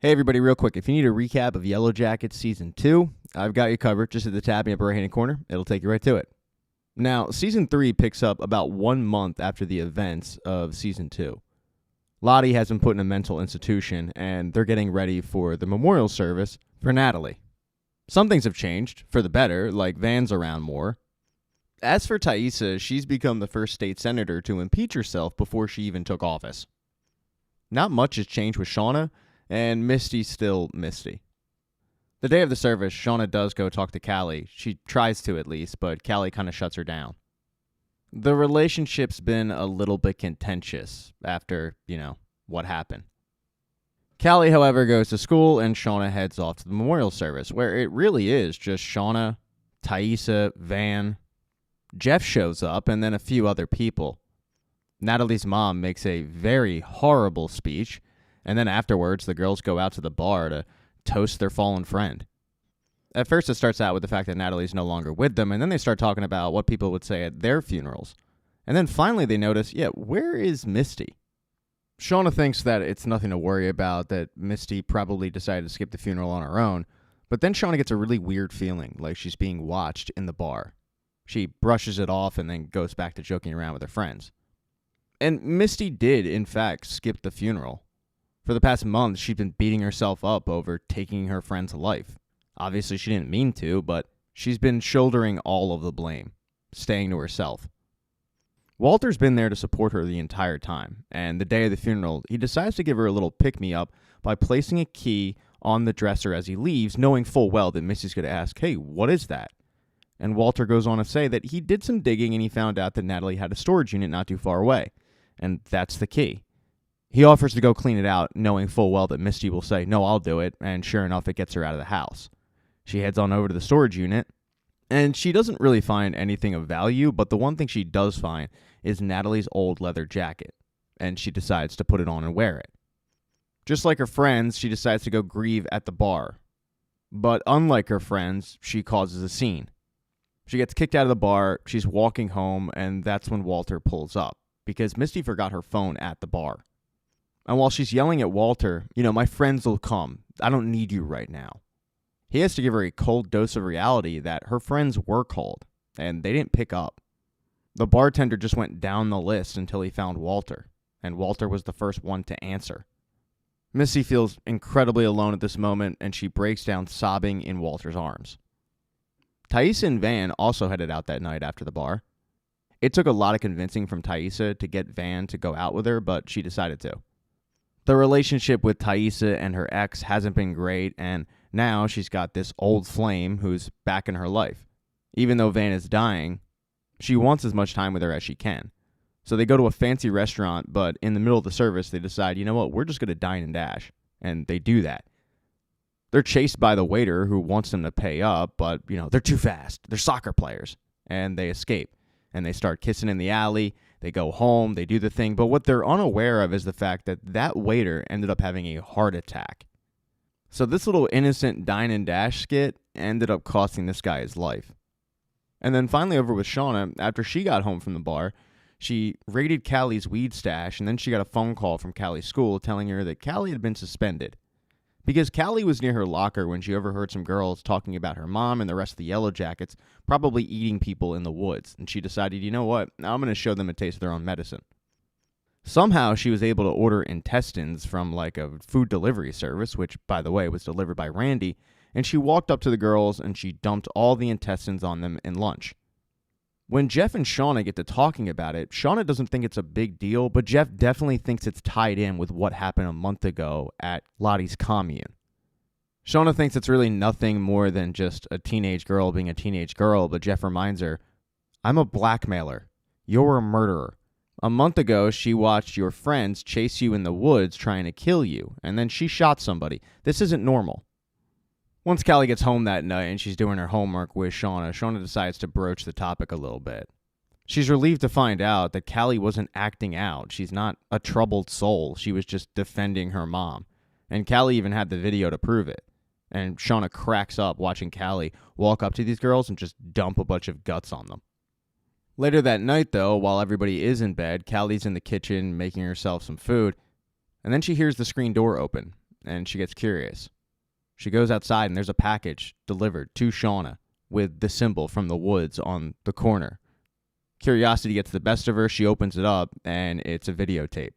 Hey everybody, real quick, if you need a recap of Yellowjackets Season 2, I've got you covered. Just hit the tab in the upper right-hand corner. It'll take you right to it. Now, Season 3 picks up about 1 month after the events of Season 2. Lottie has been put in a mental institution, and they're getting ready for the memorial service for Natalie. Some things have changed, for the better, like Van's around more. As for Taissa, she's become the first state senator to impeach herself before she even took office. Not much has changed with Shauna, and Misty's still Misty. The day of the service, Shauna does go talk to Callie. She tries to at least, but Callie kind of shuts her down. The relationship's been a little bit contentious after, what happened. Callie, however, goes to school and Shauna heads off to the memorial service, where it really is just Shauna, Taissa, Van. Jeff shows up, and then a few other people. Natalie's mom makes a very horrible speech, and then afterwards, the girls go out to the bar to toast their fallen friend. At first, it starts out with the fact that Natalie's no longer with them, and then they start talking about what people would say at their funerals. And then finally, they notice, where is Misty? Shauna thinks that it's nothing to worry about, that Misty probably decided to skip the funeral on her own, but then Shauna gets a really weird feeling, like she's being watched in the bar. She brushes it off and then goes back to joking around with her friends. And Misty did, in fact, skip the funeral. For the past month, she's been beating herself up over taking her friend's life. Obviously, she didn't mean to, but she's been shouldering all of the blame, staying to herself. Walter's been there to support her the entire time, and the day of the funeral, he decides to give her a little pick-me-up by placing a key on the dresser as he leaves, knowing full well that Misty's going to ask, hey, what is that? And Walter goes on to say that he did some digging and he found out that Natalie had a storage unit not too far away, and that's the key. He offers to go clean it out, knowing full well that Misty will say, no, I'll do it, and sure enough, it gets her out of the house. She heads on over to the storage unit, and she doesn't really find anything of value, but the one thing she does find is Natalie's old leather jacket, and she decides to put it on and wear it. Just like her friends, she decides to go grieve at the bar. But unlike her friends, she causes a scene. She gets kicked out of the bar, she's walking home, and that's when Walter pulls up, because Misty forgot her phone at the bar. And while she's yelling at Walter, my friends will come. I don't need you right now. He has to give her a cold dose of reality that her friends were called, and they didn't pick up. The bartender just went down the list until he found Walter, and Walter was the first one to answer. Missy feels incredibly alone at this moment, and she breaks down sobbing in Walter's arms. Taissa and Van also headed out that night after the bar. It took a lot of convincing from Taissa to get Van to go out with her, but she decided to. The relationship with Taissa and her ex hasn't been great, and now she's got this old flame who's back in her life. Even though Van is dying, she wants as much time with her as she can. So they go to a fancy restaurant, but in the middle of the service, they decide, we're just going to dine and dash. And they do that. They're chased by the waiter who wants them to pay up, but, they're too fast. They're soccer players. And they escape. And they start kissing in the alley. They go home, they do the thing, but what they're unaware of is the fact that that waiter ended up having a heart attack. So this little innocent dine and dash skit ended up costing this guy his life. And then finally over with Shauna, after she got home from the bar, she raided Callie's weed stash, and then she got a phone call from Callie's school telling her that Callie had been suspended. Because Callie was near her locker when she overheard some girls talking about her mom and the rest of the Yellowjackets probably eating people in the woods, and she decided, I'm going to show them a taste of their own medicine. Somehow she was able to order intestines from like a food delivery service, which, by the way, was delivered by Randy, and she walked up to the girls and she dumped all the intestines on them in lunch. When Jeff and Shauna get to talking about it, Shauna doesn't think it's a big deal, but Jeff definitely thinks it's tied in with what happened a month ago at Lottie's commune. Shauna thinks it's really nothing more than just a teenage girl being a teenage girl, but Jeff reminds her, I'm a blackmailer. You're a murderer. A month ago, she watched your friends chase you in the woods trying to kill you, and then she shot somebody. This isn't normal. Once Callie gets home that night and she's doing her homework with Shauna decides to broach the topic a little bit. She's relieved to find out that Callie wasn't acting out. She's not a troubled soul. She was just defending her mom. And Callie even had the video to prove it. And Shauna cracks up watching Callie walk up to these girls and just dump a bunch of guts on them. Later that night, though, while everybody is in bed, Callie's in the kitchen making herself some food. And then she hears the screen door open. and she gets curious. She goes outside, and there's a package delivered to Shauna with the symbol from the woods on the corner. Curiosity gets the best of her. She opens it up, and it's a videotape.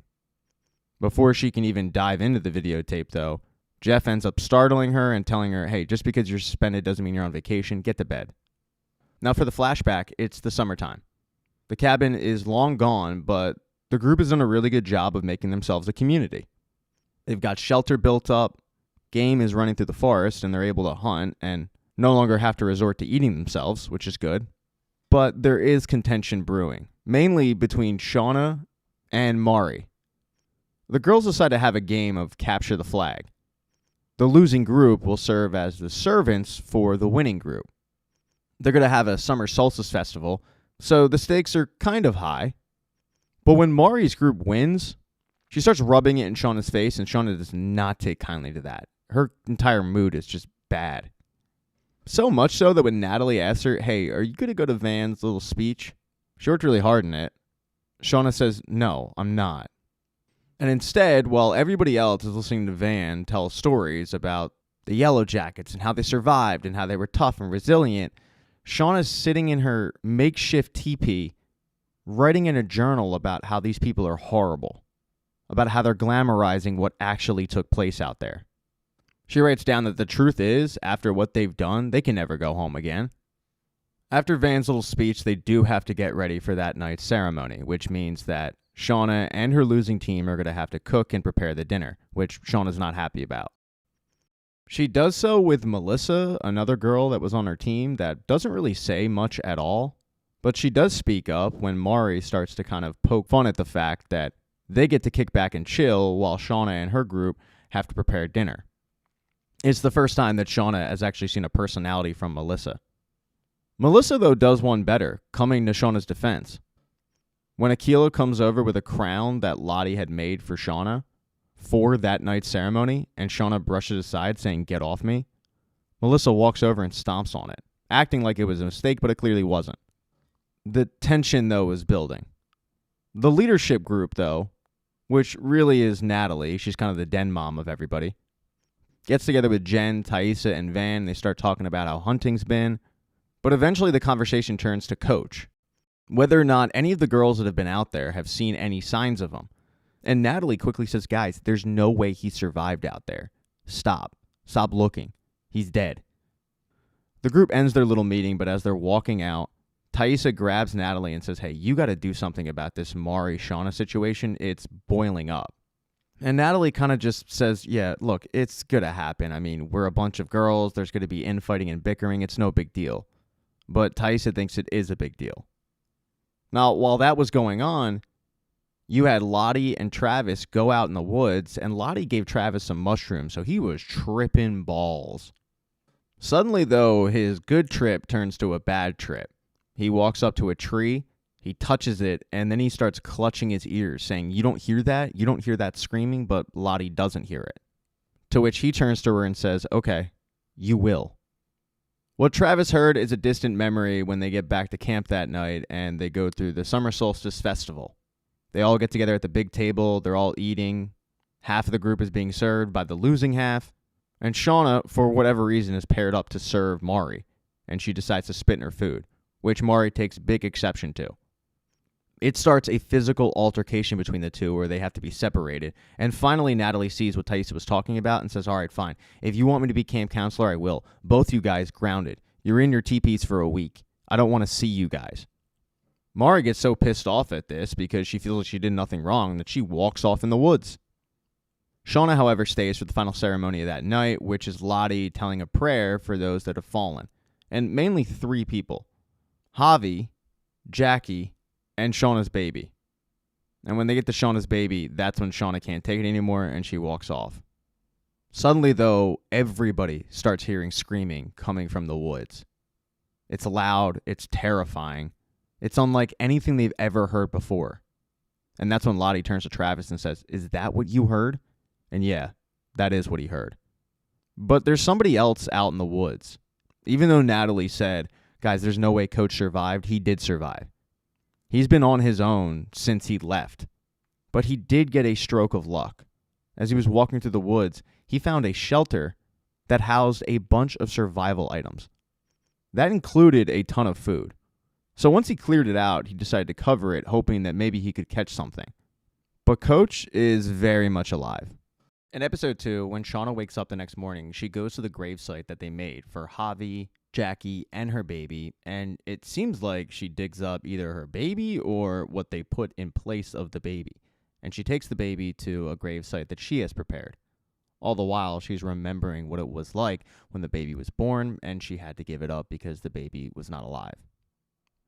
Before she can even dive into the videotape, though, Jeff ends up startling her and telling her, hey, just because you're suspended doesn't mean you're on vacation. Get to bed. Now for the flashback, it's the summertime. The cabin is long gone, but the group has done a really good job of making themselves a community. They've got shelter built up, game is running through the forest, and they're able to hunt and no longer have to resort to eating themselves, which is good. But there is contention brewing, mainly between Shauna and Mari. The girls decide to have a game of capture the flag. The losing group will serve as the servants for the winning group. They're going to have a summer solstice festival, so the stakes are kind of high. But when Mari's group wins, she starts rubbing it in Shauna's face, and Shauna does not take kindly to that. Her entire mood is just bad. So much so that when Natalie asks her, hey, are you going to go to Van's little speech? She worked really hard in it. Shauna says, no, I'm not. And instead, while everybody else is listening to Van tell stories about the Yellowjackets and how they survived and how they were tough and resilient, Shauna's sitting in her makeshift teepee, writing in a journal about how these people are horrible, about how they're glamorizing what actually took place out there. She writes down that the truth is, after what they've done, they can never go home again. After Van's little speech, they do have to get ready for that night's ceremony, which means that Shauna and her losing team are going to have to cook and prepare the dinner, which Shauna's not happy about. She does so with Melissa, another girl that was on her team that doesn't really say much at all, but she does speak up when Mari starts to kind of poke fun at the fact that they get to kick back and chill while Shauna and her group have to prepare dinner. It's the first time that Shauna has actually seen a personality from Melissa. Melissa, though, does one better, coming to Shauna's defense. When Akila comes over with a crown that Lottie had made for Shauna for that night's ceremony, and Shauna brushes aside saying, get off me, Melissa walks over and stomps on it, acting like it was a mistake, but it clearly wasn't. The tension, though, is building. The leadership group, though, which really is Natalie, she's kind of the den mom of everybody, gets together with Jen, Taissa, and Van. They start talking about how hunting's been, but eventually the conversation turns to Coach. Whether or not any of the girls that have been out there have seen any signs of him. And Natalie quickly says, guys, there's no way he survived out there. Stop. Stop looking. He's dead. The group ends their little meeting, but as they're walking out, Taissa grabs Natalie and says, hey, you got to do something about this Mari-Shauna situation. It's boiling up. And Natalie kind of just says, yeah, look, it's going to happen. I mean, we're a bunch of girls. There's going to be infighting and bickering. It's no big deal. But Taissa thinks it is a big deal. Now, while that was going on, you had Lottie and Travis go out in the woods, and Lottie gave Travis some mushrooms, so he was tripping balls. Suddenly, though, his good trip turns to a bad trip. He walks up to a tree, he touches it, and then he starts clutching his ears, saying, you don't hear that? You don't hear that screaming? But Lottie doesn't hear it. To which he turns to her and says, okay, you will. What Travis heard is a distant memory when they get back to camp that night and they go through the summer solstice festival. They all get together at the big table. They're all eating. Half of the group is being served by the losing half. And Shauna, for whatever reason, is paired up to serve Mari. And she decides to spit in her food, which Mari takes big exception to. It starts a physical altercation between the two where they have to be separated. And finally, Natalie sees what Taissa was talking about and says, all right, fine. If you want me to be camp counselor, I will. Both you guys grounded. You're in your teepees for a week. I don't want to see you guys. Mari gets so pissed off at this because she feels like she did nothing wrong that she walks off in the woods. Shauna, however, stays for the final ceremony of that night, which is Lottie telling a prayer for those that have fallen. And mainly 3 people. Javi, Jackie, and Shauna's baby. And when they get to Shauna's baby, that's when Shauna can't take it anymore and she walks off. Suddenly, though, everybody starts hearing screaming coming from the woods. It's loud, it's terrifying. It's unlike anything they've ever heard before. And that's when Lottie turns to Travis and says, is that what you heard? And yeah, that is what he heard. But there's somebody else out in the woods. Even though Natalie said, guys, there's no way Coach survived, he did survive. He's been on his own since he left. But he did get a stroke of luck. As he was walking through the woods, he found a shelter that housed a bunch of survival items. That included a ton of food. So once he cleared it out, he decided to cover it, hoping that maybe he could catch something. But Coach is very much alive. In episode 2, when Shauna wakes up the next morning, she goes to the gravesite that they made for Javi, Jackie, and her baby, and it seems like she digs up either her baby or what they put in place of the baby. And she takes the baby to a gravesite that she has prepared. All the while, she's remembering what it was like when the baby was born, and she had to give it up because the baby was not alive.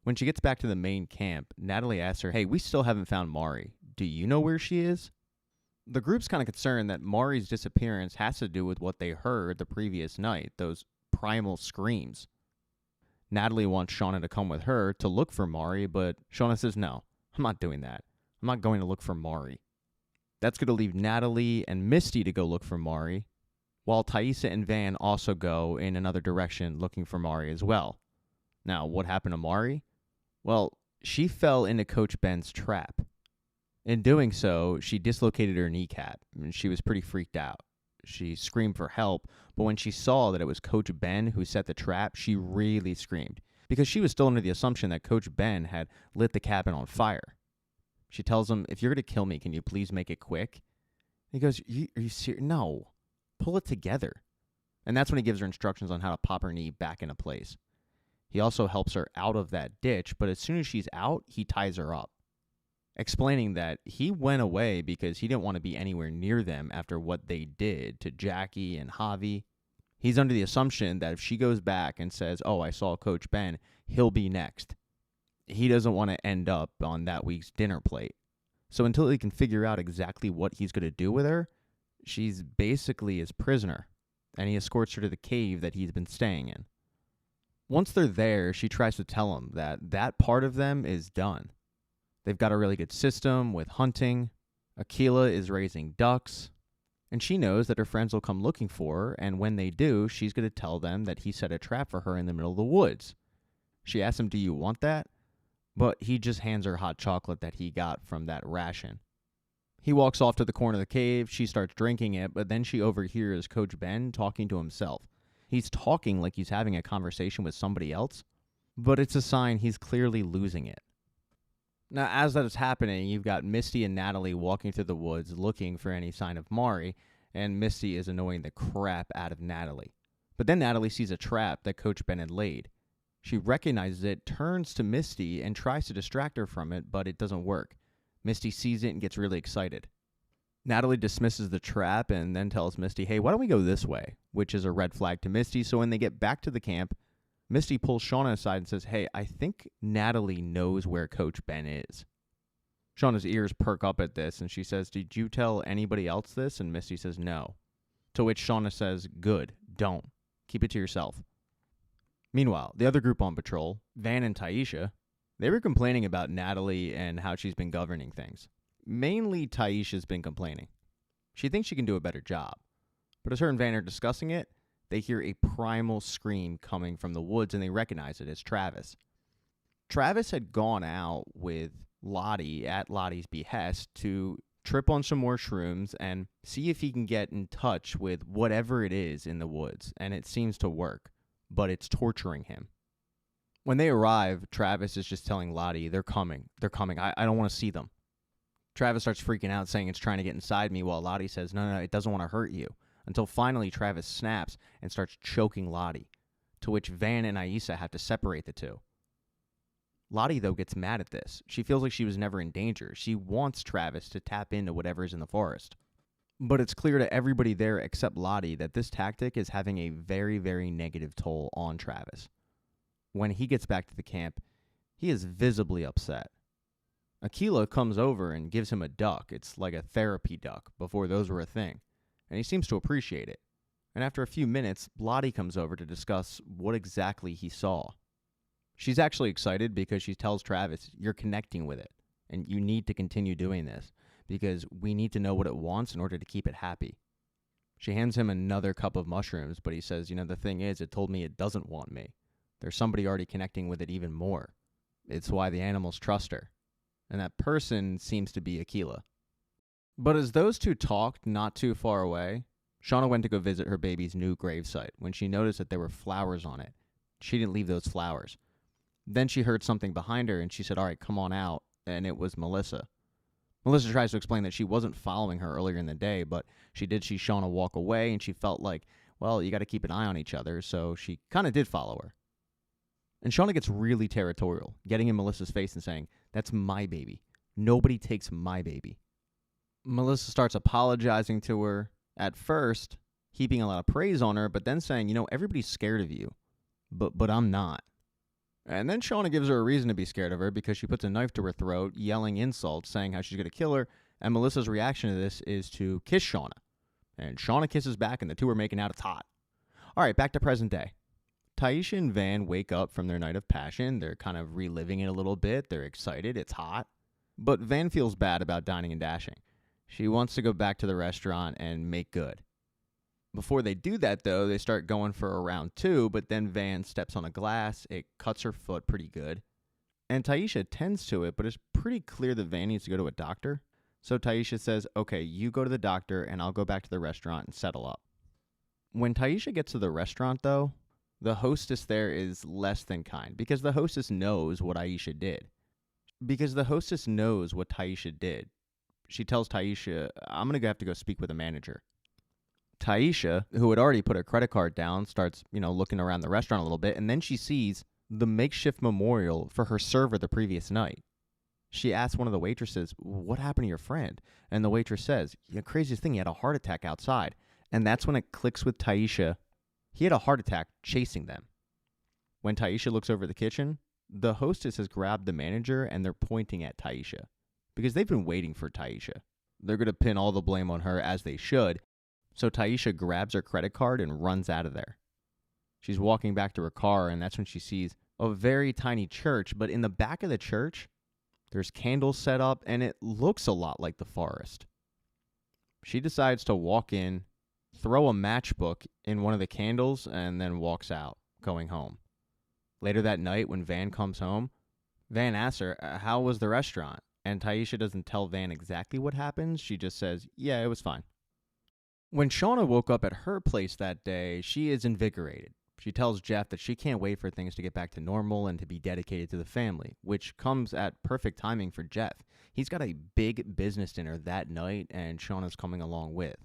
When she gets back to the main camp, Natalie asks her, "Hey, we still haven't found Mari. Do you know where she is?" The group's kind of concerned that Mari's disappearance has to do with what they heard the previous night, those primal screams. Natalie wants Shauna to come with her to look for Mari, but Shauna says, "No, I'm not doing that. I'm not going to look for Mari." That's going to leave Natalie and Misty to go look for Mari, while Taissa and Van also go in another direction looking for Mari as well. Now, what happened to Mari? Well, she fell into Coach Ben's trap. In doing so, she dislocated her kneecap, and she was pretty freaked out. She screamed for help, but when she saw that it was Coach Ben who set the trap, she really screamed, because she was still under the assumption that Coach Ben had lit the cabin on fire. She tells him, "If you're going to kill me, can you please make it quick?" He goes, "Are you serious? No. Pull it together." And that's when he gives her instructions on how to pop her knee back into place. He also helps her out of that ditch, but as soon as she's out, he ties her up, explaining that he went away because he didn't want to be anywhere near them after what they did to Jackie and Javi. He's under the assumption that if she goes back and says, "Oh, I saw Coach Ben," he'll be next. He doesn't want to end up on that week's dinner plate. So until he can figure out exactly what he's going to do with her, she's basically his prisoner, and he escorts her to the cave that he's been staying in. Once they're there, she tries to tell him that that part of them is done. They've got a really good system with hunting. Akilah is raising ducks. And she knows that her friends will come looking for her, and when they do, she's going to tell them that he set a trap for her in the middle of the woods. She asks him, "Do you want that?" But he just hands her hot chocolate that he got from that ration. He walks off to the corner of the cave. She starts drinking it, but then she overhears Coach Ben talking to himself. He's talking like he's having a conversation with somebody else, but it's a sign he's clearly losing it. Now, as that is happening, you've got Misty and Natalie walking through the woods looking for any sign of Mari, and Misty is annoying the crap out of Natalie. But then Natalie sees a trap that Coach Ben had laid. She recognizes it, turns to Misty, and tries to distract her from it, but it doesn't work. Misty sees it and gets really excited. Natalie dismisses the trap and then tells Misty, "Hey, why don't we go this way?" Which is a red flag to Misty. So when they get back to the camp, Misty pulls Shauna aside and says, "Hey, I think Natalie knows where Coach Ben is." Shauna's ears perk up at this, and she says, "Did you tell anybody else this?" And Misty says, "No." To which Shauna says, "Good, don't. Keep it to yourself." Meanwhile, the other group on patrol, Van and Taissa, they were complaining about Natalie and how she's been governing things. Mainly, Taisha's been complaining. She thinks she can do a better job. But as her and Van are discussing it, they hear a primal scream coming from the woods, and they recognize it as Travis. Travis had gone out with Lottie at Lottie's behest to trip on some more shrooms and see if he can get in touch with whatever it is in the woods, and it seems to work, but it's torturing him. When they arrive, Travis is just telling Lottie, they're coming, I don't want to see them. Travis starts freaking out, saying it's trying to get inside me, while Lottie says, no, it doesn't want to hurt you. Until finally Travis snaps and starts choking Lottie, to which Van and Aissa have to separate the two. Lottie, though, gets mad at this. She feels like she was never in danger. She wants Travis to tap into whatever's in the forest. But it's clear to everybody there except Lottie that this tactic is having a very, very negative toll on Travis. When he gets back to the camp, he is visibly upset. Akilah comes over and gives him a duck. It's like a therapy duck before those were a thing. And he seems to appreciate it. And after a few minutes, Lottie comes over to discuss what exactly he saw. She's actually excited because she tells Travis, you're connecting with it, and you need to continue doing this because we need to know what it wants in order to keep it happy. She hands him another cup of mushrooms, but he says, the thing is, it told me it doesn't want me. There's somebody already connecting with it even more. It's why the animals trust her. And that person seems to be Akilah. But as those two talked not too far away, Shauna went to go visit her baby's new gravesite when she noticed that there were flowers on it. She didn't leave those flowers. Then she heard something behind her and she said, all right, come on out. And it was Melissa. Melissa tries to explain that she wasn't following her earlier in the day, but she did see Shauna walk away and she felt like, well, you got to keep an eye on each other, so she kind of did follow her. And Shauna gets really territorial, getting in Melissa's face and saying, that's my baby. Nobody takes my baby. Melissa starts apologizing to her, at first heaping a lot of praise on her, but then saying, everybody's scared of you, but I'm not. And then Shauna gives her a reason to be scared of her because she puts a knife to her throat, yelling insults, saying how she's going to kill her, and Melissa's reaction to this is to kiss Shauna. And Shauna kisses back, and the two are making out. It's hot. All right, back to present day. Taisha and Van wake up from their night of passion. They're kind of reliving it a little bit. They're excited. It's hot. But Van feels bad about dining and dashing. She wants to go back to the restaurant and make good. Before they do that, though, they start going for a round two, but then Van steps on a glass. It cuts her foot pretty good. And Taisha tends to it, but it's pretty clear that Van needs to go to a doctor. So Taisha says, okay, you go to the doctor and I'll go back to the restaurant and settle up. When Taisha gets to the restaurant, though, the hostess there is less than kind because the hostess knows what Taisha did. She tells Taisha, I'm going to have to go speak with a manager. Taisha, who had already put her credit card down, starts, looking around the restaurant a little bit, and then she sees the makeshift memorial for her server the previous night. She asks one of the waitresses, what happened to your friend? And the waitress says, the craziest thing, he had a heart attack outside. And that's when it clicks with Taisha. He had a heart attack chasing them. When Taisha looks over the kitchen, the hostess has grabbed the manager and they're pointing at Taisha because they've been waiting for Taisha. They're going to pin all the blame on her, as they should. So Taisha grabs her credit card and runs out of there. She's walking back to her car, and that's when she sees a very tiny church, but in the back of the church, there's candles set up, and it looks a lot like the forest. She decides to walk in, throw a matchbook in one of the candles, and then walks out, going home. Later that night, when Van comes home, Van asks her, how was the restaurant? And Taisha doesn't tell Van exactly what happens. She just says, yeah, it was fine. When Shauna woke up at her place that day, she is invigorated. She tells Jeff that she can't wait for things to get back to normal and to be dedicated to the family, which comes at perfect timing for Jeff. He's got a big business dinner that night, and Shauna's coming along with.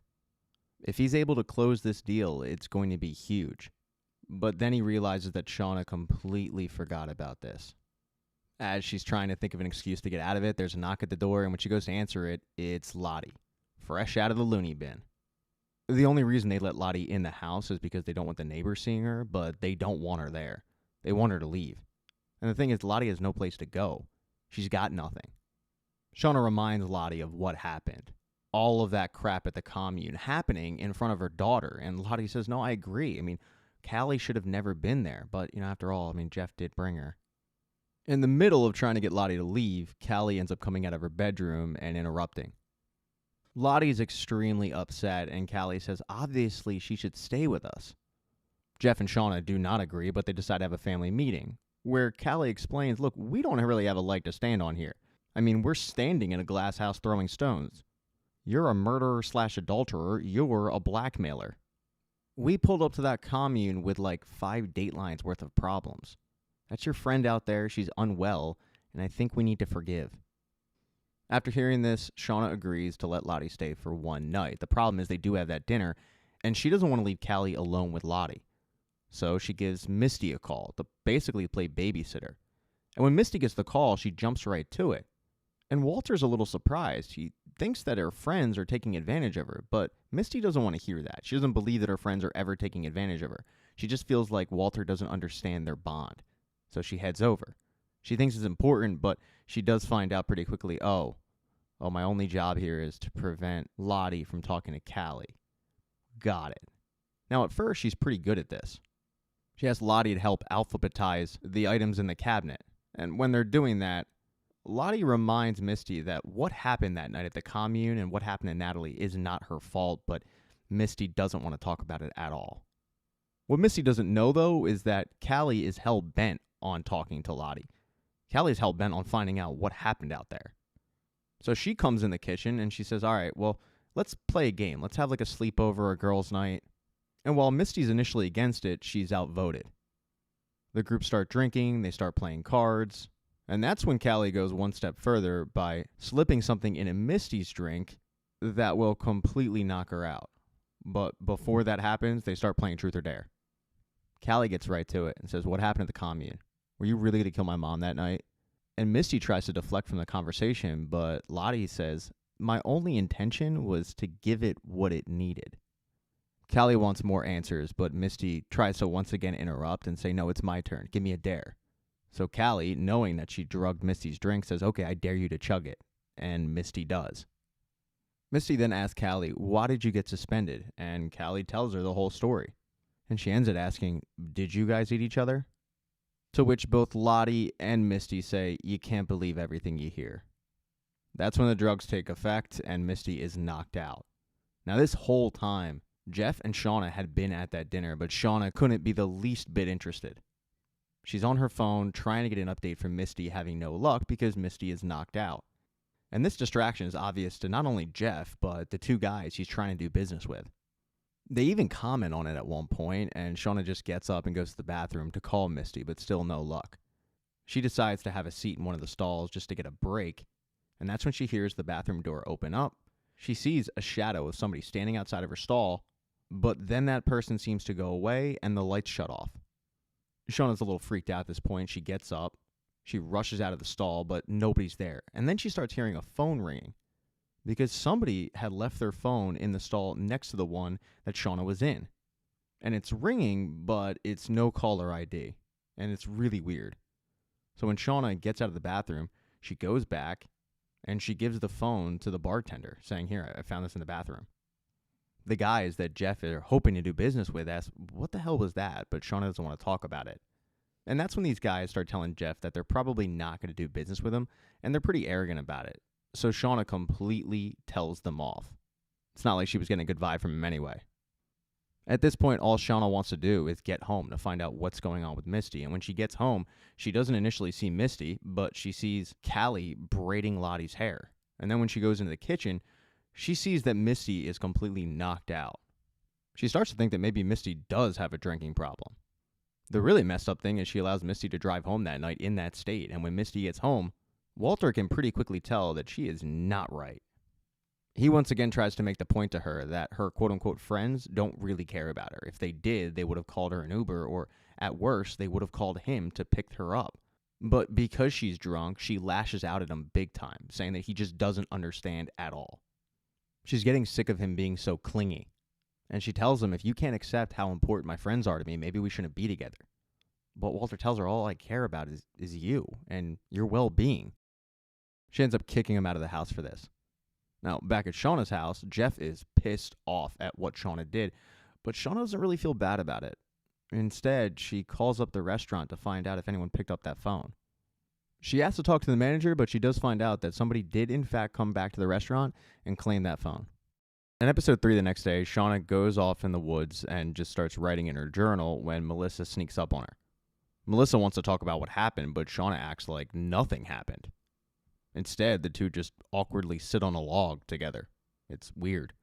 If he's able to close this deal, it's going to be huge. But then he realizes that Shauna completely forgot about this. As she's trying to think of an excuse to get out of it, there's a knock at the door, and when she goes to answer it, it's Lottie, fresh out of the loony bin. The only reason they let Lottie in the house is because they don't want the neighbors seeing her, but they don't want her there. They want her to leave. And the thing is, Lottie has no place to go. She's got nothing. Shauna reminds Lottie of what happened. All of that crap at the commune happening in front of her daughter. And Lottie says, no, I agree. Callie should have never been there. But, after all, Jeff did bring her. In the middle of trying to get Lottie to leave, Callie ends up coming out of her bedroom and interrupting. Lottie's extremely upset, and Callie says, obviously, she should stay with us. Jeff and Shauna do not agree, but they decide to have a family meeting, where Callie explains, look, we don't really have a leg to stand on here. We're standing in a glass house throwing stones. You're a murderer/adulterer. You're a blackmailer. We pulled up to that commune with 5 datelines worth of problems. That's your friend out there. She's unwell, and I think we need to forgive. After hearing this, Shauna agrees to let Lottie stay for one night. The problem is they do have that dinner, and she doesn't want to leave Callie alone with Lottie. So she gives Misty a call to basically play babysitter. And when Misty gets the call, she jumps right to it. And Walter's a little surprised. He thinks that her friends are taking advantage of her, but Misty doesn't want to hear that. She doesn't believe that her friends are ever taking advantage of her. She just feels like Walter doesn't understand their bond. So she heads over. She thinks it's important, but she does find out pretty quickly, oh, my only job here is to prevent Lottie from talking to Callie. Got it. Now, at first, she's pretty good at this. She asks Lottie to help alphabetize the items in the cabinet. And when they're doing that, Lottie reminds Misty that what happened that night at the commune and what happened to Natalie is not her fault, but Misty doesn't want to talk about it at all. What Misty doesn't know, though, is that Callie is hell-bent on talking to Lottie. Callie's hell-bent on finding out what happened out there. So she comes in the kitchen and she says, all right, well, let's play a game. Let's have like a sleepover or girls' night. And while Misty's initially against it, she's outvoted. The group start drinking, they start playing cards, and that's when Callie goes one step further by slipping something in Misty's drink that will completely knock her out. But before that happens, they start playing Truth or Dare. Callie gets right to it and says, "What happened at the commune? Were you really going to kill my mom that night?" And Misty tries to deflect from the conversation, but Lottie says, "My only intention was to give it what it needed." Callie wants more answers, but Misty tries to once again interrupt and say, "No, it's my turn. Give me a dare." So Callie, knowing that she drugged Misty's drink, says, "Okay, I dare you to chug it." And Misty does. Misty then asks Callie, "Why did you get suspended?" And Callie tells her the whole story. And she ends it asking, "Did you guys eat each other?" To which both Lottie and Misty say, "You can't believe everything you hear." That's when the drugs take effect and Misty is knocked out. Now this whole time, Jeff and Shauna had been at that dinner, but Shauna couldn't be the least bit interested. She's on her phone trying to get an update from Misty, having no luck because Misty is knocked out. And this distraction is obvious to not only Jeff, but the two guys he's trying to do business with. They even comment on it at one point, and Shauna just gets up and goes to the bathroom to call Misty, but still no luck. She decides to have a seat in one of the stalls just to get a break, and that's when she hears the bathroom door open up. She sees a shadow of somebody standing outside of her stall, but then that person seems to go away and the lights shut off. Shauna's a little freaked out at this point. She gets up, she rushes out of the stall, but nobody's there. And then she starts hearing a phone ringing because somebody had left their phone in the stall next to the one that Shauna was in. And it's ringing, but it's no caller ID. And it's really weird. So when Shauna gets out of the bathroom, she goes back and she gives the phone to the bartender, saying, "Here, I found this in the bathroom." The guys that Jeff are hoping to do business with ask, "What the hell was that?" But Shauna doesn't want to talk about it. And that's when these guys start telling Jeff that they're probably not going to do business with him, and they're pretty arrogant about it. So Shauna completely tells them off. It's not like she was getting a good vibe from him anyway. At this point, all Shauna wants to do is get home to find out what's going on with Misty. And when she gets home, she doesn't initially see Misty, but she sees Callie braiding Lottie's hair. And then when she goes into the kitchen, she sees that Misty is completely knocked out. She starts to think that maybe Misty does have a drinking problem. The really messed up thing is she allows Misty to drive home that night in that state. And when Misty gets home, Walter can pretty quickly tell that she is not right. He once again tries to make the point to her that her quote-unquote friends don't really care about her. If they did, they would have called her an Uber, or at worst, they would have called him to pick her up. But because she's drunk, she lashes out at him big time, saying that he just doesn't understand at all. She's getting sick of him being so clingy. And she tells him, "If you can't accept how important my friends are to me, maybe we shouldn't be together." But Walter tells her, "All I care about is you and your well-being." She ends up kicking him out of the house for this. Now, back at Shauna's house, Jeff is pissed off at what Shauna did, but Shauna doesn't really feel bad about it. Instead, she calls up the restaurant to find out if anyone picked up that phone. She asks to talk to the manager, but she does find out that somebody did in fact come back to the restaurant and claim that phone. In episode 3 the next day, Shauna goes off in the woods and just starts writing in her journal when Melissa sneaks up on her. Melissa wants to talk about what happened, but Shauna acts like nothing happened. Instead, the two just awkwardly sit on a log together. It's weird.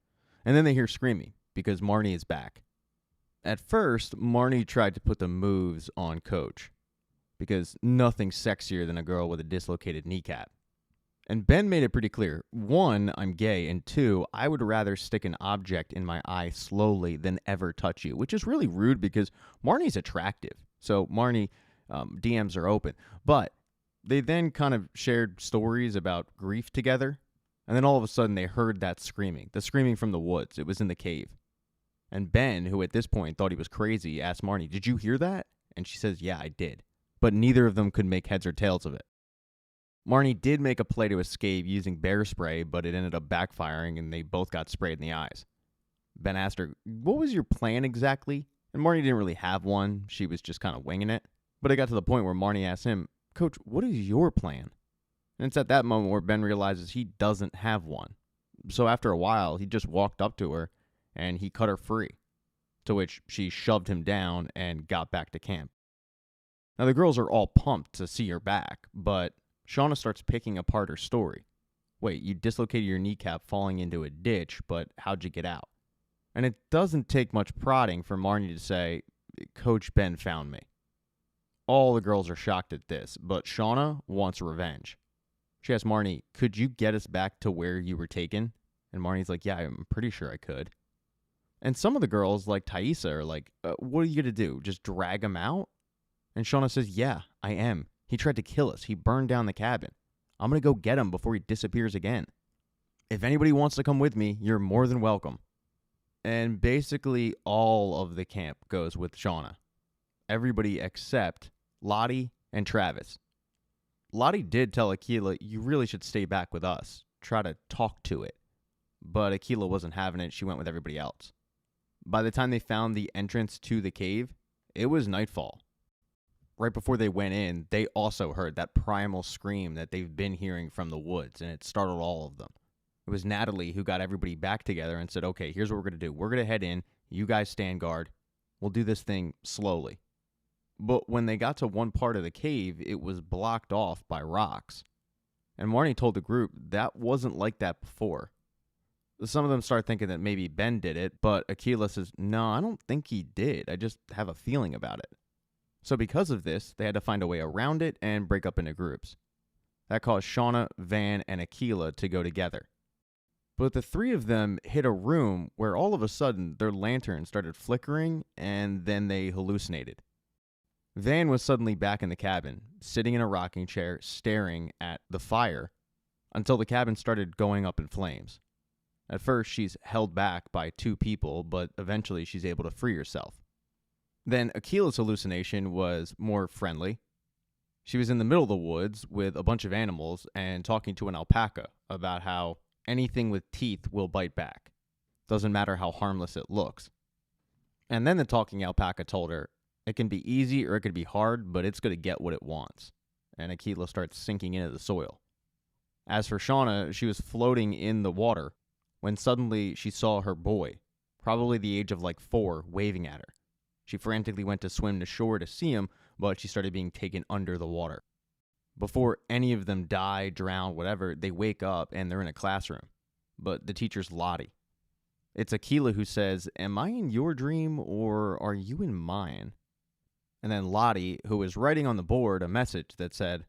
And then they hear screaming because Marnie is back. At first, Marnie tried to put the moves on Coach because nothing's sexier than a girl with a dislocated kneecap. And Ben made it pretty clear. 1, I'm gay, and 2, I would rather stick an object in my eye slowly than ever touch you, which is really rude because Marnie's attractive. So Marnie, DMs are open. But they then kind of shared stories about grief together, and then all of a sudden they heard that screaming, the screaming from the woods. It was in the cave. And Ben, who at this point thought he was crazy, asked Marnie, "Did you hear that?" And she says, "Yeah, I did." But neither of them could make heads or tails of it. Marnie did make a play to escape using bear spray, but it ended up backfiring, and they both got sprayed in the eyes. Ben asked her, "What was your plan exactly?" And Marnie didn't really have one. She was just kind of winging it. But it got to the point where Marnie asked him, "Coach, what is your plan?" And it's at that moment where Ben realizes he doesn't have one. So after a while, he just walked up to her, and he cut her free, to which she shoved him down and got back to camp. Now, the girls are all pumped to see her back, but Shauna starts picking apart her story. Wait, you dislocated your kneecap falling into a ditch, but how'd you get out? And it doesn't take much prodding for Marnie to say, Coach Ben found me. All the girls are shocked at this, but Shauna wants revenge. She asks Marnie, could you get us back to where you were taken? And Marnie's like, yeah, I'm pretty sure I could. And some of the girls, like Thaisa, are like, what are you going to do? Just drag him out? And Shauna says, yeah, I am. He tried to kill us. He burned down the cabin. I'm going to go get him before he disappears again. If anybody wants to come with me, you're more than welcome. And basically all of the camp goes with Shauna. Everybody except Lottie and Travis. Lottie did tell Akilah, you really should stay back with us. Try to talk to it. But Akilah wasn't having it. She went with everybody else. By the time they found the entrance to the cave, it was nightfall. Right before they went in, they also heard that primal scream that they've been hearing from the woods, and it startled all of them. It was Natalie who got everybody back together and said, okay, here's what we're going to do. We're going to head in. You guys stand guard. We'll do this thing slowly. But when they got to one part of the cave, it was blocked off by rocks. And Marnie told the group that wasn't like that before. Some of them start thinking that maybe Ben did it, but Akilah says, no, I don't think he did. I just have a feeling about it. So because of this, they had to find a way around it and break up into groups. That caused Shauna, Van, and Akilah to go together. But the three of them hit a room where all of a sudden their lantern started flickering and then they hallucinated. Van was suddenly back in the cabin, sitting in a rocking chair, staring at the fire until the cabin started going up in flames. At first, she's held back by two people, but eventually she's able to free herself. Then Akilah's hallucination was more friendly. She was in the middle of the woods with a bunch of animals and talking to an alpaca about how anything with teeth will bite back. Doesn't matter how harmless it looks. And then the talking alpaca told her, it can be easy or it could be hard, but it's going to get what it wants. And Akilah starts sinking into the soil. As for Shauna, she was floating in the water when suddenly she saw her boy, probably the age of like 4, waving at her. She frantically went to swim to shore to see him, but she started being taken under the water. Before any of them die, drown, whatever, they wake up and they're in a classroom. But the teacher's Lottie. It's Akilah who says, am I in your dream or are you in mine? And then Lottie, who was writing on the board a message that said,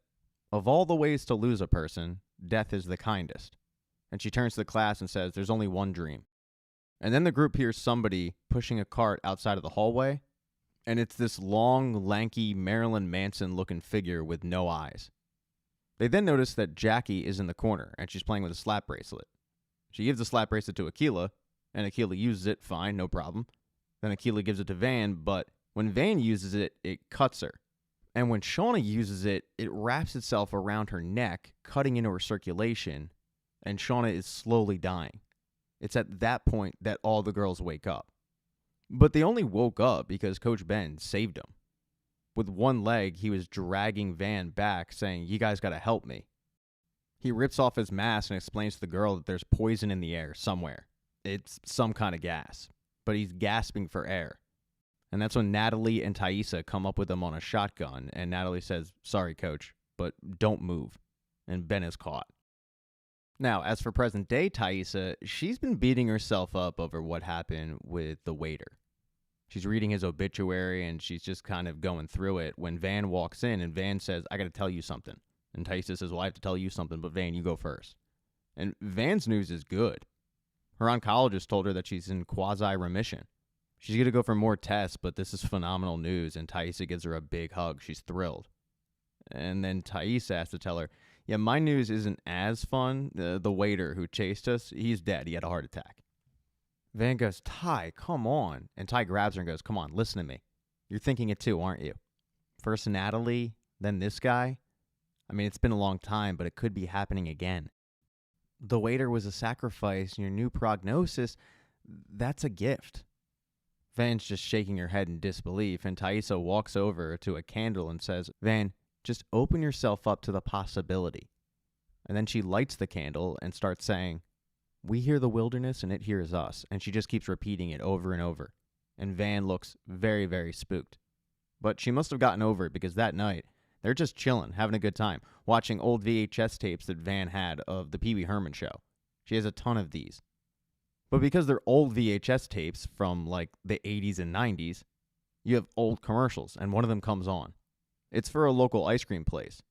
of all the ways to lose a person, death is the kindest. And she turns to the class and says, there's only one dream. And then the group hears somebody pushing a cart outside of the hallway, and it's this long, lanky, Marilyn Manson-looking figure with no eyes. They then notice that Jackie is in the corner, and she's playing with a slap bracelet. She gives the slap bracelet to Akilah, and Akilah uses it, fine, no problem. Then Akilah gives it to Van, but when Van uses it, it cuts her. And when Shauna uses it, it wraps itself around her neck, cutting into her circulation, and Shauna is slowly dying. It's at that point that all the girls wake up. But they only woke up because Coach Ben saved them. With one leg, he was dragging Van back, saying, you guys gotta help me. He rips off his mask and explains to the girl that there's poison in the air somewhere. It's some kind of gas, but he's gasping for air. And that's when Natalie and Thaisa come up with him on a shotgun, and Natalie says, sorry, Coach, but don't move. And Ben is caught. Now, as for present-day Thaisa, she's been beating herself up over what happened with the waiter. She's reading his obituary, and she's just kind of going through it when Van walks in, and Van says, I got to tell you something. And Thaisa says, well, I have to tell you something, but Van, you go first. And Van's news is good. Her oncologist told her that she's in quasi-remission. She's going to go for more tests, but this is phenomenal news, and Thaisa gives her a big hug. She's thrilled. And then Thaisa has to tell her, yeah, my news isn't as fun. The waiter who chased us, he's dead. He had a heart attack. Van goes, Ty, come on. And Ty grabs her and goes, come on, listen to me. You're thinking it too, aren't you? First Natalie, then this guy. I mean, it's been a long time, but it could be happening again. The waiter was a sacrifice, and your new prognosis, that's a gift. Van's just shaking her head in disbelief, and Thaisa walks over to a candle and says, Van, just open yourself up to the possibility. And then she lights the candle and starts saying, we hear the wilderness and it hears us. And she just keeps repeating it over and over. And Van looks very, very spooked. But she must have gotten over it because that night, They're just chilling, having a good time, watching old VHS tapes that Van had of the Pee Wee Herman show. She has a ton of these. But because they're old VHS tapes from like the 80s and 90s, you have old commercials, and one of them comes on. It's for a local ice cream place.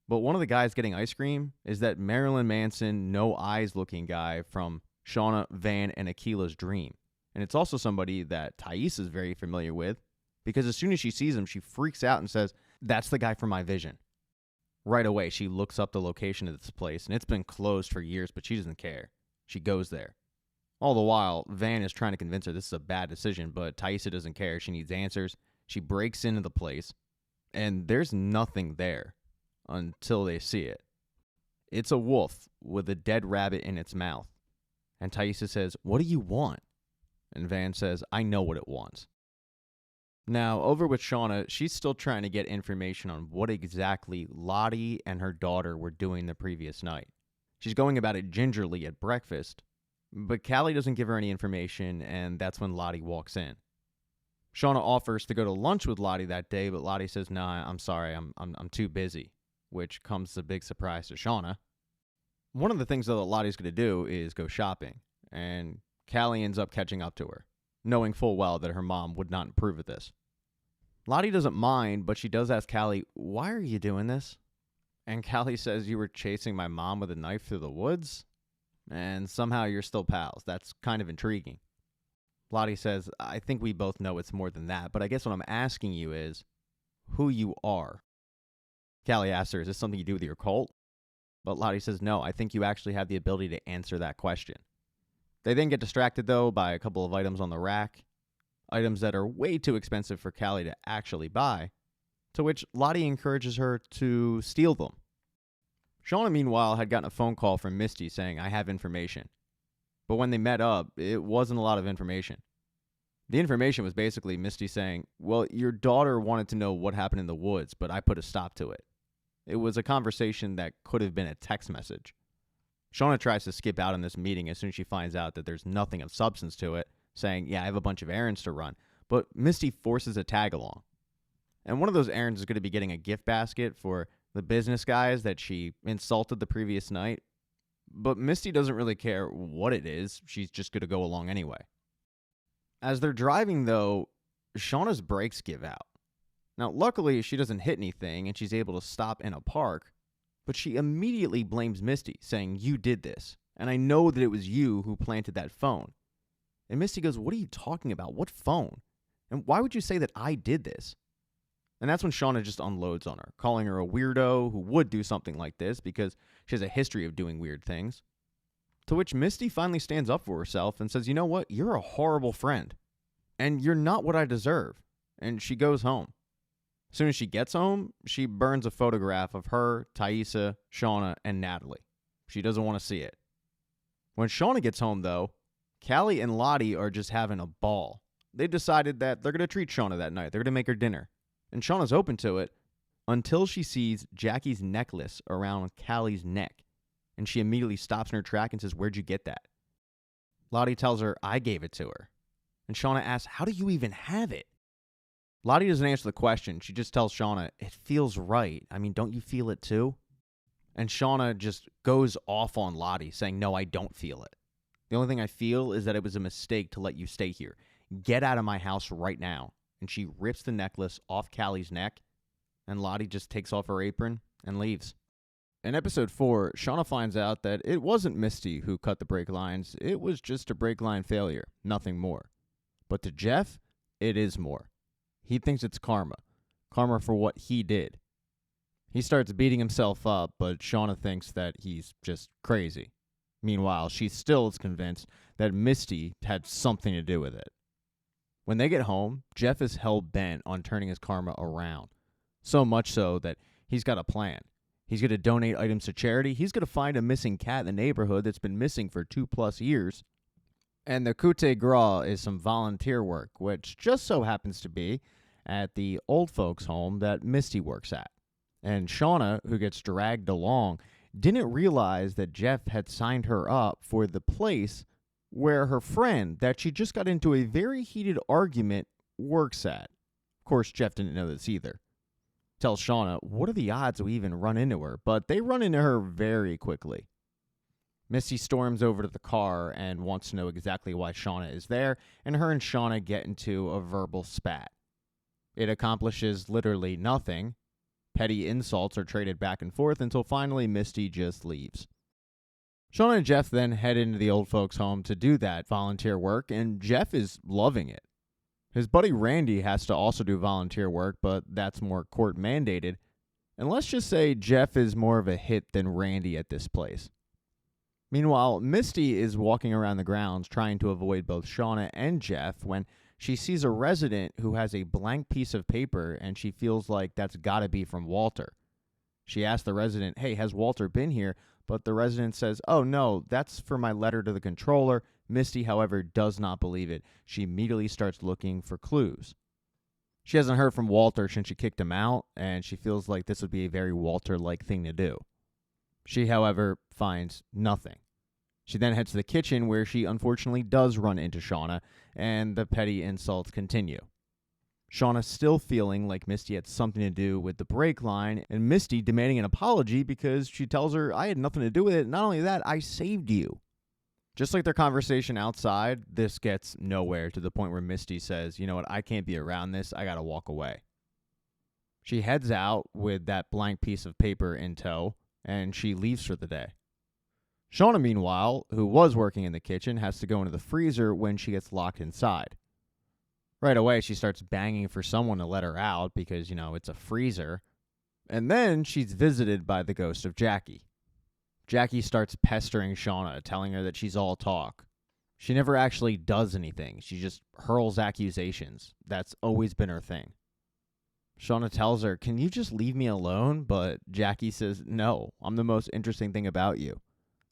But one of the guys getting ice cream is that Marilyn Manson, no eyes looking guy from Shauna, Van, and Akila's dream. And it's also somebody that Thais is very familiar with, because as soon as she sees him, she freaks out and says, "That's the guy from my vision." Right away, she looks up the location of this place, and it's been closed for years, but she doesn't care. She goes there. All the while, Van is trying to convince her this is a bad decision, but Thaisa doesn't care. She needs answers. She breaks into the place, and there's nothing there until they see it. It's a wolf with a dead rabbit in its mouth. And Thaisa says, "What do you want?" And Van says, "I know what it wants." Now, over with Shauna, she's still trying to get information on what exactly Lottie and her daughter were doing the previous night. She's going about it gingerly at breakfast, but Callie doesn't give her any information, and that's when Lottie walks in. Shauna offers to go to lunch with Lottie that day, but Lottie says, "Nah, I'm sorry, I'm too busy," which comes as a big surprise to Shauna. One of the things, though, that Lottie's going to do is go shopping, and Callie ends up catching up to her, knowing full well that her mom would not approve of this. Lottie doesn't mind, but she does ask Callie, "Why are you doing this?" And Callie says, "You were chasing my mom with a knife through the woods, and somehow you're still pals. That's kind of intriguing." Lottie says, "I think we both know it's more than that, but I guess what I'm asking you is who you are." Callie asks her, "Is this something you do with your cult?" But Lottie says, "No, I think you actually have the ability to answer that question." They then get distracted, though, by a couple of items on the rack, items that are way too expensive for Callie to actually buy, to which Lottie encourages her to steal them. Shauna, meanwhile, had gotten a phone call from Misty saying, "I have information." But when they met up, it wasn't a lot of information. The information was basically Misty saying, "Well, your daughter wanted to know what happened in the woods, but I put a stop to it." It was a conversation that could have been a text message. Shauna tries to skip out on this meeting as soon as she finds out that there's nothing of substance to it, saying, "Yeah, I have a bunch of errands to run." But Misty forces a tag along. And one of those errands is going to be getting a gift basket for the business guys that she insulted the previous night. But Misty doesn't really care what it is. She's just going to go along anyway. As they're driving, though, Shauna's brakes give out. Now, luckily, she doesn't hit anything, and she's able to stop in a park. But she immediately blames Misty, saying, "You did this, and I know that it was you who planted that phone." And Misty goes, "What are you talking about? What phone? And why would you say that I did this?" And that's when Shauna just unloads on her, calling her a weirdo who would do something like this because she has a history of doing weird things. To which Misty finally stands up for herself and says, "You know what? You're a horrible friend, and you're not what I deserve." And she goes home. As soon as she gets home, she burns a photograph of her, Thaisa, Shauna, and Natalie. She doesn't want to see it. When Shauna gets home, though, Callie and Lottie are just having a ball. They decided that they're going to treat Shauna that night. They're going to make her dinner. And Shauna's open to it until she sees Jackie's necklace around Callie's neck. And she immediately stops in her track and says, "Where'd you get that?" Lottie tells her, "I gave it to her." And Shauna asks, "How do you even have it?" Lottie doesn't answer the question. She just tells Shauna, "It feels right. I mean, don't you feel it too?" And Shauna just goes off on Lottie, saying, "No, I don't feel it. The only thing I feel is that it was a mistake to let you stay here. Get out of my house right now." And she rips the necklace off Callie's neck, and Lottie just takes off her apron and leaves. In episode 4, Shauna finds out that it wasn't Misty who cut the brake lines. It was just a brake line failure, nothing more. But to Jeff, it is more. He thinks it's karma. Karma for what he did. He starts beating himself up, but Shauna thinks that he's just crazy. Meanwhile, she still is convinced that Misty had something to do with it. When they get home, Jeff is hell-bent on turning his karma around. So much so that he's got a plan. He's going to donate items to charity. He's going to find a missing cat in the neighborhood that's been missing for 2+ years. And the coup de grace is some volunteer work, which just so happens to be at the old folks' home that Misty works at. And Shauna, who gets dragged along, didn't realize that Jeff had signed her up for the place where her friend that she just got into a very heated argument works at. Of course, Jeff didn't know this either. tells Shauna, what are the odds we even run into her? But they run into her very quickly. Misty storms over to the car and wants to know exactly why Shauna is there, and her and Shauna get into a verbal spat. It accomplishes literally nothing. Petty insults are traded back and forth until finally Misty just leaves. Shauna and Jeff then head into the old folks' home to do that volunteer work, and Jeff is loving it. His buddy Randy has to also do volunteer work, but that's more court mandated. And let's just say Jeff is more of a hit than Randy at this place. Meanwhile, Misty is walking around the grounds trying to avoid both Shauna and Jeff when she sees a resident who has a blank piece of paper, and she feels like that's gotta be from Walter. She asks the resident, hey, has Walter been here? But the resident says, oh no, that's for my letter to the controller. Misty, however, does not believe it. She immediately starts looking for clues. She hasn't heard from Walter since she kicked him out, and she feels like this would be a very Walter-like thing to do. She, however, finds nothing. She then heads to the kitchen where she unfortunately does run into Shauna, and the petty insults continue. Shauna still feeling like Misty had something to do with the brake line, and Misty demanding an apology because she tells her, I had nothing to do with it. Not only that, I saved you. Just like their conversation outside, this gets nowhere to the point where Misty says, you know what, I can't be around this. I gotta walk away. She heads out with that blank piece of paper in tow, and she leaves for the day. Shauna, meanwhile, who was working in the kitchen, has to go into the freezer when she gets locked inside. Right away, she starts banging for someone to let her out because, it's a freezer. And then she's visited by the ghost of Jackie. Jackie starts pestering Shauna, telling her that she's all talk. She never actually does anything. She just hurls accusations. That's always been her thing. Shauna tells her, can you just leave me alone? But Jackie says, no, I'm the most interesting thing about you.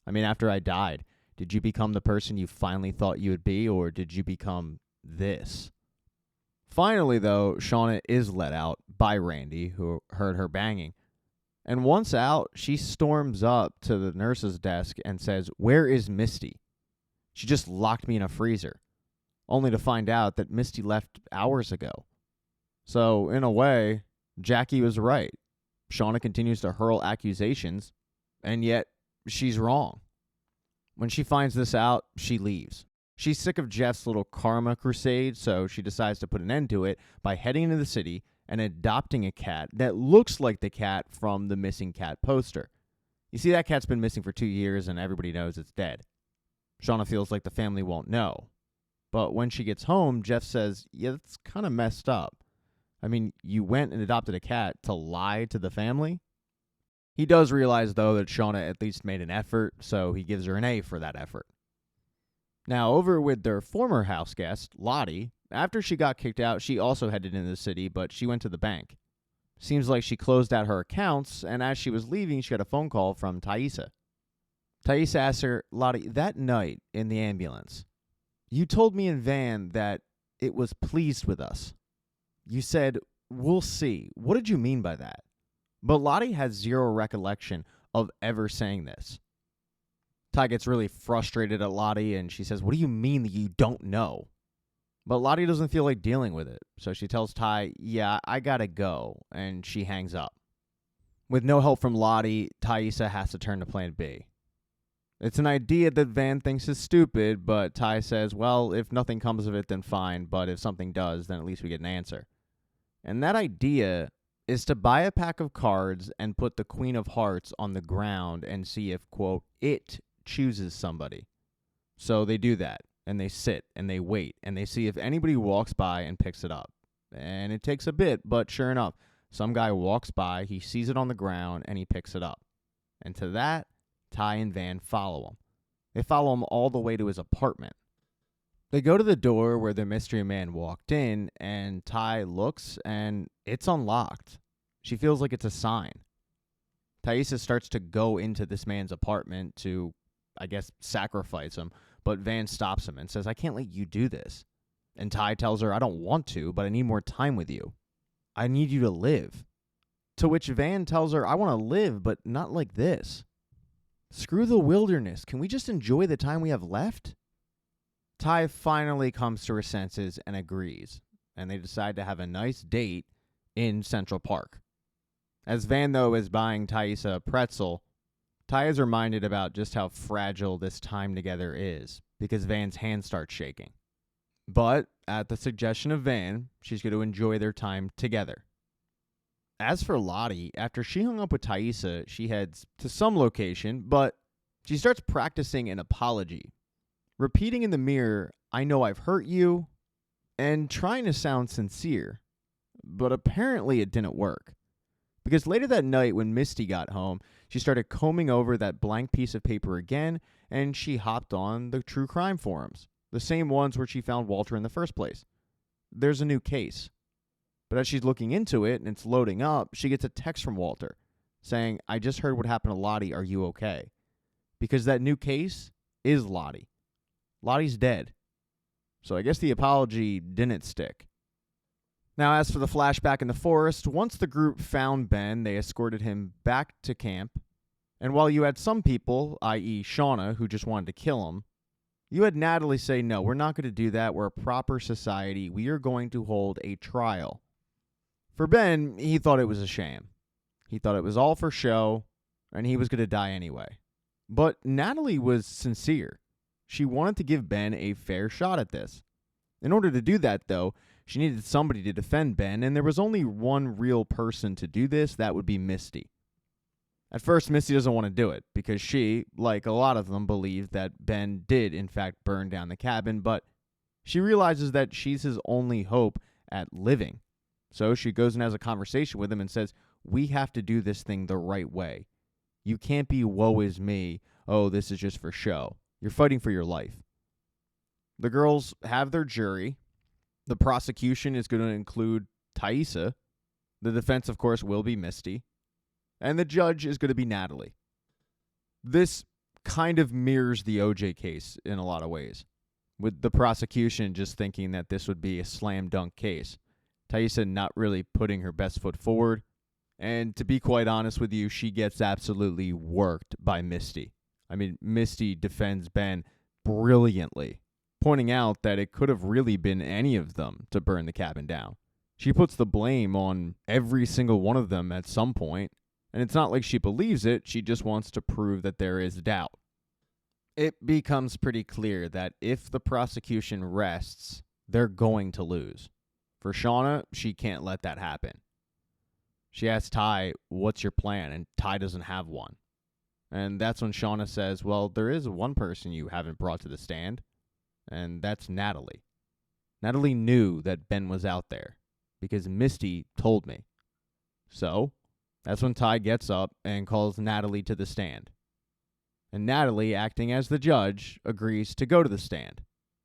I mean, after I died, did you become the person you finally thought you would be, or did you become this? Finally, though, Shauna is let out by Randy, who heard her banging. And once out, she storms up to the nurse's desk and says, where is Misty? She just locked me in a freezer, only to find out that Misty left hours ago. So, in a way, Jackie was right. Shauna continues to hurl accusations, and yet she's wrong. When she finds this out, she leaves. She's sick of Jeff's little karma crusade, so she decides to put an end to it by heading into the city and adopting a cat that looks like the cat from the missing cat poster. You see, that cat's been missing for 2 years and everybody knows it's dead. Shauna feels like the family won't know. But when she gets home, Jeff says, yeah, that's kind of messed up. I mean, you went and adopted a cat to lie to the family? He does realize, though, that Shauna at least made an effort, so he gives her an A for that effort. Now, over with their former house guest, Lottie, after she got kicked out, she also headed into the city, but she went to the bank. Seems like she closed out her accounts, and as she was leaving, she got a phone call from Thaisa. Thaisa asked her, Lottie, that night in the ambulance, you told me in Van that it was pleased with us. You said, we'll see. What did you mean by that? But Lottie has zero recollection of ever saying this. Ty gets really frustrated at Lottie, and she says, what do you mean that you don't know? But Lottie doesn't feel like dealing with it, so she tells Ty, yeah, I gotta go, and she hangs up. With no help from Lottie, Thaisa has to turn to plan B. It's an idea that Van thinks is stupid, but Ty says, well, if nothing comes of it, then fine, but if something does, then at least we get an answer. And that idea is to buy a pack of cards and put the Queen of Hearts on the ground and see if, quote, it chooses somebody. So they do that, and they sit, and they wait, and they see if anybody walks by and picks it up. And it takes a bit, but sure enough, some guy walks by, he sees it on the ground, and he picks it up. And to that, Ty and Van follow him. They follow him all the way to his apartment. They go to the door where the mystery man walked in, and Ty looks, and it's unlocked. She feels like it's a sign. Thaisa starts to go into this man's apartment to, I guess, sacrifice him, but Van stops him and says, I can't let you do this. And Ty tells her, I don't want to, but I need more time with you. I need you to live. To which Van tells her, I want to live, but not like this. Screw the wilderness. Can we just enjoy the time we have left? Ty finally comes to her senses and agrees, and they decide to have a nice date in Central Park. As Van, though, is buying Thaisa a pretzel, Ty is reminded about just how fragile this time together is because Van's hand starts shaking. But at the suggestion of Van, she's going to enjoy their time together. As for Lottie, after she hung up with Thaisa, she heads to some location, but she starts practicing an apology, repeating in the mirror, "I know I've hurt you," and trying to sound sincere. But apparently it didn't work. Because later that night when Misty got home, she started combing over that blank piece of paper again, and she hopped on the true crime forums, the same ones where she found Walter in the first place. There's a new case. But as she's looking into it and it's loading up, she gets a text from Walter saying, "I just heard what happened to Lottie. Are you okay?" Because that new case is Lottie. Lottie's dead. So I guess the apology didn't stick. Now, as for the flashback in the forest, once the group found Ben, they escorted him back to camp. And while you had some people, i.e. Shauna, who just wanted to kill him, you had Natalie say, "No, we're not going to do that. We're a proper society. We are going to hold a trial." For Ben, he thought it was a sham. He thought it was all for show, and he was going to die anyway. But Natalie was sincere. She wanted to give Ben a fair shot at this. In order to do that, though, she needed somebody to defend Ben, and there was only one real person to do this. That would be Misty. At first, Misty doesn't want to do it, because she, like a lot of them, believed that Ben did, in fact, burn down the cabin, but she realizes that she's his only hope at living. So she goes and has a conversation with him and says, "We have to do this thing the right way. You can't be woe is me, oh, this is just for show. You're fighting for your life." The girls have their jury. The prosecution is going to include Thaisa. The defense, of course, will be Misty. And the judge is going to be Natalie. This kind of mirrors the OJ case in a lot of ways, with the prosecution just thinking that this would be a slam dunk case. Thaisa not really putting her best foot forward. And to be quite honest with you, she gets absolutely worked by Misty. I mean, Misty defends Ben brilliantly, pointing out that it could have really been any of them to burn the cabin down. She puts the blame on every single one of them at some point, and it's not like she believes it, she just wants to prove that there is doubt. It becomes pretty clear that if the prosecution rests, they're going to lose. For Shauna, she can't let that happen. She asks Ty, "What's your plan?" And Ty doesn't have one. And that's when Shauna says, "Well, there is one person you haven't brought to the stand, and that's Natalie." Natalie knew that Ben was out there because Misty told me. So that's when Ty gets up and calls Natalie to the stand. And Natalie, acting as the judge, agrees to go to the stand,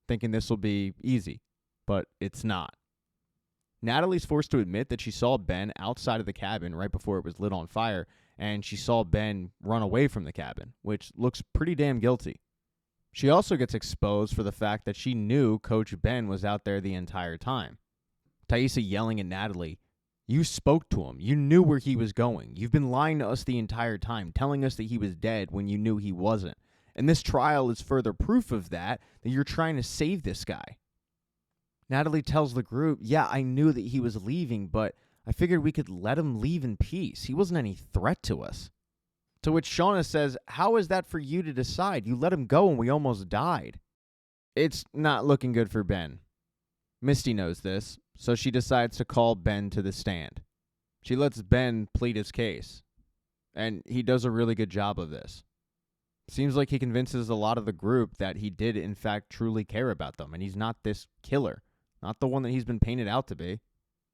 thinking this will be easy, but it's not. Natalie's forced to admit that she saw Ben outside of the cabin right before it was lit on fire, and she saw Ben run away from the cabin, which looks pretty damn guilty. She also gets exposed for the fact that she knew Coach Ben was out there the entire time. Thaisa yelling at Natalie, "You spoke to him. You knew where he was going. You've been lying to us the entire time, telling us that he was dead when you knew he wasn't. And this trial is further proof of that you're trying to save this guy." Natalie tells the group, "Yeah, I knew that he was leaving, but I figured we could let him leave in peace. He wasn't any threat to us." To which Shauna says, "How is that for you to decide? You let him go and we almost died." It's not looking good for Ben. Misty knows this, so she decides to call Ben to the stand. She lets Ben plead his case, and he does a really good job of this. Seems like he convinces a lot of the group that he did, in fact, truly care about them, and he's not this killer. Not the one that he's been painted out to be.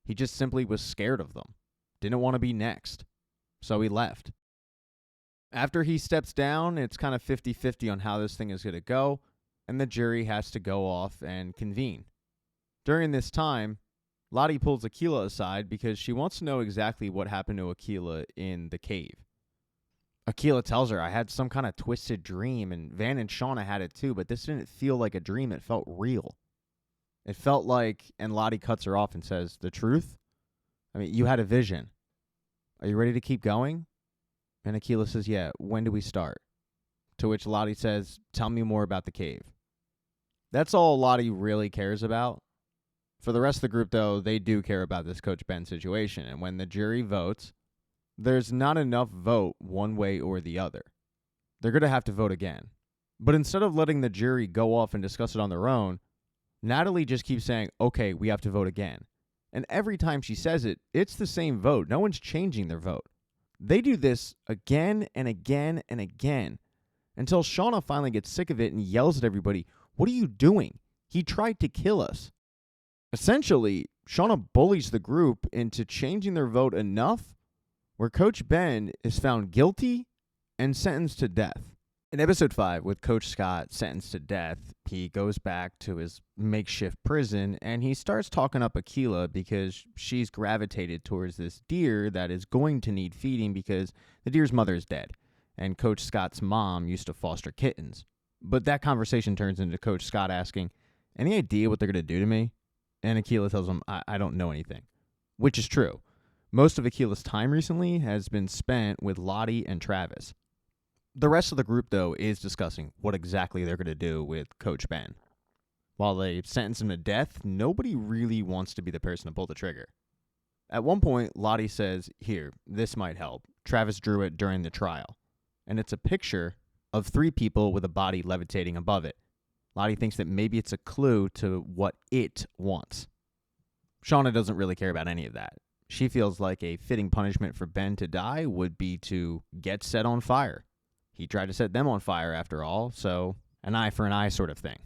He just simply was scared of them. Didn't want to be next. So he left. After he steps down, it's kind of 50-50 on how this thing is going to go, and the jury has to go off and convene. During this time, Lottie pulls Akilah aside because she wants to know exactly what happened to Akilah in the cave. Akilah tells her, "I had some kind of twisted dream, and Van and Shauna had it too, but this didn't feel like a dream. It felt real. It felt like," and Lottie cuts her off and says, "The truth? I mean, you had a vision. Are you ready to keep going?" And Akilah says, "Yeah, when do we start?" To which Lottie says, "Tell me more about the cave." That's all Lottie really cares about. For the rest of the group, though, they do care about this Coach Ben situation. And when the jury votes, There's not enough vote one way or the other. They're going to have to vote again. But instead of letting the jury go off and discuss it on their own, Natalie just keeps saying, okay, we have to vote again. And every time she says it, it's the same vote. No one's changing their vote. They do this again and again and again until Shauna finally gets sick of it and yells at everybody, "What are you doing? He tried to kill us." Essentially, Shauna bullies the group into changing their vote enough where Coach Ben is found guilty and sentenced to death. In episode 5, with Coach Scott sentenced to death, he goes back to his makeshift prison and he starts talking up Akilah because she's gravitated towards this deer that is going to need feeding because the deer's mother is dead, and Coach Scott's mom used to foster kittens. But that conversation turns into Coach Scott asking, "Any idea what they're going to do to me?" And Akilah tells him, I don't know anything, which is true. Most of Akilah's time recently has been spent with Lottie and Travis. The rest of the group, though, is discussing what exactly they're going to do with Coach Ben. While they sentence him to death, nobody really wants to be the person to pull the trigger. At one point, Lottie says, "Here, this might help." Travis drew it during the trial, and it's a picture of 3 people with a body levitating above it. Lottie thinks that maybe it's a clue to what it wants. Shauna doesn't really care about any of that. She feels like a fitting punishment for Ben to die would be to get set on fire. He tried to set them on fire after all, so an eye for an eye sort of thing.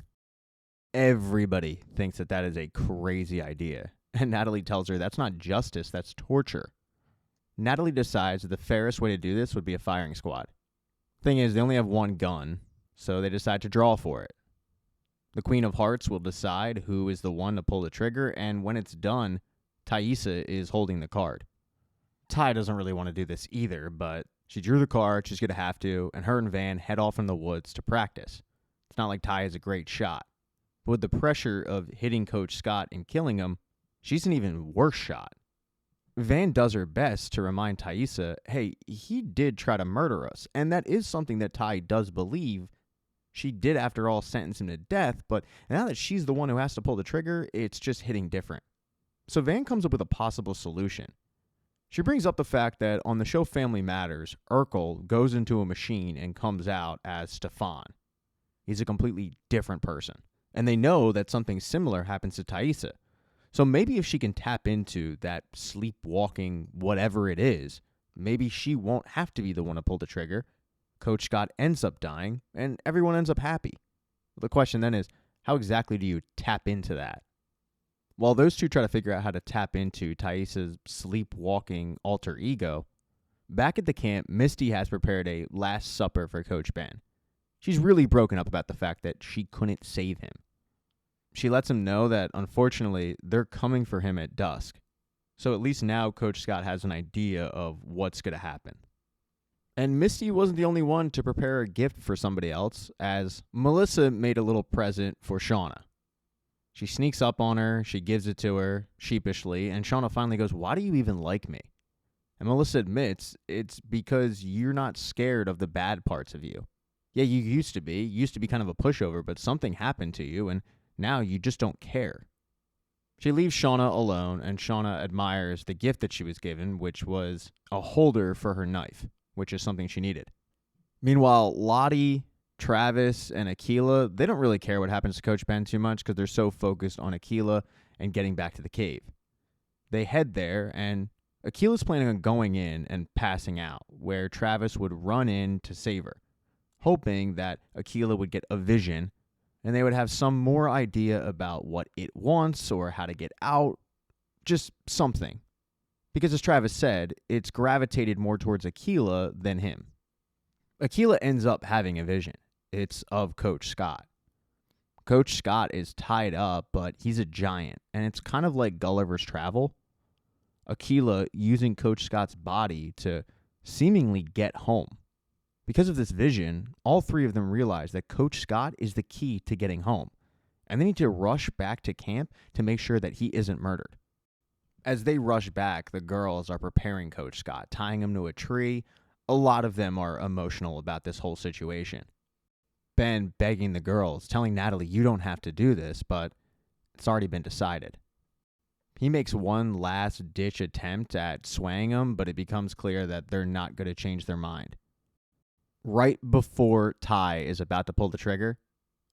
Everybody thinks that is a crazy idea, and Natalie tells her that's not justice, that's torture. Natalie decides that the fairest way to do this would be a firing squad. Thing is, they only have one gun, so they decide to draw for it. The Queen of Hearts will decide who is the one to pull the trigger, and when it's done, Taissa is holding the card. Ty doesn't really want to do this either, but she drew the card, she's going to have to, and her and Van head off in the woods to practice. It's not like Ty is a great shot, but with the pressure of hitting Coach Scott and killing him, she's an even worse shot. Van does her best to remind Taissa, hey, he did try to murder us, and that is something that Ty does believe. She did, after all, sentence him to death, but now that she's the one who has to pull the trigger, it's just hitting different. So Van comes up with a possible solution. She brings up the fact that on the show Family Matters, Urkel goes into a machine and comes out as Stefan. He's a completely different person. And they know that something similar happens to Taissa. So maybe if she can tap into that sleepwalking whatever it is, maybe she won't have to be the one to pull the trigger. Coach Scott ends up dying, and everyone ends up happy. The question then is, how exactly do you tap into that? While those two try to figure out how to tap into Taissa's sleepwalking alter ego, back at the camp, Misty has prepared a last supper for Coach Ben. She's really broken up about the fact that she couldn't save him. She lets him know that, unfortunately, they're coming for him at dusk. So at least now Coach Scott has an idea of what's going to happen. And Misty wasn't the only one to prepare a gift for somebody else, as Melissa made a little present for Shauna. She sneaks up on her, she gives it to her, sheepishly, and Shauna finally goes, "Why do you even like me?" And Melissa admits, it's because you're not scared of the bad parts of you. Yeah, you used to be kind of a pushover, but something happened to you, and now you just don't care. She leaves Shauna alone, and Shauna admires the gift that she was given, which was a holder for her knife, which is something she needed. Meanwhile, Lottie, Travis, and Akilah, they don't really care what happens to Coach Ben too much because they're so focused on Akilah and getting back to the cave. They head there, and Akilah's planning on going in and passing out, where Travis would run in to save her, hoping that Akilah would get a vision and they would have some more idea about what it wants or how to get out, just something. Because as Travis said, it's gravitated more towards Akilah than him. Akilah ends up having a vision. It's of Coach Scott. Coach Scott is tied up, but he's a giant, and it's kind of like Gulliver's Travel. Akilah using Coach Scott's body to seemingly get home. Because of this vision, all 3 of them realize that Coach Scott is the key to getting home, and they need to rush back to camp to make sure that he isn't murdered. As they rush back, the girls are preparing Coach Scott, tying him to a tree. A lot of them are emotional about this whole situation. Ben begging the girls, telling Natalie, "You don't have to do this," but it's already been decided. He makes one last-ditch attempt at swaying him, but it becomes clear that they're not going to change their mind. Right before Ty is about to pull the trigger,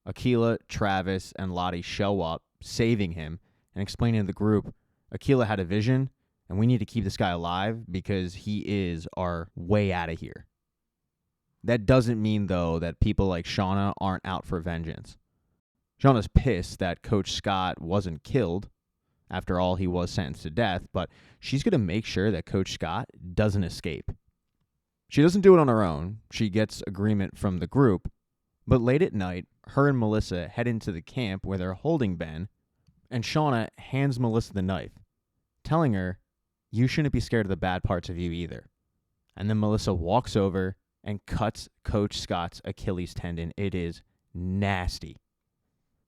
Akilah, Travis, and Lottie show up, saving him, and explaining to the group, Akilah had a vision, and we need to keep this guy alive because he is our way out of here. That doesn't mean, though, that people like Shauna aren't out for vengeance. Shauna's pissed that Coach Scott wasn't killed. After all, he was sentenced to death, but she's going to make sure that Coach Scott doesn't escape. She doesn't do it on her own. She gets agreement from the group, but late at night, her and Melissa head into the camp where they're holding Ben, and Shauna hands Melissa the knife, telling her, you shouldn't be scared of the bad parts of you either. And then Melissa walks over and cuts Coach Scott's Achilles tendon. It is nasty.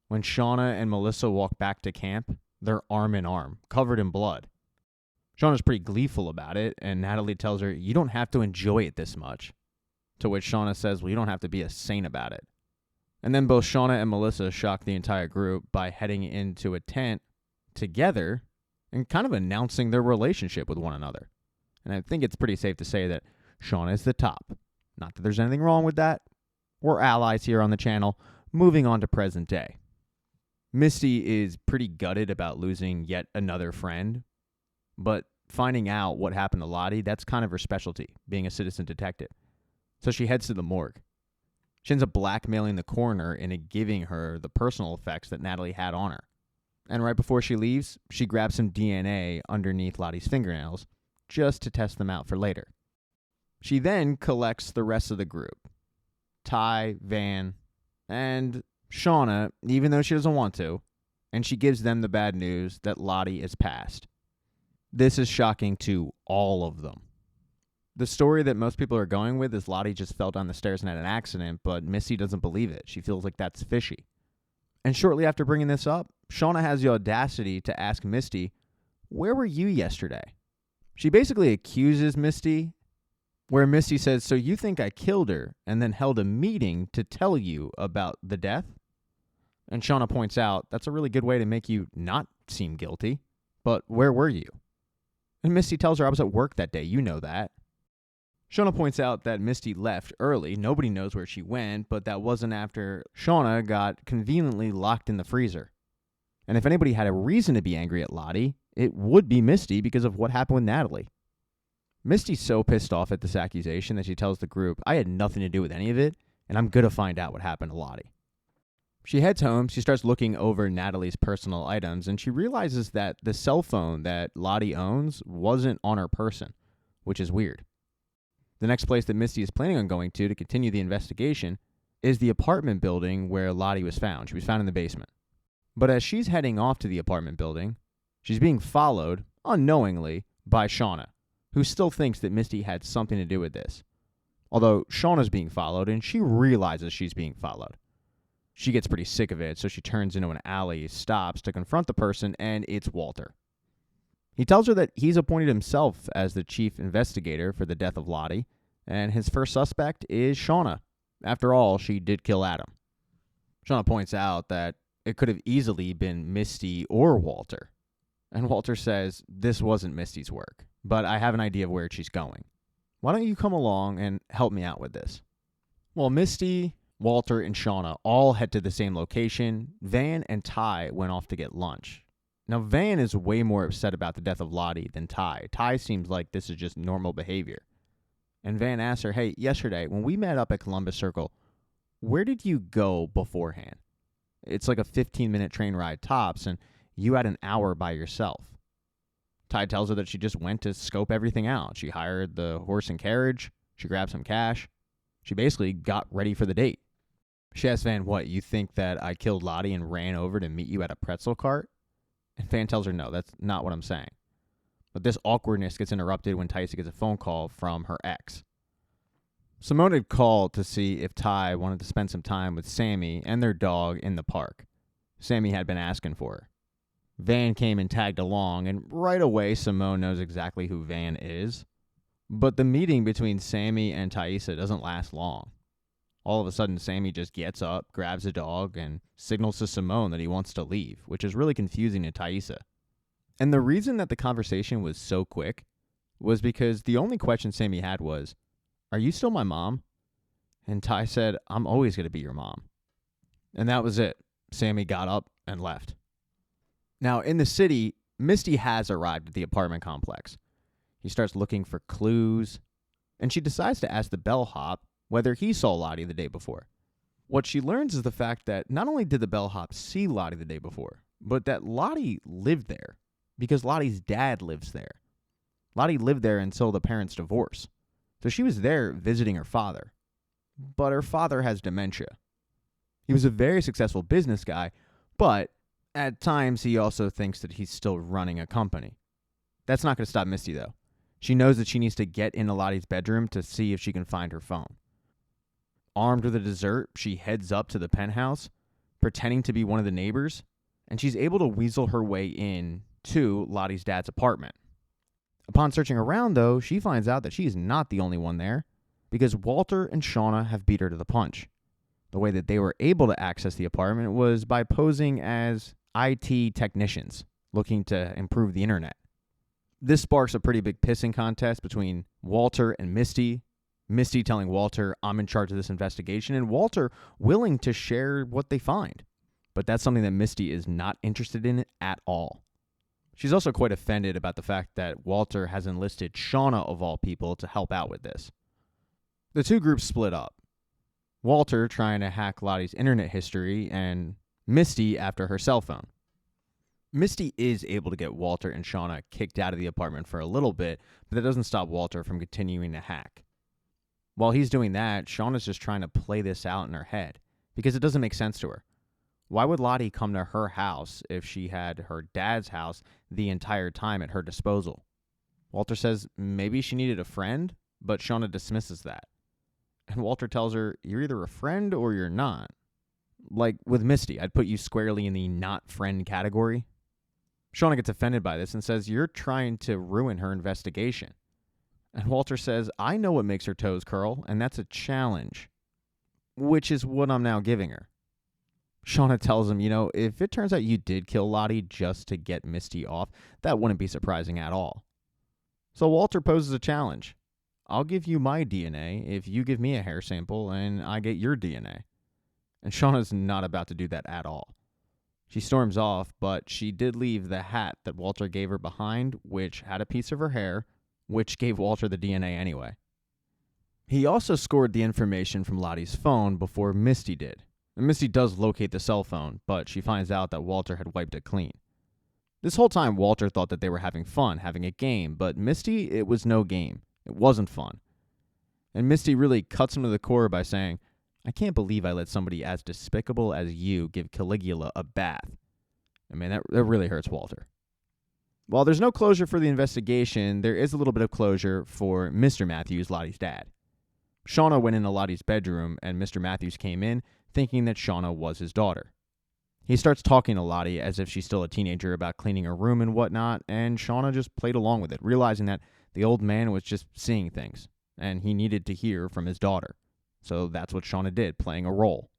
When Shauna and Melissa walk back to camp, they're arm in arm, covered in blood. Shauna's pretty gleeful about it, and Natalie tells her, you don't have to enjoy it this much. To which Shauna says, well, you don't have to be a saint about it. And then both Shauna and Melissa shock the entire group by heading into a tent together and kind of announcing their relationship with one another. And I think it's pretty safe to say that Shauna is the top. Not that there's anything wrong with that. We're allies here on the channel. Moving on to present day. Misty is pretty gutted about losing yet another friend, but finding out what happened to Lottie, that's kind of her specialty, being a citizen detective. So she heads to the morgue. She ends up blackmailing the coroner into giving her the personal effects that Natalie had on her. And right before she leaves, she grabs some DNA underneath Lottie's fingernails just to test them out for later. She then collects the rest of the group. Ty, Van, and Shauna, even though she doesn't want to, and she gives them the bad news that Lottie is passed. This is shocking to all of them. The story that most people are going with is Lottie just fell down the stairs and had an accident, but Misty doesn't believe it. She feels like that's fishy. And shortly after bringing this up, Shauna has the audacity to ask Misty, where were you yesterday? She basically accuses Misty, where Misty says, so you think I killed her and then held a meeting to tell you about the death? And Shauna points out, that's a really good way to make you not seem guilty. But where were you? And Misty tells her, I was at work that day. You know that. Shauna points out that Misty left early. Nobody knows where she went, but that wasn't after Shauna got conveniently locked in the freezer. And if anybody had a reason to be angry at Lottie, it would be Misty because of what happened with Natalie. Misty's so pissed off at this accusation that she tells the group, I had nothing to do with any of it, and I'm going to find out what happened to Lottie. She heads home, she starts looking over Natalie's personal items, and she realizes that the cell phone that Lottie owns wasn't on her person, which is weird. The next place that Misty is planning on going to continue the investigation is the apartment building where Lottie was found. She was found in the basement. But as she's heading off to the apartment building, she's being followed, unknowingly, by Shauna, who still thinks that Misty had something to do with this. Although Shauna's being followed, and she realizes she's being followed. She gets pretty sick of it, so she turns into an alley, stops to confront the person, and it's Walter. He tells her that he's appointed himself as the chief investigator for the death of Lottie, and his first suspect is Shauna. After all, she did kill Adam. Shauna points out that it could have easily been Misty or Walter. And Walter says, this wasn't Misty's work, but I have an idea of where she's going. Why don't you come along and help me out with this? Well, Misty, Walter, and Shauna all head to the same location. Van and Ty went off to get lunch. Now, Van is way more upset about the death of Lottie than Ty. Ty seems like this is just normal behavior. And Van asks her, hey, yesterday, when we met up at Columbus Circle, where did you go beforehand? It's like a 15-minute train ride tops, and you had an hour by yourself. Ty tells her that she just went to scope everything out. She hired the horse and carriage. She grabbed some cash. She basically got ready for the date. She asks Van, what, you think that I killed Lottie and ran over to meet you at a pretzel cart? And Van tells her, no, that's not what I'm saying. But this awkwardness gets interrupted when Taissa gets a phone call from her ex. Simone had called to see if Ty wanted to spend some time with Sammy and their dog in the park. Sammy had been asking for her. Van came and tagged along, and right away Simone knows exactly who Van is. But the meeting between Sammy and Taissa doesn't last long. All of a sudden, Sammy just gets up, grabs a dog, and signals to Simone that he wants to leave, which is really confusing to Taissa. And the reason that the conversation was so quick was because the only question Sammy had was, "Are you still my mom?" And Ty said, "I'm always going to be your mom." And that was it. Sammy got up and left. Now, in the city, Misty has arrived at the apartment complex. He starts looking for clues, and she decides to ask the bellhop whether he saw Lottie the day before. What she learns is the fact that not only did the bellhop see Lottie the day before, but that Lottie lived there because Lottie's dad lives there. Lottie lived there until the parents' divorce. So she was there visiting her father. But her father has dementia. He was a very successful business guy, but at times he also thinks that he's still running a company. That's not going to stop Misty, though. She knows that she needs to get into Lottie's bedroom to see if she can find her phone. Armed with a dessert, she heads up to the penthouse, pretending to be one of the neighbors, and she's able to weasel her way in to Lottie's dad's apartment. Upon searching around, though, she finds out that she is not the only one there, because Walter and Shauna have beat her to the punch. The way that they were able to access the apartment was by posing as IT technicians looking to improve the internet. This sparks a pretty big pissing contest between Walter and Misty. Misty telling Walter, "I'm in charge of this investigation," and Walter willing to share what they find. But that's something that Misty is not interested in at all. She's also quite offended about the fact that Walter has enlisted Shauna, of all people, to help out with this. The two groups split up. Walter trying to hack Lottie's internet history, and Misty after her cell phone. Misty is able to get Walter and Shauna kicked out of the apartment for a little bit, but that doesn't stop Walter from continuing to hack. While he's doing that, Shauna's just trying to play this out in her head, because it doesn't make sense to her. Why would Lottie come to her house if she had her dad's house the entire time at her disposal? Walter says maybe she needed a friend, but Shauna dismisses that. And Walter tells her, "You're either a friend or you're not." Like with Misty, I'd put you squarely in the not friend category. Shauna gets offended by this and says, "You're trying to ruin her investigation." And Walter says, "I know what makes her toes curl, and that's a challenge," which is what I'm now giving her. Shauna tells him, if it turns out you did kill Lottie just to get Misty off, that wouldn't be surprising at all. So Walter poses a challenge. "I'll give you my DNA if you give me a hair sample and I get your DNA." And Shauna's not about to do that at all. She storms off, but she did leave the hat that Walter gave her behind, which had a piece of her hair, which gave Walter the DNA anyway. He also scored the information from Lottie's phone before Misty did. And Misty does locate the cell phone, but she finds out that Walter had wiped it clean. This whole time, Walter thought that they were having fun, having a game, but Misty, it was no game. It wasn't fun. And Misty really cuts him to the core by saying, "I can't believe I let somebody as despicable as you give Caligula a bath." I mean, that really hurts Walter. While there's no closure for the investigation, there is a little bit of closure for Mr. Matthews, Lottie's dad. Shauna went into Lottie's bedroom, and Mr. Matthews came in, thinking that Shauna was his daughter. He starts talking to Lottie as if she's still a teenager about cleaning her room and whatnot, and Shauna just played along with it, realizing that the old man was just seeing things, and he needed to hear from his daughter. So that's what Shauna did, playing a role.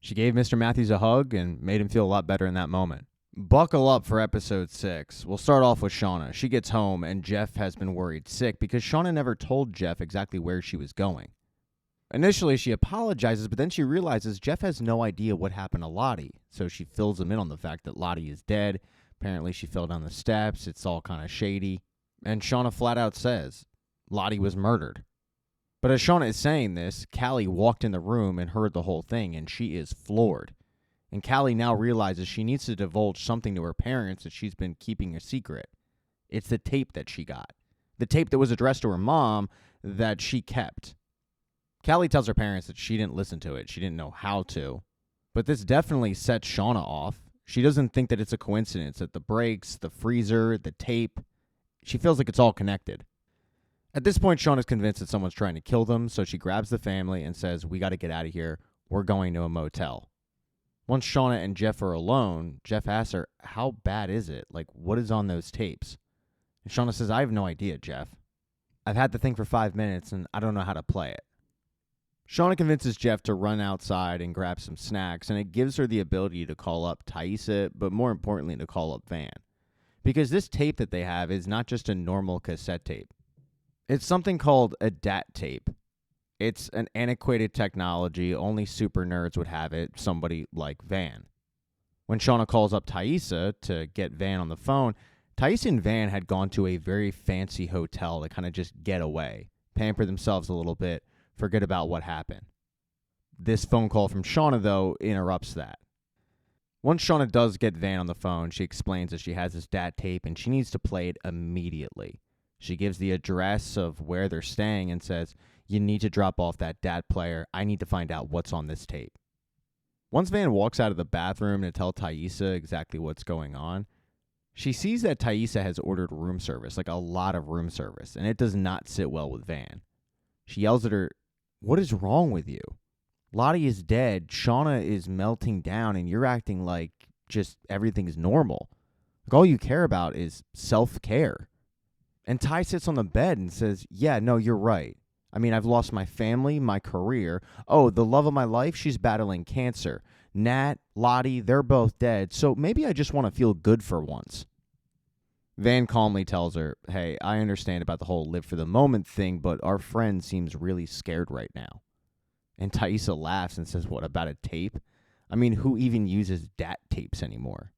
She gave Mr. Matthews a hug and made him feel a lot better in that moment. Buckle up for episode 6. We'll start off with Shauna. She gets home, and Jeff has been worried sick because Shauna never told Jeff exactly where she was going. Initially, she apologizes, but then she realizes Jeff has no idea what happened to Lottie, so she fills him in on the fact that Lottie is dead. Apparently, she fell down the steps. It's all kind of shady. And Shauna flat out says Lottie was murdered. But as Shauna is saying this, Callie walked in the room and heard the whole thing, and she is floored. And Callie now realizes she needs to divulge something to her parents that she's been keeping a secret. It's the tape that she got. The tape that was addressed to her mom that she kept. Callie tells her parents that she didn't listen to it. She didn't know how to. But this definitely sets Shauna off. She doesn't think that it's a coincidence that the brakes, the freezer, the tape, she feels like it's all connected. At this point, Shauna's convinced that someone's trying to kill them, so she grabs the family and says, "We got to get out of here. We're going to a motel." Once Shauna and Jeff are alone, Jeff asks her, "How bad is it? Like, what is on those tapes?" And Shauna says, "I have no idea, Jeff. I've had the thing for 5 minutes, and I don't know how to play it." Shauna convinces Jeff to run outside and grab some snacks, and it gives her the ability to call up Thaisa, but more importantly, to call up Van. Because this tape that they have is not just a normal cassette tape. It's something called a DAT tape. It's an antiquated technology. Only super nerds would have it, somebody like Van. When Shauna calls up Taissa to get Van on the phone, Taissa and Van had gone to a very fancy hotel to kind of just get away, pamper themselves a little bit, forget about what happened. This phone call from Shauna, though, interrupts that. Once Shauna does get Van on the phone, she explains that she has this DAT tape and she needs to play it immediately. She gives the address of where they're staying and says, "You need to drop off that DAT player. I need to find out what's on this tape." Once Van walks out of the bathroom to tell Taissa exactly what's going on, she sees that Taissa has ordered room service, like a lot of room service, and it does not sit well with Van. She yells at her, "What is wrong with you? Lottie is dead, Shauna is melting down, and you're acting like just everything's normal. Like all you care about is self-care." And Ty sits on the bed and says, "Yeah, no, you're right. I mean, I've lost my family, my career. Oh, the love of my life, she's battling cancer. Nat, Lottie, they're both dead, so maybe I just want to feel good for once." Van calmly tells her, "Hey, I understand about the whole live for the moment thing, but our friend seems really scared right now." And Taissa laughs and says, "What, about a tape? I mean, who even uses DAT tapes anymore?"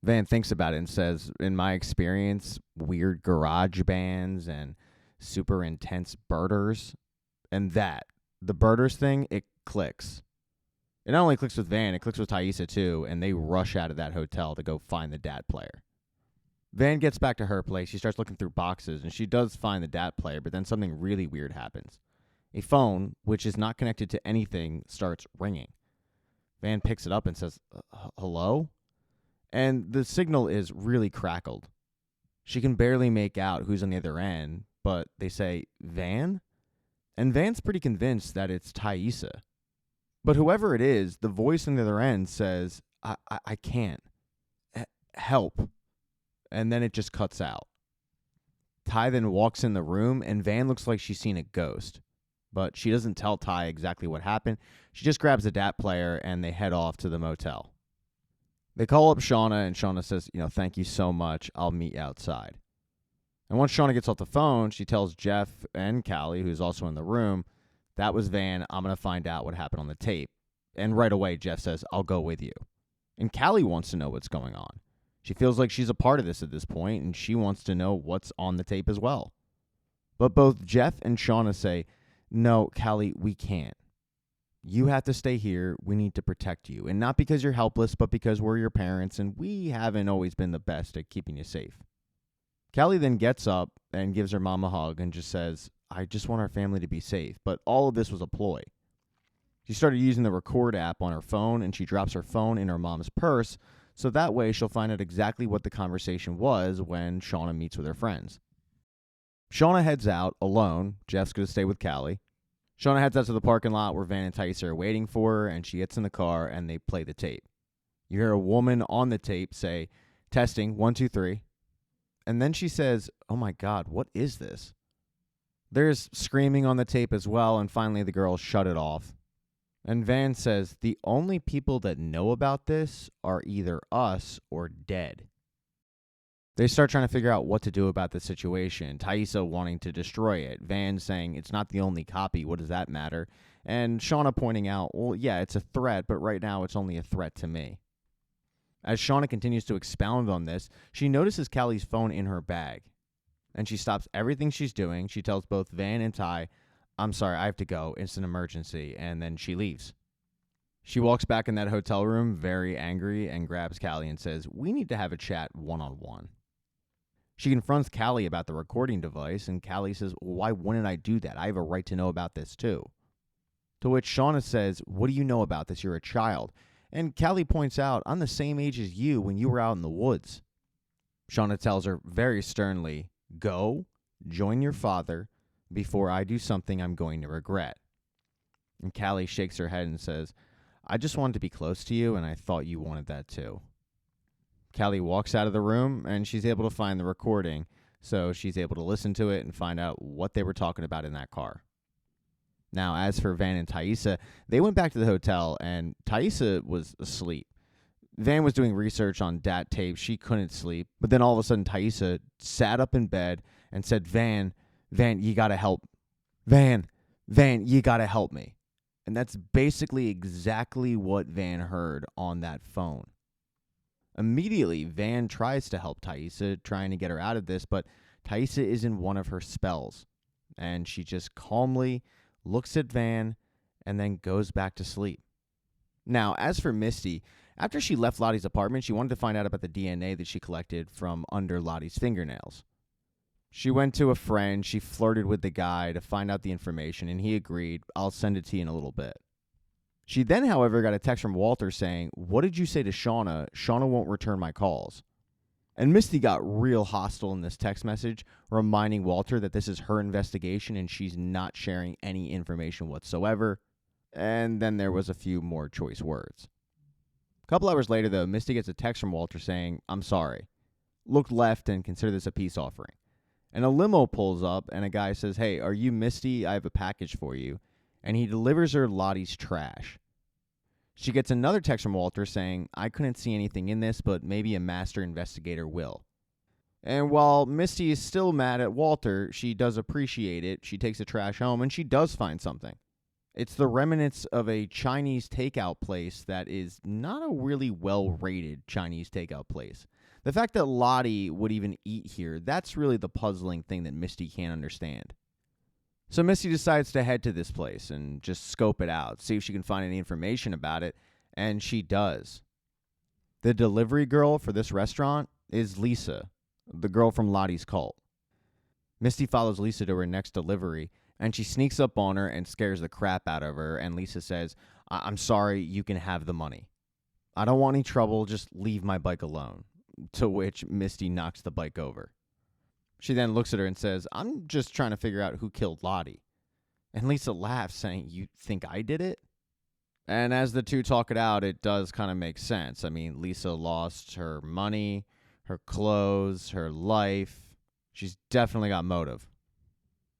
Van thinks about it and says, "In my experience, weird garage bands and super intense birders, and the birders thing, it clicks." It not only clicks with Van, it clicks with Taissa too, and they rush out of that hotel to go find the DAT player. Van gets back to her place. She starts looking through boxes, and she does find the DAT player, but then something really weird happens. A phone, which is not connected to anything, starts ringing. Van picks it up and says, "Hello?" And the signal is really crackled. She can barely make out who's on the other end, but they say, "Van?" And Van's pretty convinced that it's Taissa. But whoever it is, the voice on the other end says, I can't. Help." And then it just cuts out. Ty then walks in the room, and Van looks like she's seen a ghost. But she doesn't tell Ty exactly what happened. She just grabs the DAT player, and they head off to the motel. They call up Shauna, and Shauna says, "Thank you so much. I'll meet you outside." And once Shauna gets off the phone, she tells Jeff and Callie, who's also in the room, "That was Van. I'm going to find out what happened on the tape." And right away, Jeff says, "I'll go with you." And Callie wants to know what's going on. She feels like she's a part of this at this point, and she wants to know what's on the tape as well. But both Jeff and Shauna say, "No, Callie, we can't. You have to stay here. We need to protect you. And not because you're helpless, but because we're your parents, and we haven't always been the best at keeping you safe." Callie then gets up and gives her mom a hug and just says, "I just want our family to be safe." But all of this was a ploy. She started using the record app on her phone, and she drops her phone in her mom's purse, so that way she'll find out exactly what the conversation was when Shauna meets with her friends. Shauna heads out alone. Jeff's going to stay with Callie. Shauna heads out to the parking lot where Van and Taissa are waiting for her, and she gets in the car and they play the tape. You hear a woman on the tape say, "Testing, 1, 2, 3. And then she says, "Oh my God, what is this?" There's screaming on the tape as well, and finally the girls shut it off. And Van says, "The only people that know about this are either us or dead." They start trying to figure out what to do about the situation. Taissa wanting to destroy it. Van saying, "It's not the only copy. What does that matter?" And Shauna pointing out, "Well, yeah, it's a threat, but right now it's only a threat to me." As Shauna continues to expound on this, she notices Callie's phone in her bag. And she stops everything she's doing. She tells both Van and Ty, "I'm sorry, I have to go. It's an emergency." And then she leaves. She walks back in that hotel room very angry and grabs Callie and says, "We need to have a chat one-on-one." She confronts Callie about the recording device, and Callie says, "Why wouldn't I do that? I have a right to know about this too." To which Shauna says, "What do you know about this? You're a child." And Callie points out, "I'm the same age as you when you were out in the woods." Shauna tells her very sternly, "Go, join your father, before I do something I'm going to regret." And Callie shakes her head and says, "I just wanted to be close to you, and I thought you wanted that too." Callie walks out of the room, and she's able to find the recording, so she's able to listen to it and find out what they were talking about in that car. Now, as for Van and Taissa, they went back to the hotel, and Taissa was asleep. Van was doing research on dat tapes. She couldn't sleep. But then all of a sudden, Taissa sat up in bed and said, Van, you got to help. Van, you got to help me. And that's basically exactly what Van heard on that phone. Immediately, Van tries to help Taissa, trying to get her out of this, but Taissa is in one of her spells. And she just calmly looks at Van and then goes back to sleep. Now, as for Misty, after she left Lottie's apartment, she wanted to find out about the DNA that she collected from under Lottie's fingernails. She went to a friend, she flirted with the guy to find out the information, and he agreed, I'll send it to you in a little bit. She then, however, got a text from Walter saying, what did you say to Shauna? Shauna won't return my calls. And Misty got real hostile in this text message, reminding Walter that this is her investigation and she's not sharing any information whatsoever. And then there was a few more choice words. A couple hours later, though, Misty gets a text from Walter saying, I'm sorry. Look left and consider this a peace offering. And a limo pulls up and a guy says, hey, are you Misty? I have a package for you. And he delivers her Lottie's trash. She gets another text from Walter saying, I couldn't see anything in this, but maybe a master investigator will. And while Misty is still mad at Walter, she does appreciate it. She takes the trash home and she does find something. It's the remnants of a Chinese takeout place that is not a really well-rated Chinese takeout place. The fact that Lottie would even eat here, that's really the puzzling thing that Misty can't understand. So Misty decides to head to this place and just scope it out, see if she can find any information about it, and she does. The delivery girl for this restaurant is Lisa, the girl from Lottie's cult. Misty follows Lisa to her next delivery, and she sneaks up on her and scares the crap out of her, and Lisa says, I'm sorry, you can have the money. I don't want any trouble, just leave my bike alone. To which Misty knocks the bike over. She then looks at her and says, I'm just trying to figure out who killed Lottie. And Lisa laughs, saying, you think I did it? And as the two talk it out, it does kind of make sense. I mean, Lisa lost her money, her clothes, her life. She's definitely got motive.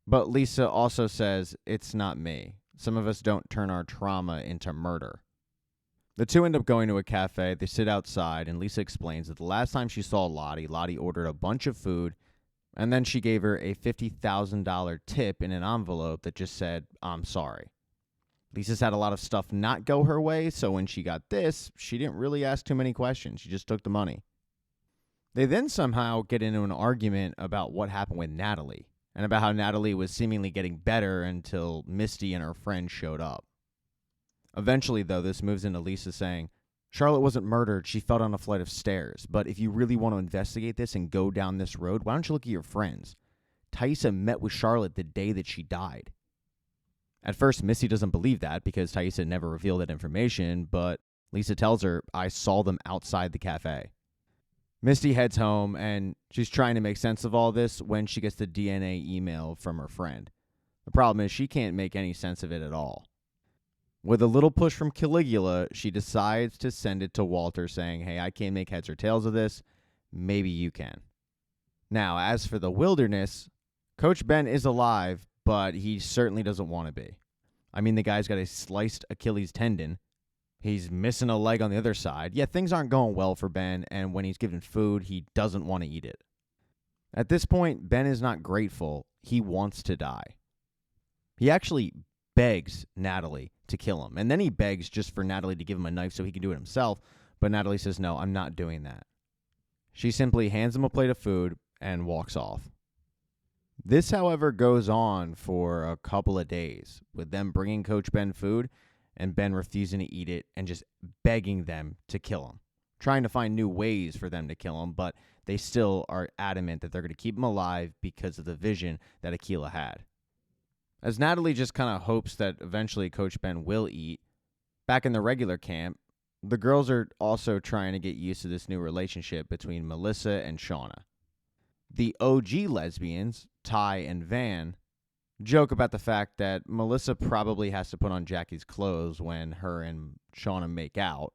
But Lisa also says, it's not me. Some of us don't turn our trauma into murder. The two end up going to a cafe. They sit outside, and Lisa explains that the last time she saw Lottie, Lottie ordered a bunch of food, and then she gave her a $50,000 tip in an envelope that just said, I'm sorry. Lisa's had a lot of stuff not go her way, so when she got this, she didn't really ask too many questions. She just took the money. They then somehow get into an argument about what happened with Natalie, and about how Natalie was seemingly getting better until Misty and her friend showed up. Eventually, though, this moves into Lisa saying, Charlotte wasn't murdered, she fell down a flight of stairs. But if you really want to investigate this and go down this road, why don't you look at your friends? Taissa met with Charlotte the day that she died. At first, Misty doesn't believe that because Taissa never revealed that information, but Lisa tells her, I saw them outside the cafe. Misty heads home, and she's trying to make sense of all this when she gets the DNA email from her friend. The problem is she can't make any sense of it at all. With a little push from Caligula, she decides to send it to Walter saying, hey, I can't make heads or tails of this. Maybe you can. Now, as for the wilderness, Coach Ben is alive, but he certainly doesn't want to be. I mean, the guy's got a sliced Achilles tendon. He's missing a leg on the other side. Yeah, things aren't going well for Ben, and when he's given food, he doesn't want to eat it. At this point, Ben is not grateful. He wants to die. He actually begs Natalie to kill him, and then he begs just for Natalie to give him a knife so he can do it himself, but Natalie says, no, I'm not doing that. She simply hands him a plate of food and walks off. This, however, goes on for a couple of days, with them bringing Coach Ben food and Ben refusing to eat it and just begging them to kill him, trying to find new ways for them to kill him, but they still are adamant that they're going to keep him alive because of the vision that Aquila had. As Natalie just kind of hopes that eventually Coach Ben will eat, back in the regular camp, the girls are also trying to get used to this new relationship between Melissa and Shauna. The OG lesbians, Ty and Van, joke about the fact that Melissa probably has to put on Jackie's clothes when her and Shauna make out.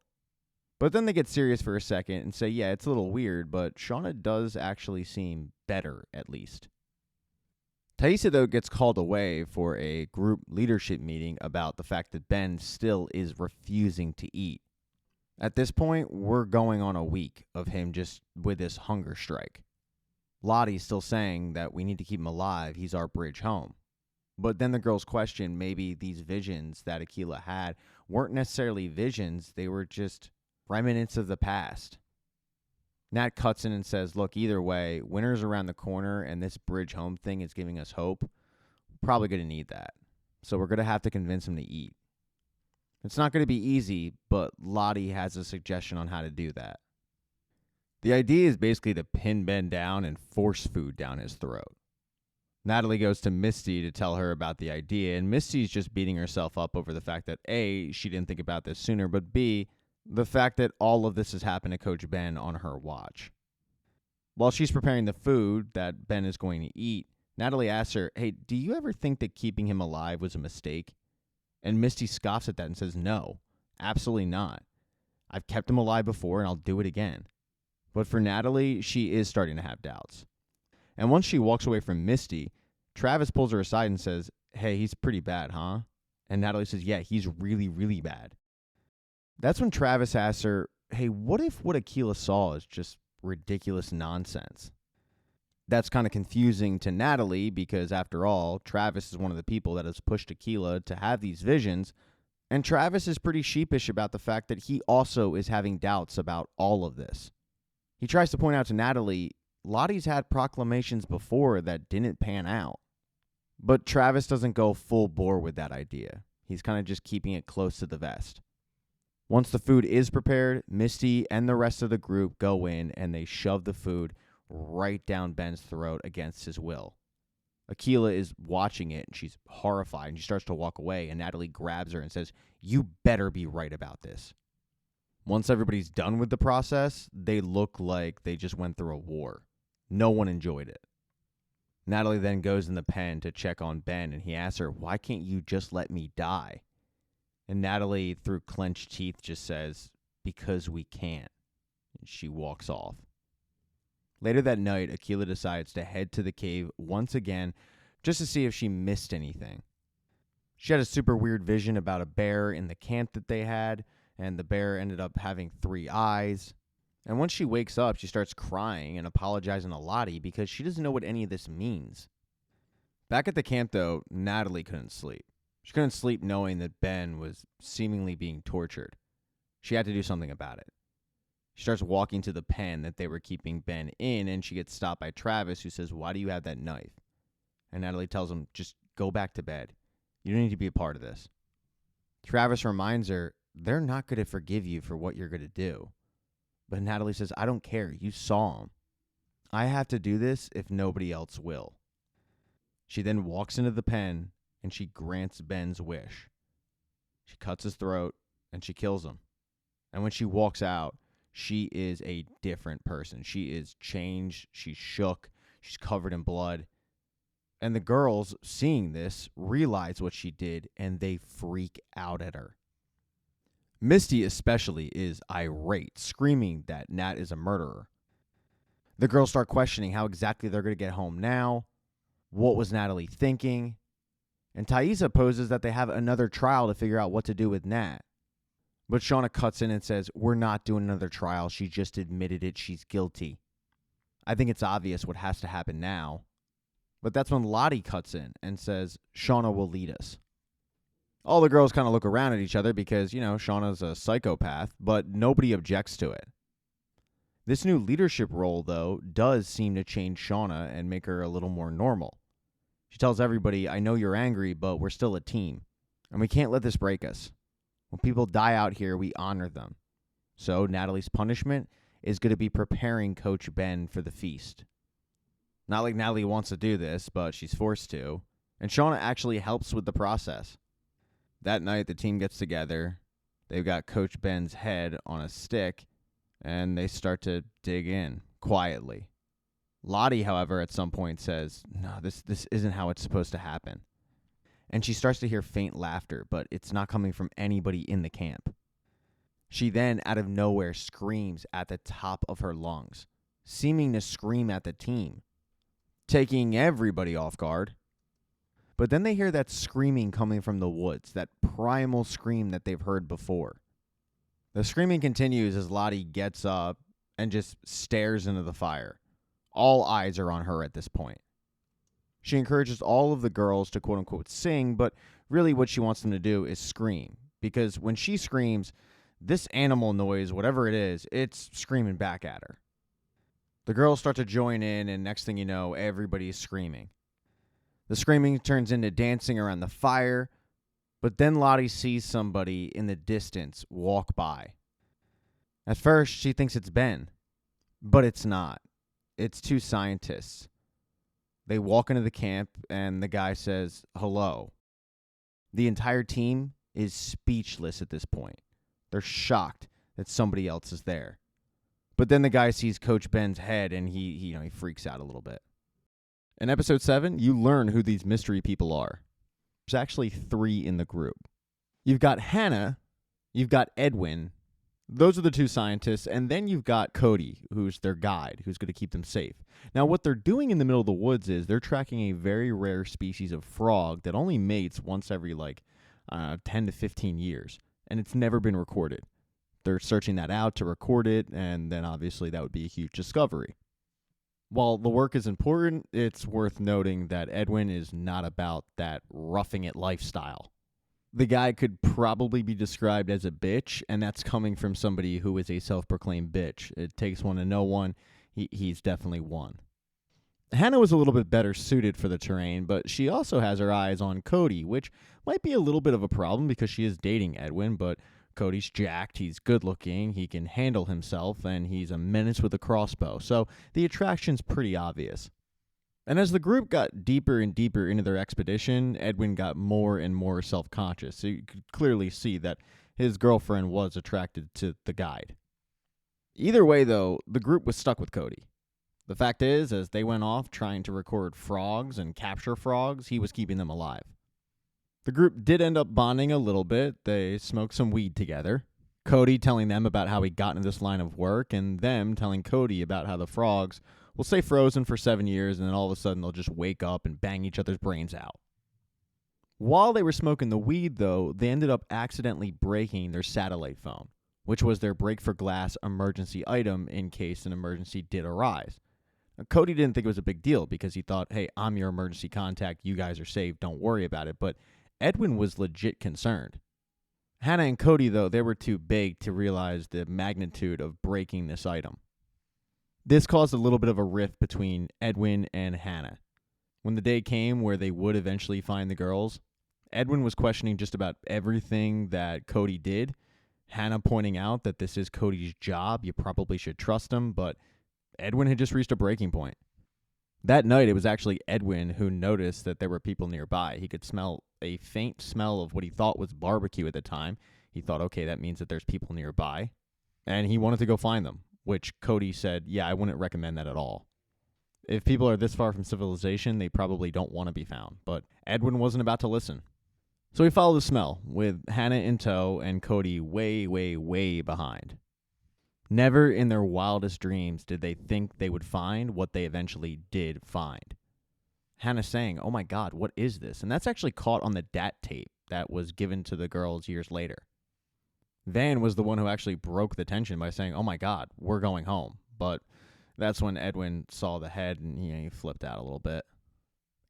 But then they get serious for a second and say, yeah, it's a little weird, but Shauna does actually seem better, at least. Taissa, though, gets called away for a group leadership meeting about the fact that Ben still is refusing to eat. At this point, we're going on a week of him just with this hunger strike. Lottie's still saying that we need to keep him alive. He's our bridge home. But then the girls question maybe these visions that Aquila had weren't necessarily visions. They were just remnants of the past. Nat cuts in and says, look, either way, winter's around the corner and this bridge home thing is giving us hope. We're probably going to need that. So we're going to have to convince him to eat. It's not going to be easy, but Lottie has a suggestion on how to do that. The idea is basically to pin Ben down and force food down his throat. Natalie goes to Misty to tell her about the idea, and Misty's just beating herself up over the fact that A, she didn't think about this sooner, but B, the fact that all of this has happened to Coach Ben on her watch. While she's preparing the food that Ben is going to eat, Natalie asks her, hey, do you ever think that keeping him alive was a mistake? And Misty scoffs at that and says, no, absolutely not. I've kept him alive before and I'll do it again. But for Natalie, she is starting to have doubts. And once she walks away from Misty, Travis pulls her aside and says, hey, he's pretty bad, huh? And Natalie says, yeah, he's really, really bad. That's when Travis asks her, hey, what if what Aquila saw is just ridiculous nonsense? That's kind of confusing to Natalie because, after all, Travis is one of the people that has pushed Aquila to have these visions, and Travis is pretty sheepish about the fact that he also is having doubts about all of this. He tries to point out to Natalie, Lottie's had proclamations before that didn't pan out. But Travis doesn't go full bore with that idea. He's kind of just keeping it close to the vest. Once the food is prepared, Misty and the rest of the group go in and they shove the food right down Ben's throat against his will. Aquila is watching it and she's horrified and she starts to walk away, and Natalie grabs her and says, you better be right about this. Once everybody's done with the process, they look like they just went through a war. No one enjoyed it. Natalie then goes in the pen to check on Ben, and he asks her, why can't you just let me die? And Natalie, through clenched teeth, just says, because we can't. And she walks off. Later that night, Aquila decides to head to the cave once again just to see if she missed anything. She had a super weird vision about a bear in the camp that they had, and the bear ended up having 3 eyes. And once she wakes up, she starts crying and apologizing to Lottie because she doesn't know what any of this means. Back at the camp, though, Natalie couldn't sleep. She couldn't sleep knowing that Ben was seemingly being tortured. She had to do something about it. She starts walking to the pen that they were keeping Ben in, and she gets stopped by Travis, who says, why do you have that knife? And Natalie tells him, just go back to bed. You don't need to be a part of this. Travis reminds her, they're not going to forgive you for what you're going to do. But Natalie says, I don't care. You saw him. I have to do this if nobody else will. She then walks into the pen, and she grants Ben's wish. She cuts his throat, and she kills him. And when she walks out, she is a different person. She is changed. She's shook. She's covered in blood. And the girls, seeing this, realize what she did, and they freak out at her. Misty especially is irate, screaming that Nat is a murderer. The girls start questioning how exactly they're going to get home now. What was Natalie thinking? And Thaisa poses that they have another trial to figure out what to do with Nat. But Shauna cuts in and says, we're not doing another trial. She just admitted it. She's guilty. I think it's obvious what has to happen now. But that's when Lottie cuts in and says, Shauna will lead us. All the girls kind of look around at each other because, Shauna's a psychopath, but nobody objects to it. This new leadership role, though, does seem to change Shauna and make her a little more normal. She tells everybody, I know you're angry, but we're still a team, and we can't let this break us. When people die out here, we honor them. So Natalie's punishment is going to be preparing Coach Ben for the feast. Not like Natalie wants to do this, but she's forced to. And Shauna actually helps with the process. That night, the team gets together. They've got Coach Ben's head on a stick, and they start to dig in quietly. Lottie, however, at some point says, no, this isn't how it's supposed to happen. And she starts to hear faint laughter, but it's not coming from anybody in the camp. She then, out of nowhere, screams at the top of her lungs, seeming to scream at the team, taking everybody off guard. But then they hear that screaming coming from the woods, that primal scream that they've heard before. The screaming continues as Lottie gets up and just stares into the fire. All eyes are on her at this point. She encourages all of the girls to quote unquote sing, but really what she wants them to do is scream. Because when she screams, this animal noise, whatever it is, it's screaming back at her. The girls start to join in, and next thing you know, everybody's screaming. The screaming turns into dancing around the fire, but then Lottie sees somebody in the distance walk by. At first, she thinks it's Ben, but it's not. It's two scientists. They walk into the camp, and the guy says, "Hello." The entire team is speechless at this point. They're shocked that somebody else is there. But then the guy sees Coach Ben's head, and he freaks out a little bit. In episode 7, you learn who these mystery people are. There's actually 3 in the group. You've got Hannah, you've got Edwin. Those are the 2 scientists, and then you've got Cody, who's their guide, who's going to keep them safe. Now, what they're doing in the middle of the woods is they're tracking a very rare species of frog that only mates once every 10 to 15 years, and it's never been recorded. They're searching that out to record it, and then obviously that would be a huge discovery. While the work is important, it's worth noting that Edwin is not about that roughing it lifestyle. The guy could probably be described as a bitch, and that's coming from somebody who is a self-proclaimed bitch. It takes one to know one. He's definitely one. Hannah was a little bit better suited for the terrain, but she also has her eyes on Cody, which might be a little bit of a problem because she is dating Edwin, but Cody's jacked, he's good-looking, he can handle himself, and he's a menace with a crossbow, so the attraction's pretty obvious. And as the group got deeper and deeper into their expedition, Edwin got more and more self-conscious, so you could clearly see that his girlfriend was attracted to the guide. Either way, though, the group was stuck with Cody. The fact is, as they went off trying to record frogs and capture frogs, he was keeping them alive. The group did end up bonding a little bit. They smoked some weed together. Cody telling them about how he got into this line of work, and them telling Cody about how the frogs will stay frozen for 7 years, and then all of a sudden they'll just wake up and bang each other's brains out. While they were smoking the weed, though, they ended up accidentally breaking their satellite phone, which was their break for glass emergency item in case an emergency did arise. Now, Cody didn't think it was a big deal because he thought, hey, I'm your emergency contact, you guys are safe, don't worry about it, but Edwin was legit concerned. Hannah and Cody, though, they were too big to realize the magnitude of breaking this item. This caused a little bit of a rift between Edwin and Hannah. When the day came where they would eventually find the girls, Edwin was questioning just about everything that Cody did. Hannah pointing out that this is Cody's job, you probably should trust him, but Edwin had just reached a breaking point. That night, it was actually Edwin who noticed that there were people nearby. He could smell a faint smell of what he thought was barbecue at the time. He thought, okay, that means that there's people nearby. And he wanted to go find them, which Cody said, yeah, I wouldn't recommend that at all. If people are this far from civilization, they probably don't want to be found. But Edwin wasn't about to listen. So he followed the smell, with Hannah in tow and Cody way, way, way behind. Never in their wildest dreams did they think they would find what they eventually did find. Hannah saying, oh my God, what is this? And that's actually caught on the DAT tape that was given to the girls years later. Van was the one who actually broke the tension by saying, oh my God, we're going home. But that's when Edwin saw the head and he flipped out a little bit.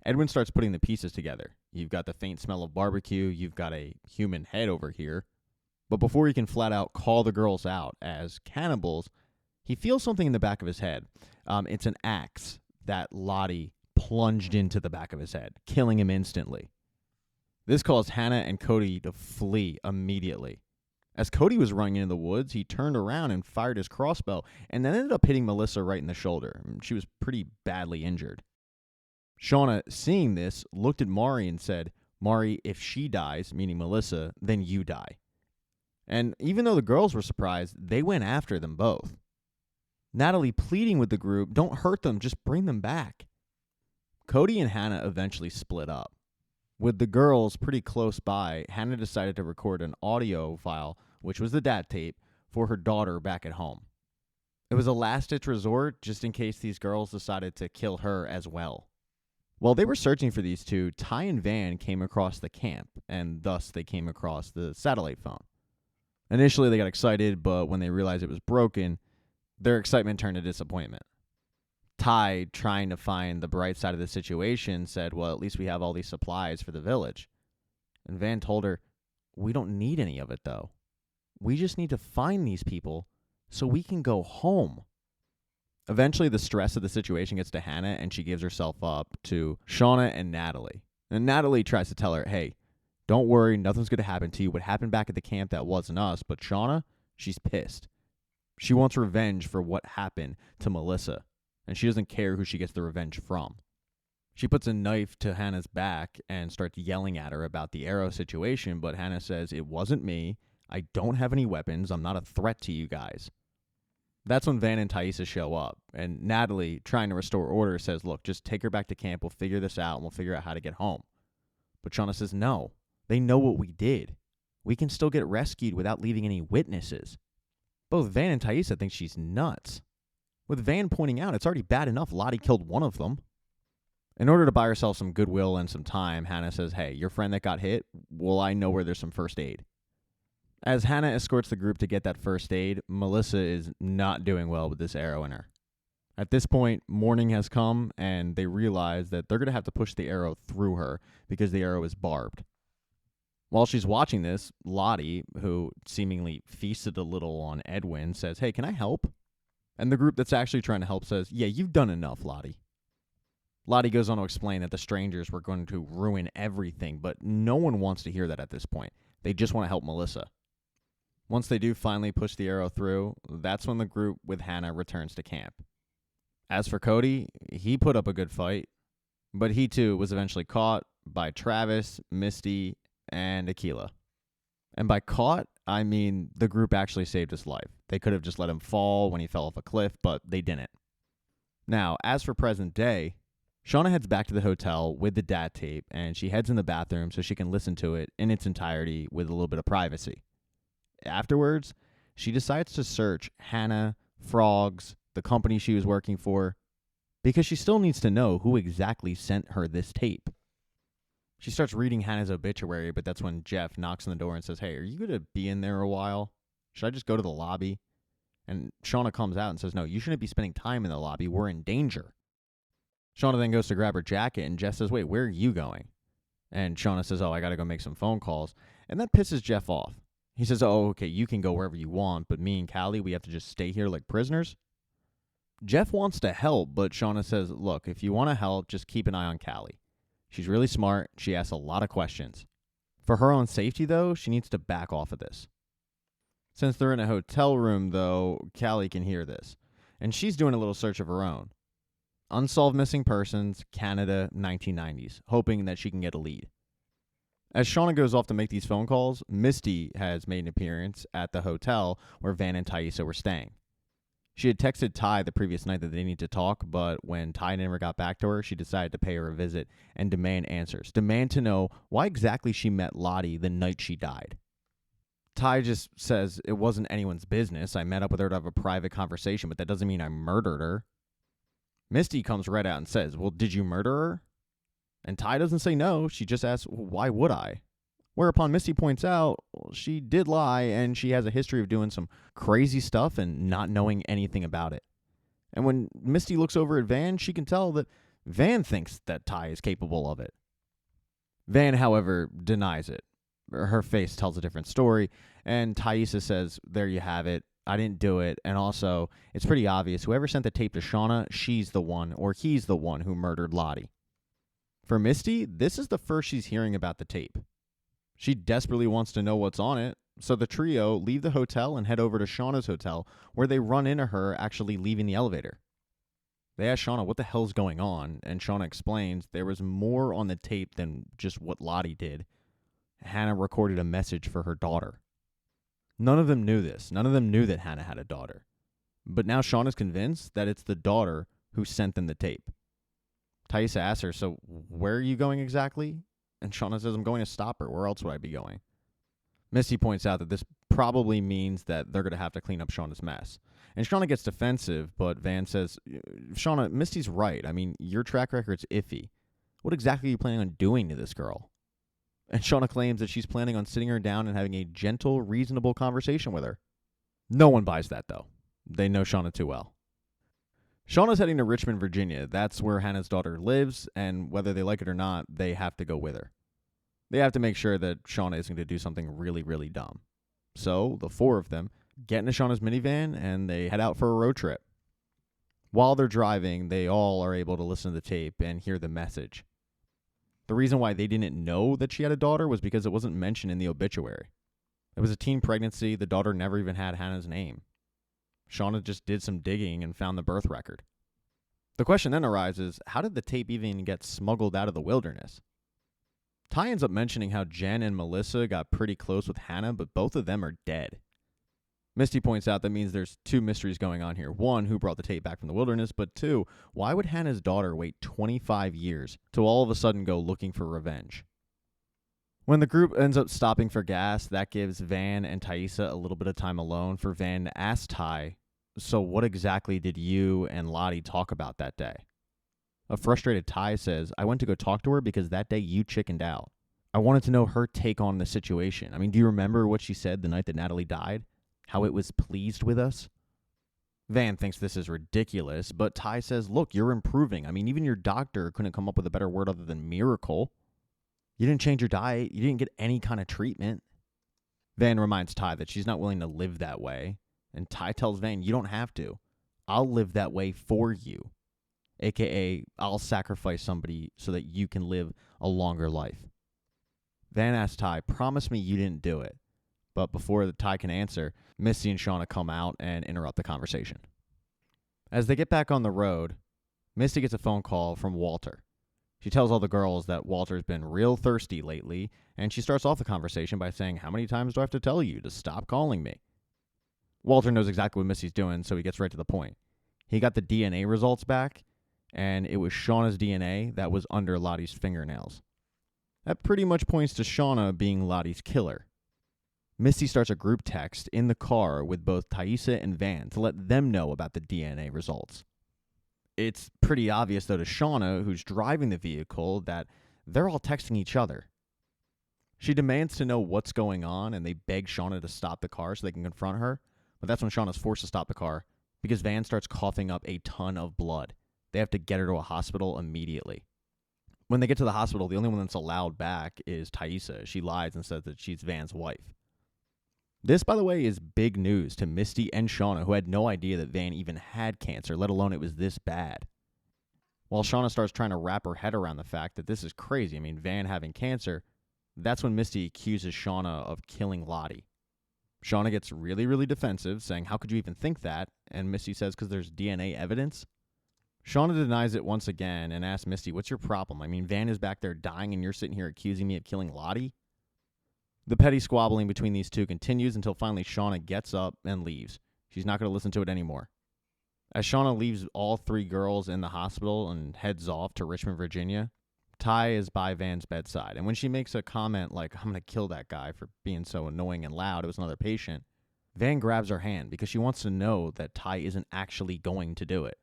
Edwin starts putting the pieces together. You've got the faint smell of barbecue. You've got a human head over here. But before he can flat out call the girls out as cannibals, he feels something in the back of his head. It's an axe that Lottie plunged into the back of his head, killing him instantly. This caused Hannah and Cody to flee immediately. As Cody was running into the woods, he turned around and fired his crossbow, and then ended up hitting Melissa right in the shoulder. She was pretty badly injured. Shauna, seeing this, looked at Mari and said, Mari, if she dies, meaning Melissa, then you die. And even though the girls were surprised, they went after them both. Natalie pleading with the group, don't hurt them, just bring them back. Cody and Hannah eventually split up. With the girls pretty close by, Hannah decided to record an audio file, which was the DAT tape, for her daughter back at home. It was a last-ditch resort just in case these girls decided to kill her as well. While they were searching for these two, Ty and Van came across the camp, and thus they came across the satellite phone. Initially, they got excited, but when they realized it was broken, their excitement turned to disappointment. Ty, trying to find the bright side of the situation, said, well, at least we have all these supplies for the village. And Van told her, we don't need any of it, though. We just need to find these people so we can go home. Eventually, the stress of the situation gets to Hannah, and she gives herself up to Shauna and Natalie. And Natalie tries to tell her, hey, don't worry, nothing's going to happen to you. What happened back at the camp, that wasn't us. But Shauna, she's pissed. She wants revenge for what happened to Melissa, and she doesn't care who she gets the revenge from. She puts a knife to Hannah's back and starts yelling at her about the arrow situation, but Hannah says, it wasn't me. I don't have any weapons. I'm not a threat to you guys. That's when Van and Thaisa show up, and Natalie, trying to restore order, says, look, just take her back to camp. We'll figure this out, and we'll figure out how to get home. But Shauna says, no, they know what we did. We can still get rescued without leaving any witnesses. Both Van and Thaisa think she's nuts, with Van pointing out it's already bad enough Lottie killed one of them. In order to buy herself some goodwill and some time, Hannah says, hey, your friend that got hit, well, I know where there's some first aid. As Hannah escorts the group to get that first aid, Melissa is not doing well with this arrow in her. At this point, morning has come, and they realize that they're going to have to push the arrow through her because the arrow is barbed. While she's watching this, Lottie, who seemingly feasted a little on Edwin, says, hey, can I help? And the group that's actually trying to help says, yeah, you've done enough, Lottie. Lottie goes on to explain that the strangers were going to ruin everything, but no one wants to hear that at this point. They just want to help Melissa. Once they do finally push the arrow through, that's when the group with Hannah returns to camp. As for Cody, he put up a good fight, but he too was eventually caught by Travis, Misty, and Akila. And by caught, I mean the group actually saved his life. They could have just let him fall when he fell off a cliff, but they didn't. Now, as for present day, Shauna heads back to the hotel with the dad tape, and she heads in the bathroom so she can listen to it in its entirety with a little bit of privacy. Afterwards, she decides to search Hannah, Frogs, the company she was working for, because she still needs to know who exactly sent her this tape. She starts reading Hannah's obituary, but that's when Jeff knocks on the door and says, hey, are you going to be in there a while? Should I just go to the lobby? And Shauna comes out and says, no, you shouldn't be spending time in the lobby. We're in danger. Shauna then goes to grab her jacket, and Jeff says, wait, where are you going? And Shauna says, oh, I got to go make some phone calls. And that pisses Jeff off. He says, oh, okay, you can go wherever you want, but me and Callie, we have to just stay here like prisoners? Jeff wants to help, but Shauna says, look, if you want to help, just keep an eye on Callie. She's really smart. She asks a lot of questions. For her own safety, though, she needs to back off of this. Since they're in a hotel room, though, Callie can hear this, and she's doing a little search of her own. Unsolved Missing Persons, Canada, 1990s, hoping that she can get a lead. As Shauna goes off to make these phone calls, Misty has made an appearance at the hotel where Van and Thaisa were staying. She had texted Ty the previous night that they need to talk, but when Ty never got back to her, she decided to pay her a visit and demand answers. Demand to know why exactly she met Lottie the night she died. Ty just says, it wasn't anyone's business. I met up with her to have a private conversation, but that doesn't mean I murdered her. Misty comes right out and says, well, did you murder her? And Ty doesn't say no. She just asks, why would I? Whereupon Misty points out, well, she did lie, and she has a history of doing some crazy stuff and not knowing anything about it. And when Misty looks over at Van, she can tell that Van thinks that Ty is capable of it. Van, however, denies it. Her face tells a different story, and Thaisa says, there you have it. I didn't do it, and also, it's pretty obvious, whoever sent the tape to Shauna, she's the one, or he's the one who murdered Lottie. For Misty, this is the first she's hearing about the tape. She desperately wants to know what's on it, so the trio leave the hotel and head over to Shauna's hotel, where they run into her actually leaving the elevator. They ask Shauna what the hell's going on, and Shauna explains there was more on the tape than just what Lottie did. Hannah recorded a message for her daughter. None of them knew this. None of them knew that Hannah had a daughter. But now Shauna's convinced that it's the daughter who sent them the tape. Thaisa asks her, so where are you going exactly? And Shauna says, I'm going to stop her. Where else would I be going? Misty points out that this probably means that they're going to have to clean up Shauna's mess. And Shauna gets defensive, but Van says, Shauna, Misty's right. I mean, your track record's iffy. What exactly are you planning on doing to this girl? And Shauna claims that she's planning on sitting her down and having a gentle, reasonable conversation with her. No one buys that, though. They know Shauna too well. Shauna's heading to Richmond, Virginia. That's where Hannah's daughter lives, and whether they like it or not, they have to go with her. They have to make sure that Shauna isn't going to do something really, really dumb. So, the four of them get into Shauna's minivan, and they head out for a road trip. While they're driving, they all are able to listen to the tape and hear the message. The reason why they didn't know that she had a daughter was because it wasn't mentioned in the obituary. It was a teen pregnancy. The daughter never even had Hannah's name. Shauna just did some digging and found the birth record. The question then arises, how did the tape even get smuggled out of the wilderness? Ty ends up mentioning how Jen and Melissa got pretty close with Hannah, but both of them are dead. Misty points out that means there's two mysteries going on here. One, who brought the tape back from the wilderness, but two, why would Hannah's daughter wait 25 years to all of a sudden go looking for revenge? When the group ends up stopping for gas, that gives Van and Thaisa a little bit of time alone for Van to ask Ty, so what exactly did you and Lottie talk about that day? A frustrated Ty says, I went to go talk to her because that day you chickened out. I wanted to know her take on the situation. I mean, do you remember what she said the night that Natalie died? How it was pleased with us? Van thinks this is ridiculous, but Ty says, look, you're improving. I mean, even your doctor couldn't come up with a better word other than miracle. You didn't change your diet. You didn't get any kind of treatment. Van reminds Ty that she's not willing to live that way. And Ty tells Van, you don't have to. I'll live that way for you. AKA, I'll sacrifice somebody so that you can live a longer life. Van asks Ty, promise me you didn't do it. But before the Ty can answer, Misty and Shauna come out and interrupt the conversation. As they get back on the road, Misty gets a phone call from Walter. She tells all the girls that Walter's been real thirsty lately, and she starts off the conversation by saying, how many times do I have to tell you to stop calling me? Walter knows exactly what Misty's doing, so he gets right to the point. He got the DNA results back, and it was Shauna's DNA that was under Lottie's fingernails. That pretty much points to Shauna being Lottie's killer. Misty starts a group text in the car with both Thaisa and Van to let them know about the DNA results. It's pretty obvious, though, to Shauna, who's driving the vehicle, that they're all texting each other. She demands to know what's going on, and they beg Shauna to stop the car so they can confront her. But that's when Shauna's forced to stop the car because Van starts coughing up a ton of blood. They have to get her to a hospital immediately. When they get to the hospital, the only one that's allowed back is Thaisa. She lies and says that she's Van's wife. This, by the way, is big news to Misty and Shauna, who had no idea that Van even had cancer, let alone it was this bad. While Shauna starts trying to wrap her head around the fact that this is crazy, I mean, Van having cancer, that's when Misty accuses Shauna of killing Lottie. Shauna gets really, really defensive, saying, how could you even think that? And Misty says, because there's DNA evidence. Shauna denies it once again and asks Misty, what's your problem? I mean, Van is back there dying and you're sitting here accusing me of killing Lottie? The petty squabbling between these two continues until finally Shauna gets up and leaves. She's not going to listen to it anymore. As Shauna leaves all three girls in the hospital and heads off to Richmond, Virginia, Ty is by Van's bedside. And when she makes a comment like, I'm going to kill that guy for being so annoying and loud, it was another patient, Van grabs her hand because she wants to know that Ty isn't actually going to do it.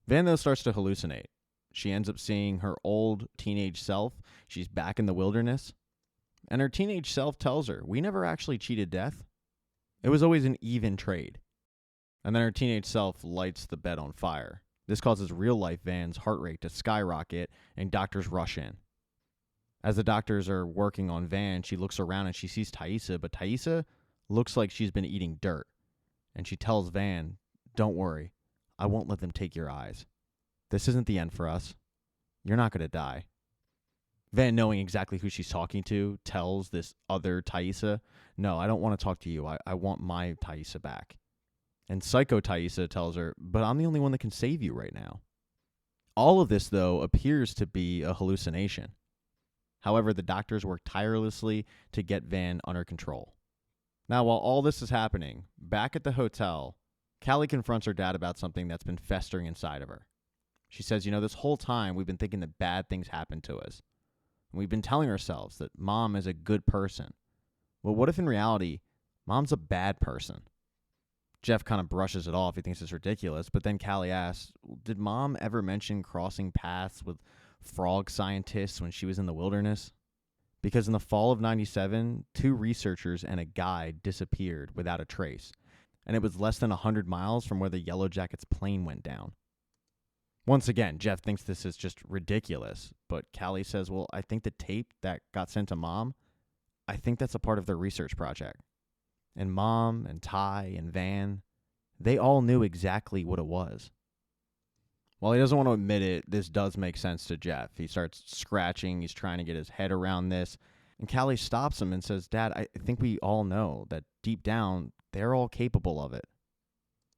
Van, though, starts to hallucinate. She ends up seeing her old teenage self. She's back in the wilderness. And her teenage self tells her, we never actually cheated death. It was always an even trade. And then her teenage self lights the bed on fire. This causes real-life Van's heart rate to skyrocket, and doctors rush in. As the doctors are working on Van, she looks around and she sees Thaisa, but Thaisa looks like she's been eating dirt. And she tells Van, don't worry, I won't let them take your eyes. This isn't the end for us. You're not going to die. Van, knowing exactly who she's talking to, tells this other Thaisa, no, I don't want to talk to you. I want my Thaisa back. And Psycho Thaisa tells her, but I'm the only one that can save you right now. All of this, though, appears to be a hallucination. However, the doctors work tirelessly to get Van under control. Now, while all this is happening, back at the hotel, Callie confronts her dad about something that's been festering inside of her. She says, this whole time we've been thinking that bad things happen to us. And we've been telling ourselves that Mom is a good person. Well, what if in reality, Mom's a bad person? Jeff kind of brushes it off. He thinks it's ridiculous. But then Callie asks, did Mom ever mention crossing paths with frog scientists when she was in the wilderness? because in the fall of 97, 2 researchers and a guide disappeared without a trace, and it was less than 100 miles from where the Yellowjackets plane went down. Once again, Jeff thinks this is just ridiculous, but Callie says, well, I think the tape that got sent to Mom, I think that's a part of their research project. And Mom and Ty and Van, they all knew exactly what it was. While he doesn't want to admit it, this does make sense to Jeff. He starts scratching. He's trying to get his head around this. And Callie stops him and says, Dad, I think we all know that deep down, they're all capable of it.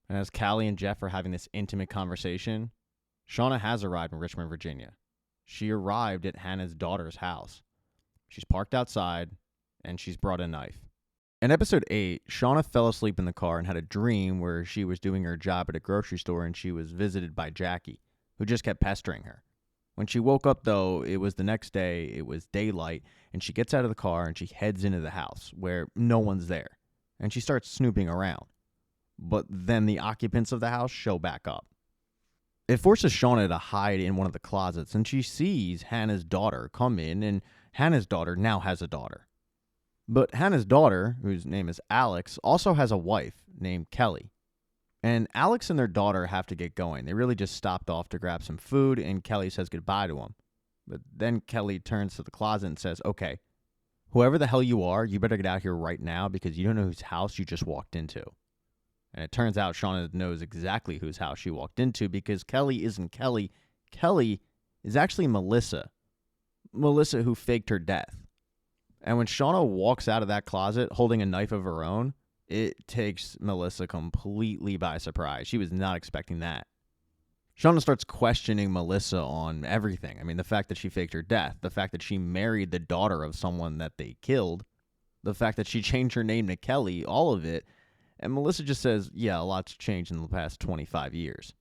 And as Callie and Jeff are having this intimate conversation, Shauna has arrived in Richmond, Virginia. She arrived at Hannah's daughter's house. She's parked outside, and she's brought a knife. In episode 8, Shauna fell asleep in the car and had a dream where she was doing her job at a grocery store and she was visited by Jackie, who just kept pestering her. When she woke up, though, it was the next day, it was daylight, and she gets out of the car and she heads into the house where no one's there, and she starts snooping around. But then the occupants of the house show back up. It forces Shauna to hide in one of the closets, and she sees Hannah's daughter come in, and Hannah's daughter now has a daughter. But Hannah's daughter, whose name is Alex, also has a wife named Callie. And Alex and their daughter have to get going. They really just stopped off to grab some food, and Callie says goodbye to him. But then Callie turns to the closet and says, okay, whoever the hell you are, you better get out here right now because you don't know whose house you just walked into. And it turns out Shauna knows exactly whose house she walked into because Callie isn't Kelly. Callie is actually Melissa. Melissa who faked her death. And when Shauna walks out of that closet holding a knife of her own, it takes Melissa completely by surprise. She was not expecting that. Shauna starts questioning Melissa on everything. I mean, the fact that she faked her death, the fact that she married the daughter of someone that they killed, the fact that she changed her name to Kelly, all of it. And Melissa just says, yeah, a lot's changed in the past 25 years.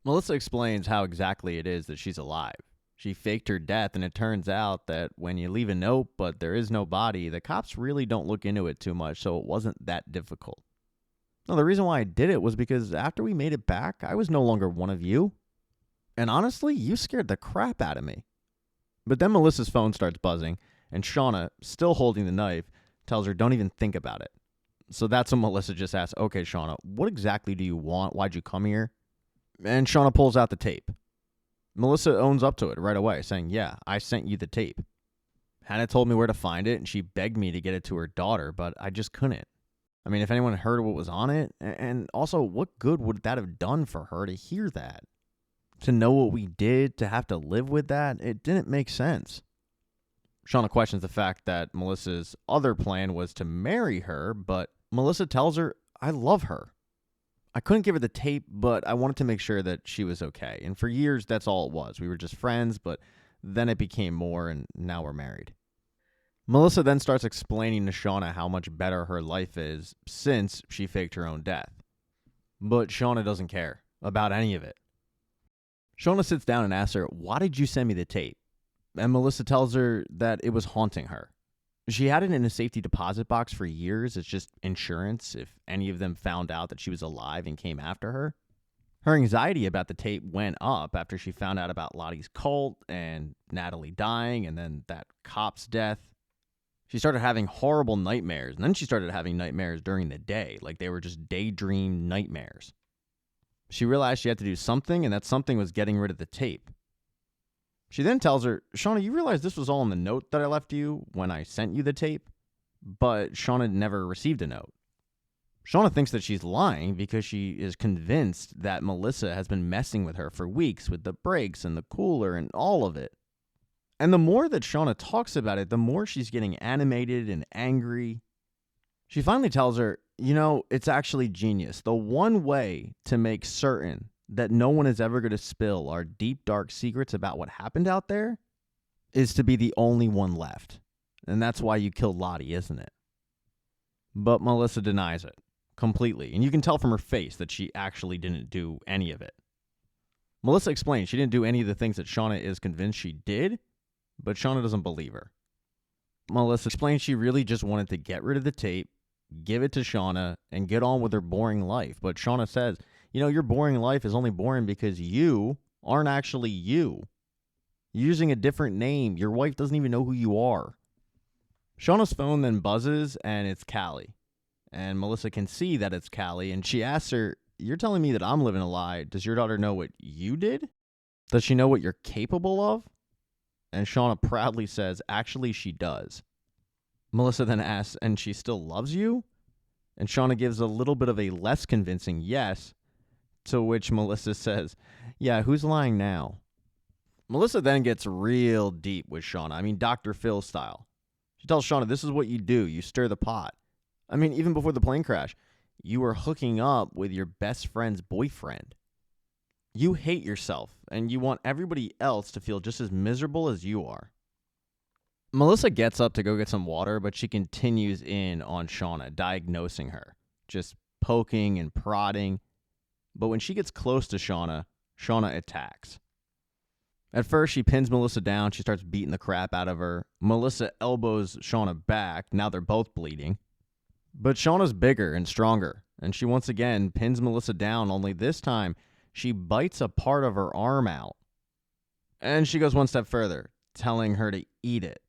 Melissa explains how exactly it is that she's alive. She faked her death, and it turns out that when you leave a note but there is no body, the cops really don't look into it too much, so it wasn't that difficult. No, the reason why I did it was because after we made it back, I was no longer one of you. And honestly, you scared the crap out of me. But then Melissa's phone starts buzzing, and Shauna, still holding the knife, tells her don't even think about it. So that's when Melissa just asks, okay, Shauna, what exactly do you want? Why'd you come here? And Shauna pulls out the tape. Melissa owns up to it right away, saying, yeah, I sent you the tape. Hannah told me where to find it, and she begged me to get it to her daughter, but I just couldn't. I mean, if anyone heard what was on it, and also, what good would that have done for her to hear that? To know what we did, to have to live with that, it didn't make sense. Shauna questions the fact that Melissa's other plan was to marry her, but Melissa tells her, I love her. I couldn't give her the tape, but I wanted to make sure that she was okay. And for years, that's all it was. We were just friends, but then it became more, and now we're married. Melissa then starts explaining to Shauna how much better her life is since she faked her own death. But Shauna doesn't care about any of it. Shauna sits down and asks her, why did you send me the tape? And Melissa tells her that it was haunting her. She had it in a safety deposit box for years. It's just insurance if any of them found out that she was alive and came after her. Her anxiety about the tape went up after she found out about Lottie's cult and Natalie dying and then that cop's death. She started having horrible nightmares, and then she started having nightmares during the day, like they were just daydream nightmares. She realized she had to do something, and that something was getting rid of the tape. She then tells her, Shauna, you realize this was all in the note that I left you when I sent you the tape? But Shauna never received a note. Shauna thinks that she's lying because she is convinced that Melissa has been messing with her for weeks with the brakes and the cooler and all of it. And the more that Shauna talks about it, the more she's getting animated and angry. She finally tells her, you know, it's actually genius. The one way to make certain that no one is ever going to spill our deep, dark secrets about what happened out there is to be the only one left. And that's why you killed Lottie, isn't it? But Melissa denies it completely. And you can tell from her face that she actually didn't do any of it. Melissa explains she didn't do any of the things that Shauna is convinced she did, but Shauna doesn't believe her. Melissa explains she really just wanted to get rid of the tape, give it to Shauna, and get on with her boring life. But Shauna says, you know, your boring life is only boring because you aren't actually you. You're using a different name. Your wife doesn't even know who you are. Shauna's phone then buzzes, and it's Callie. And Melissa can see that it's Callie, and she asks her, "You're telling me that I'm living a lie. Does your daughter know what you did? Does she know what you're capable of?" And Shauna proudly says, "Actually, she does." Melissa then asks, "And she still loves you?" And Shauna gives a little bit of a less convincing yes, to which Melissa says, "Yeah, who's lying now?" Melissa then gets real deep with Shauna. I mean, Dr. Phil style. She tells Shauna, "This is what you do. You stir the pot. I mean, even before the plane crash, you were hooking up with your best friend's boyfriend. You hate yourself, and you want everybody else to feel just as miserable as you are." Melissa gets up to go get some water, but she continues in on Shauna, diagnosing her, just poking and prodding. But when she gets close to Shauna, Shauna attacks. At first, she pins Melissa down. She starts beating the crap out of her. Melissa elbows Shauna back. Now they're both bleeding. But Shauna's bigger and stronger, and she once again pins Melissa down, only this time she bites a part of her arm out. And she goes one step further, telling her to eat it.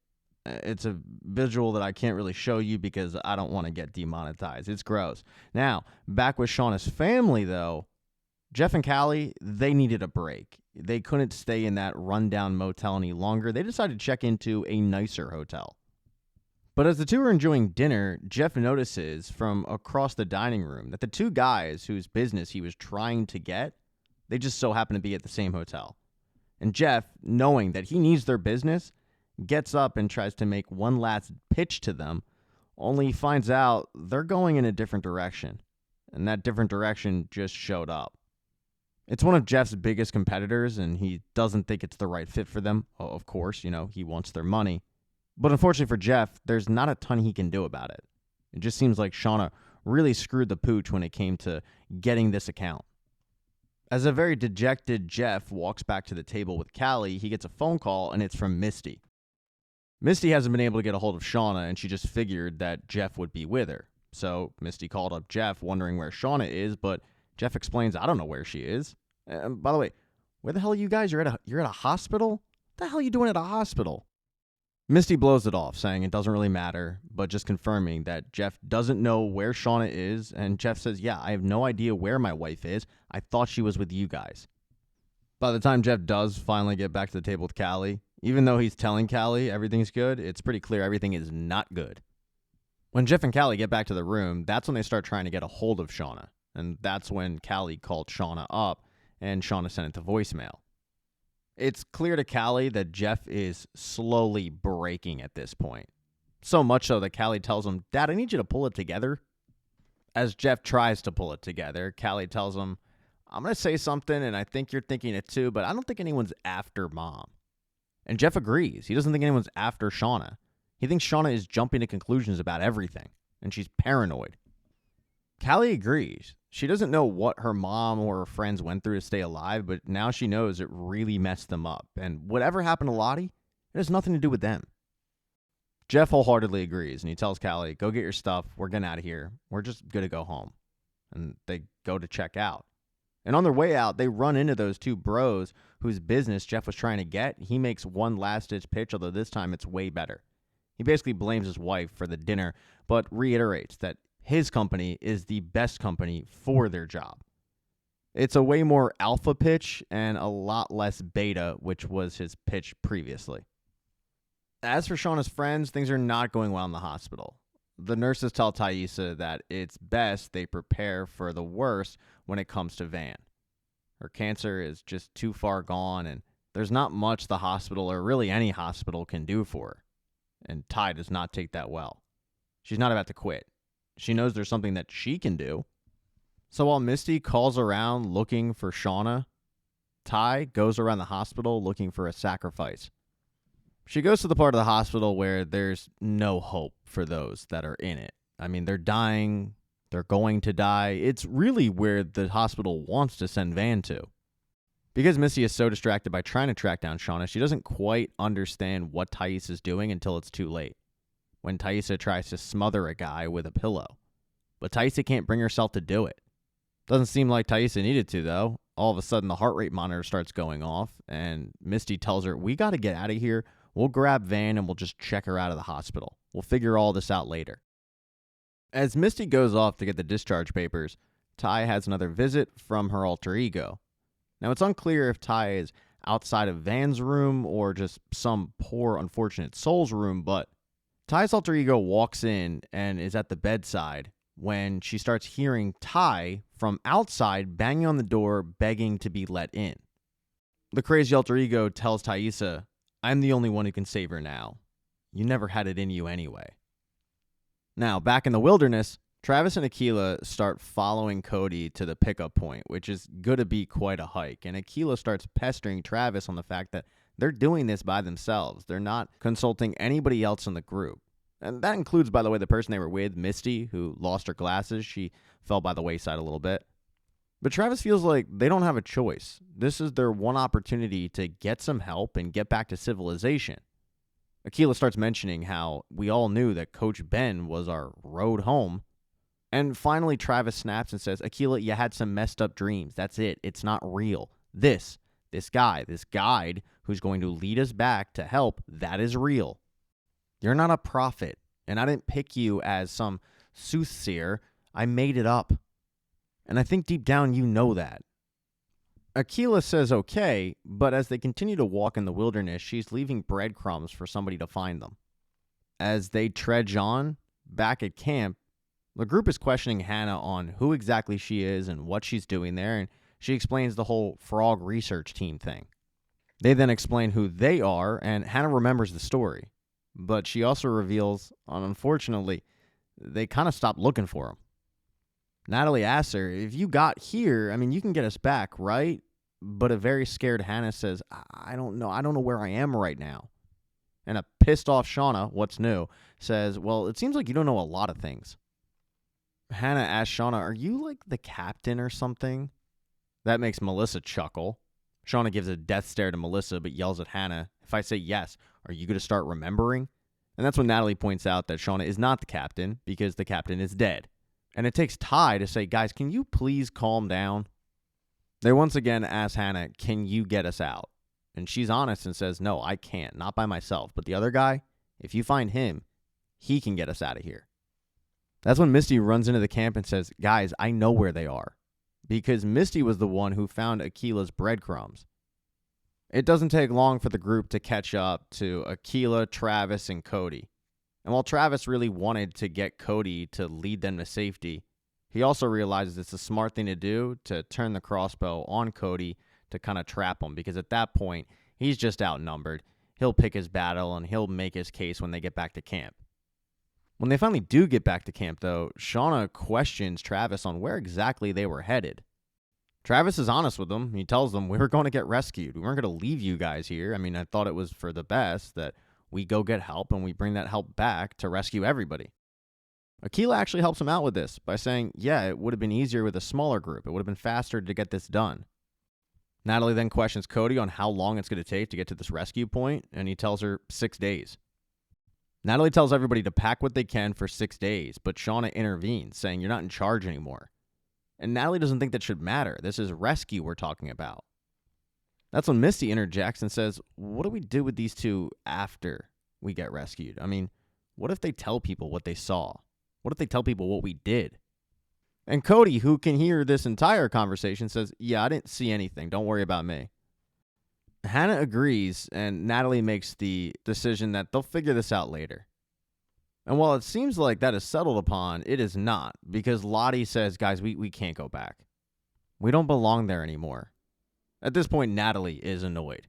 It's a visual that I can't really show you because I don't want to get demonetized. It's gross. Now, back with Shauna's family, though, Jeff and Callie, they needed a break. They couldn't stay in that rundown motel any longer. They decided to check into a nicer hotel. But as the two are enjoying dinner, Jeff notices from across the dining room that the two guys whose business he was trying to get, they just so happen to be at the same hotel. And Jeff, knowing that he needs their business, gets up and tries to make one last pitch to them, only he finds out they're going in a different direction. And that different direction just showed up. It's one of Jeff's biggest competitors, and he doesn't think it's the right fit for them. Of course, he wants their money. But unfortunately for Jeff, there's not a ton he can do about it. It just seems like Shauna really screwed the pooch when it came to getting this account. As a very dejected Jeff walks back to the table with Callie, he gets a phone call, and it's from Misty. Misty hasn't been able to get a hold of Shauna, and she just figured that Jeff would be with her. So Misty called up Jeff, wondering where Shauna is, but Jeff explains, "I don't know where she is." By the way, where the hell are you guys? You're at a hospital? What the hell are you doing at a hospital? Misty blows it off, saying it doesn't really matter, but just confirming that Jeff doesn't know where Shauna is, and Jeff says, "Yeah, I have no idea where my wife is. I thought she was with you guys." By the time Jeff does finally get back to the table with Callie, even though he's telling Callie everything's good, it's pretty clear everything is not good. When Jeff and Callie get back to the room, that's when they start trying to get a hold of Shauna, and that's when Callie called Shauna up, and Shauna sent it to voicemail. It's clear to Callie that Jeff is slowly breaking at this point. So much so that Callie tells him, "Dad, I need you to pull it together." As Jeff tries to pull it together, Callie tells him, "I'm going to say something, and I think you're thinking it too, but I don't think anyone's after Mom." And Jeff agrees. He doesn't think anyone's after Shauna. He thinks Shauna is jumping to conclusions about everything, and she's paranoid. Callie agrees. She doesn't know what her mom or her friends went through to stay alive, but now she knows it really messed them up. And whatever happened to Lottie, it has nothing to do with them. Jeff wholeheartedly agrees, and he tells Callie, "Go get your stuff. We're getting out of here. We're just going to go home." And they go to check out. And on their way out, they run into those two bros whose business Jeff was trying to get. He makes one last-ditch pitch, although this time it's way better. He basically blames his wife for the dinner, but reiterates that his company is the best company for their job. It's a way more alpha pitch and a lot less beta, which was his pitch previously. As for Shauna's friends, things are not going well in the hospital. The nurses tell Thaisa that it's best they prepare for the worst when it comes to Van. Her cancer is just too far gone, and there's not much the hospital, or really any hospital, can do for her. And Ty does not take that well. She's not about to quit. She knows there's something that she can do. So while Misty calls around looking for Shauna, Ty goes around the hospital looking for a sacrifice. She goes to the part of the hospital where there's no hope for those that are in it. I mean, they're dying. They're going to die. It's really where the hospital wants to send Van to. Because Misty is so distracted by trying to track down Shauna, she doesn't quite understand what Thaisa is doing until it's too late, when Thaisa tries to smother a guy with a pillow. But Thaisa can't bring herself to do it. Doesn't seem like Thaisa needed to, though. All of a sudden, the heart rate monitor starts going off, and Misty tells her, "We got to get out of here. We'll grab Van and we'll just check her out of the hospital. We'll figure all this out later. As Misty goes off to get the discharge papers, Ty has another visit from her alter ego. Now, it's unclear if Ty is outside of Van's room or just some poor, unfortunate soul's room, but Ty's alter ego walks in and is at the bedside when she starts hearing Ty from outside banging on the door, begging to be let in. The crazy alter ego tells Taissa, "I'm the only one who can save her now. You never had it in you anyway." Now, back in the wilderness, Travis and Aquila start following Cody to the pickup point, which is going to be quite a hike. And Aquila starts pestering Travis on the fact that they're doing this by themselves. They're not consulting anybody else in the group. And that includes, by the way, the person they were with, Misty, who lost her glasses. She fell by the wayside a little bit. But Travis feels like they don't have a choice. This is their one opportunity to get some help and get back to civilization. Aquila starts mentioning how we all knew that Coach Ben was our road home. And finally, Travis snaps and says, "Aquila, you had some messed up dreams. That's it. It's not real. This guide who's going to lead us back to help, that is real. You're not a prophet, and I didn't pick you as some soothsayer. I made it up. And I think deep down you know that." Aquila says okay, but as they continue to walk in the wilderness, she's leaving breadcrumbs for somebody to find them. As they trudge on, back at camp, the group is questioning Hannah on who exactly she is and what she's doing there, and she explains the whole frog research team thing. They then explain who they are, and Hannah remembers the story. But she also reveals, unfortunately, they kind of stopped looking for him. Natalie asks her, "If you got here, you can get us back, right?" But a very scared Hannah says, I don't know where I am right now." And a pissed off Shauna, what's new, says, "Well, it seems like you don't know a lot of things." Hannah asks Shauna, "Are you like the captain or something?" That makes Melissa chuckle. Shauna gives a death stare to Melissa, but yells at Hannah, "If I say yes, are you going to start remembering?" And that's when Natalie points out that Shauna is not the captain because the captain is dead. And it takes Ty to say, "Guys, can you please calm down?" They once again ask Hannah, "Can you get us out?" And she's honest and says, "No, I can't, not by myself. But the other guy, if you find him, he can get us out of here." That's when Misty runs into the camp and says, "Guys, I know where they are." Because Misty was the one who found Aquila's breadcrumbs. It doesn't take long for the group to catch up to Aquila, Travis, and Cody. And while Travis really wanted to get Cody to lead them to safety, he also realizes it's a smart thing to do to turn the crossbow on Cody to kind of trap him. Because at that point, he's just outnumbered. He'll pick his battle and he'll make his case when they get back to camp. When they finally do get back to camp, though, Shauna questions Travis on where exactly they were headed. Travis is honest with them. He tells them, "We were going to get rescued. We weren't going to leave you guys here. I thought it was for the best that we go get help and we bring that help back to rescue everybody." Aquila actually helps him out with this by saying, "Yeah, it would have been easier with a smaller group. It would have been faster to get this done." Natalie then questions Cody on how long it's going to take to get to this rescue point, and he tells her 6 days. Natalie tells everybody to pack what they can for 6 days, but Shauna intervenes, saying, "You're not in charge anymore." And Natalie doesn't think that should matter. This is rescue we're talking about. That's when Misty interjects and says, "What do we do with these two after we get rescued? What if they tell people what they saw? What if they tell people what we did?" And Cody, who can hear this entire conversation, says, "Yeah, I didn't see anything. Don't worry about me." Hannah agrees, and Natalie makes the decision that they'll figure this out later. And while it seems like that is settled upon, it is not, because Lottie says, "Guys, we can't go back. We don't belong there anymore." At this point, Natalie is annoyed.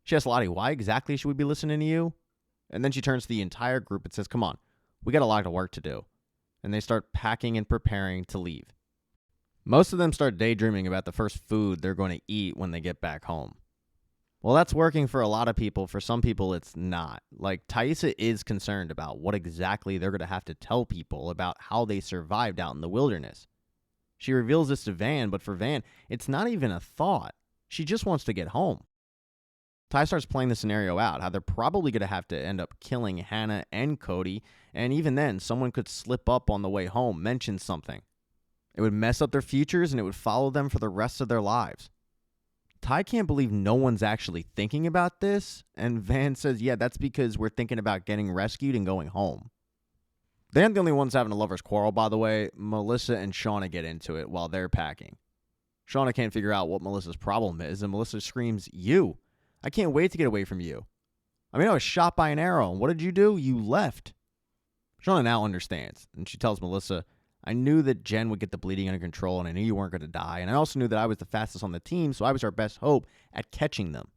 She asks Lottie, "Why exactly should we be listening to you?" And then she turns to the entire group and says, "Come on, we got a lot of work to do." And they start packing and preparing to leave. Most of them start daydreaming about the first food they're going to eat when they get back home. Well, that's working for a lot of people. For some people, it's not. Like, Taissa is concerned about what exactly they're going to have to tell people about how they survived out in the wilderness. She reveals this to Van, but for Van, it's not even a thought. She just wants to get home. Ty starts playing the scenario out, how they're probably going to have to end up killing Hannah and Cody, and even then, someone could slip up on the way home, mention something. It would mess up their futures, and it would follow them for the rest of their lives. Ty can't believe no one's actually thinking about this, and Van says, yeah, that's because we're thinking about getting rescued and going home. They aren't the only ones having a lover's quarrel, by the way. Melissa and Shauna get into it while they're packing. Shauna can't figure out what Melissa's problem is, and Melissa screams, you. I can't wait to get away from you. I was shot by an arrow, and what did you do? You left. Shauna now understands, and she tells Melissa, I knew that Jen would get the bleeding under control, and I knew you weren't going to die, and I also knew that I was the fastest on the team, so I was our best hope at catching them.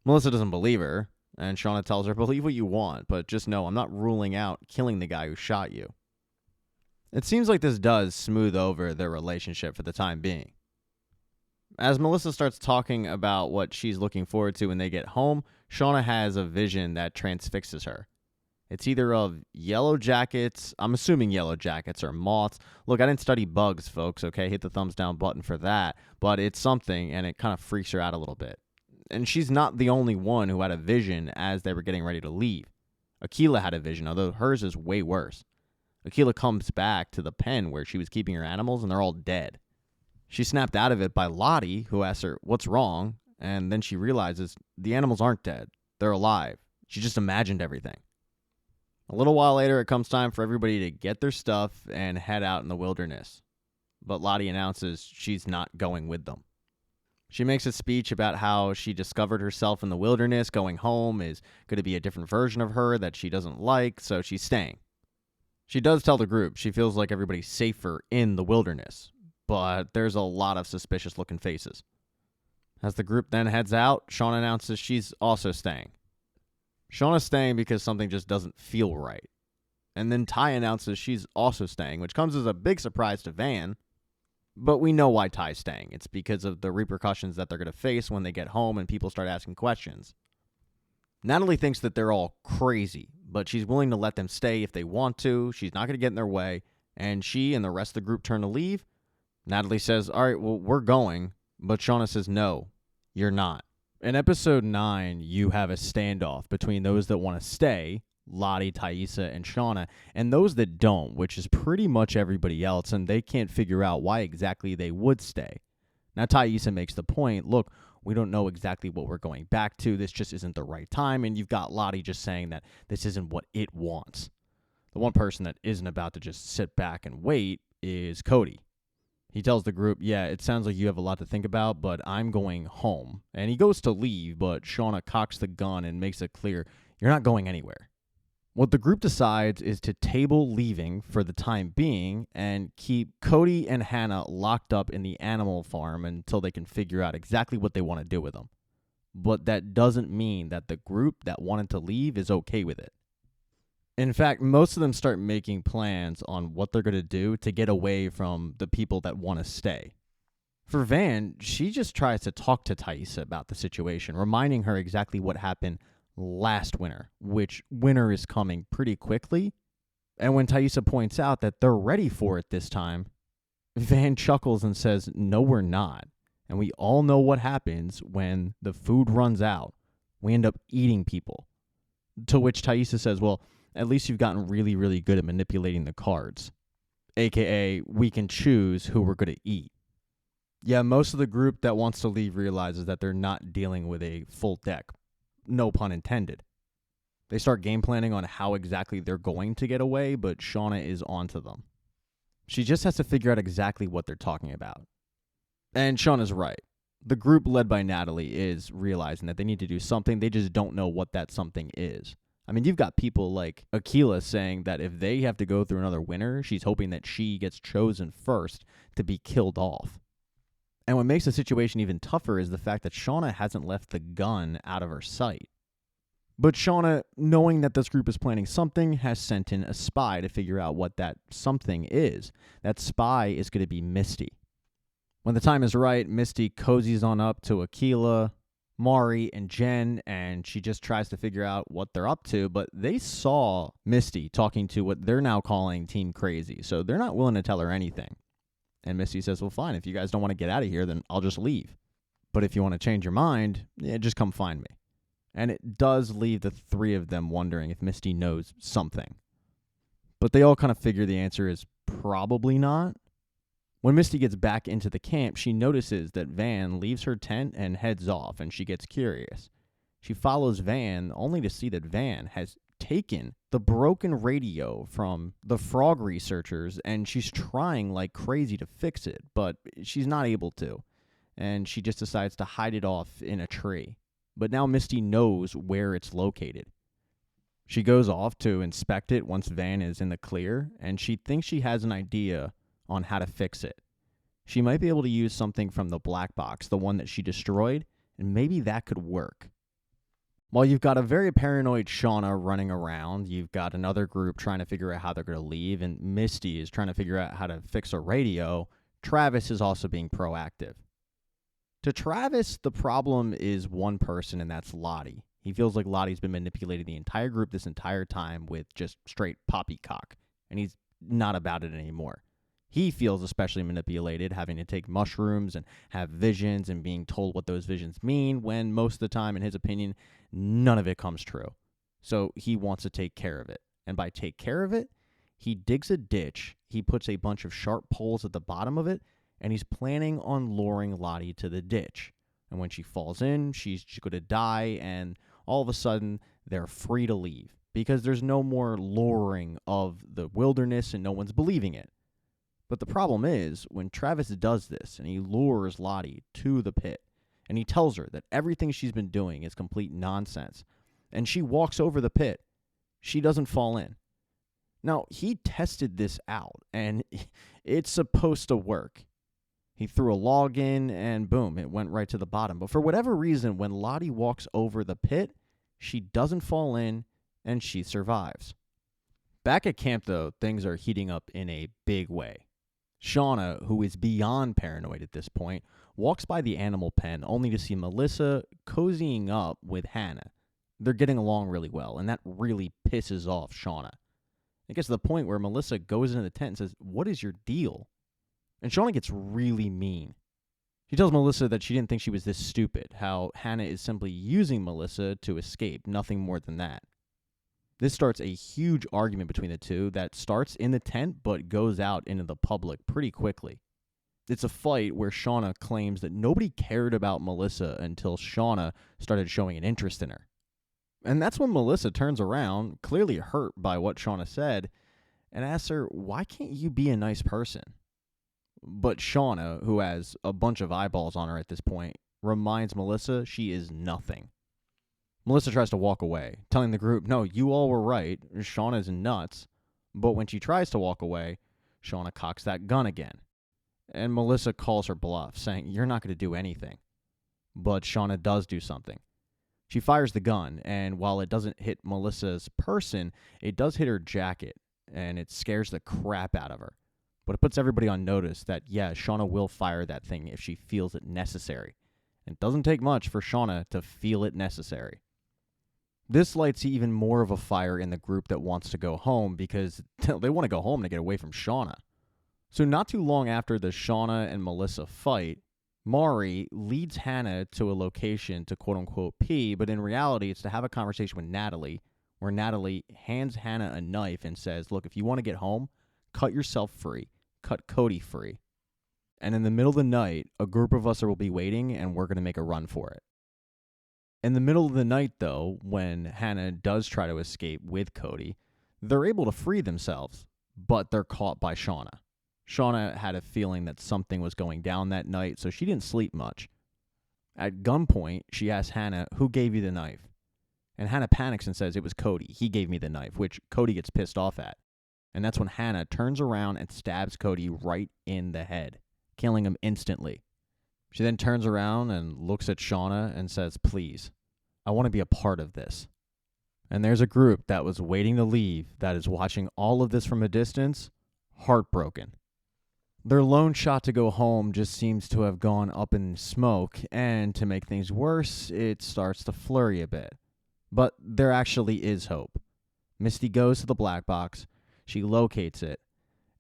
Melissa doesn't believe her, and Shauna tells her, believe what you want, but just know I'm not ruling out killing the guy who shot you. It seems like this does smooth over their relationship for the time being. As Melissa starts talking about what she's looking forward to when they get home, Shauna has a vision that transfixes her. It's either of Yellowjackets, I'm assuming Yellowjackets or moths. Look, I didn't study bugs, folks, okay? Hit the thumbs down button for that. But it's something, and it kind of freaks her out a little bit. And she's not the only one who had a vision as they were getting ready to leave. Akilah had a vision, although hers is way worse. Akilah comes back to the pen where she was keeping her animals, and they're all dead. She's snapped out of it by Lottie, who asks her, what's wrong? And then she realizes the animals aren't dead. They're alive. She just imagined everything. A little while later, it comes time for everybody to get their stuff and head out in the wilderness. But Lottie announces she's not going with them. She makes a speech about how she discovered herself in the wilderness. Going home is going to be a different version of her that she doesn't like, so she's staying. She does tell the group she feels like everybody's safer in the wilderness, but there's a lot of suspicious-looking faces. As the group then heads out, Shauna announces she's also staying. Shauna's staying because something just doesn't feel right. And then Ty announces she's also staying, which comes as a big surprise to Van. But we know why Ty's staying. It's because of the repercussions that they're going to face when they get home and people start asking questions. Natalie thinks that they're all crazy, but she's willing to let them stay if they want to. She's not going to get in their way. And she and the rest of the group turn to leave. Natalie says, all right, well, we're going. But Shauna says, no, you're not. In episode 9, you have a standoff between those that want to stay, Lottie, Taissa, and Shauna, and those that don't, which is pretty much everybody else, and they can't figure out why exactly they would stay. Now, Taissa makes the point, look, we don't know exactly what we're going back to. This just isn't the right time, and you've got Lottie just saying that this isn't what it wants. The one person that isn't about to just sit back and wait is Cody. He tells the group, yeah, it sounds like you have a lot to think about, but I'm going home. And he goes to leave, but Shauna cocks the gun and makes it clear, you're not going anywhere. What the group decides is to table leaving for the time being and keep Cody and Hannah locked up in the animal farm until they can figure out exactly what they want to do with them. But that doesn't mean that the group that wanted to leave is okay with it. In fact, most of them start making plans on what they're going to do to get away from the people that want to stay. For Van, she just tries to talk to Taissa about the situation, reminding her exactly what happened last winter, which winter is coming pretty quickly. And when Taissa points out that they're ready for it this time, Van chuckles and says, no, we're not. And we all know what happens when the food runs out. We end up eating people. To which Taissa says, well, at least you've gotten really, really good at manipulating the cards. AKA, we can choose who we're going to eat. Yeah, most of the group that wants to leave realizes that they're not dealing with a full deck. No pun intended. They start game planning on how exactly they're going to get away, but Shauna is onto them. She just has to figure out exactly what they're talking about. And Shauna's right. The group led by Natalie is realizing that they need to do something. They just don't know what that something is. You've got people like Akilah saying that if they have to go through another winter, she's hoping that she gets chosen first to be killed off. And what makes the situation even tougher is the fact that Shauna hasn't left the gun out of her sight. But Shauna, knowing that this group is planning something, has sent in a spy to figure out what that something is. That spy is going to be Misty. When the time is right, Misty cozies on up to Akilah, Mari, and Jen, and she just tries to figure out what they're up to, but they saw Misty talking to what they're now calling Team Crazy, so they're not willing to tell her anything. And Misty says, well, fine, if you guys don't want to get out of here, then I'll just leave. But if you want to change your mind, yeah, just come find me. And it does leave the three of them wondering if Misty knows something. But they all kind of figure the answer is probably not. When Misty gets back into the camp, she notices that Van leaves her tent and heads off, and she gets curious. She follows Van only to see that Van has taken the broken radio from the frog researchers, and she's trying like crazy to fix it, but she's not able to, and she just decides to hide it off in a tree. But now Misty knows where it's located. She goes off to inspect it once Van is in the clear, and she thinks she has an idea on how to fix it. She might be able to use something from the black box, the one that she destroyed, and maybe that could work. While you've got a very paranoid Shauna running around, you've got another group trying to figure out how they're going to leave, and Misty is trying to figure out how to fix a radio. Travis is also being proactive. To Travis, the problem is one person, and that's Lottie. He feels like Lottie's been manipulating the entire group this entire time with just straight poppycock, and he's not about it anymore. He feels especially manipulated, having to take mushrooms and have visions and being told what those visions mean, when most of the time, in his opinion, none of it comes true. So he wants to take care of it. And by take care of it, he digs a ditch, he puts a bunch of sharp poles at the bottom of it, and he's planning on luring Lottie to the ditch. And when she falls in, she's going to die, and all of a sudden, they're free to leave, because there's no more luring of the wilderness and no one's believing it. But the problem is, when Travis does this and he lures Lottie to the pit, and he tells her that everything she's been doing is complete nonsense, and she walks over the pit, she doesn't fall in. Now, he tested this out, and it's supposed to work. He threw a log in, and boom, it went right to the bottom. But for whatever reason, when Lottie walks over the pit, she doesn't fall in, and she survives. Back at camp, though, things are heating up in a big way. Shauna, who is beyond paranoid at this point, walks by the animal pen only to see Melissa cozying up with Hannah. They're getting along really well, and that really pisses off Shauna. It gets to the point where Melissa goes into the tent and says, "What is your deal?" And Shauna gets really mean. She tells Melissa that she didn't think she was this stupid, how Hannah is simply using Melissa to escape, nothing more than that. This starts a huge argument between the two that starts in the tent but goes out into the public pretty quickly. It's a fight where Shauna claims that nobody cared about Melissa until Shauna started showing an interest in her. And that's when Melissa turns around, clearly hurt by what Shauna said, and asks her, "Why can't you be a nice person?" But Shauna, who has a bunch of eyeballs on her at this point, reminds Melissa she is nothing. Melissa tries to walk away, telling the group, "No, you all were right, Shauna's nuts." But when she tries to walk away, Shauna cocks that gun again. And Melissa calls her bluff, saying, "You're not going to do anything." But Shauna does do something. She fires the gun, and while it doesn't hit Melissa's person, it does hit her jacket, and it scares the crap out of her. But it puts everybody on notice that, yeah, Shauna will fire that thing if she feels it necessary. It doesn't take much for Shauna to feel it necessary. This lights even more of a fire in the group that wants to go home, because they want to go home to get away from Shauna. So not too long after the Shauna and Melissa fight, Mari leads Hannah to a location to quote-unquote pee, but in reality it's to have a conversation with Natalie, where Natalie hands Hannah a knife and says, "Look, if you want to get home, cut yourself free. Cut Cody free. And in the middle of the night, a group of us will be waiting, and we're going to make a run for it." In the middle of the night, though, when Hannah does try to escape with Cody, they're able to free themselves, but they're caught by Shauna. Shauna had a feeling that something was going down that night, so she didn't sleep much. At gunpoint, she asks Hannah, "Who gave you the knife?" And Hannah panics and says, "It was Cody. He gave me the knife," which Cody gets pissed off at. And that's when Hannah turns around and stabs Cody right in the head, killing him instantly. She then turns around and looks at Shauna and says, "Please, I want to be a part of this." And there's a group that was waiting to leave that is watching all of this from a distance, heartbroken. Their lone shot to go home just seems to have gone up in smoke, and to make things worse, it starts to flurry a bit. But there actually is hope. Misty goes to the black box, she locates it,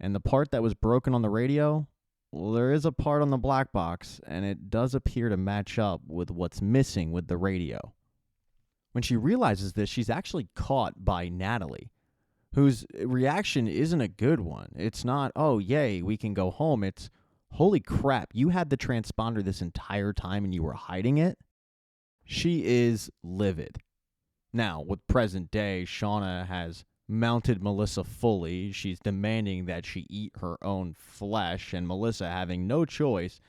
and the part that was broken on the radio, well, there is a part on the black box, and it does appear to match up with what's missing with the radio. When she realizes this, she's actually caught by Natalie, whose reaction isn't a good one. It's not, "Oh, yay, we can go home." It's, Holy crap, you had the transponder this entire time and you were hiding it? She is livid. Now, with present day, Shauna has mounted Melissa fully. She's demanding that she eat her own flesh, and Melissa, having no choice,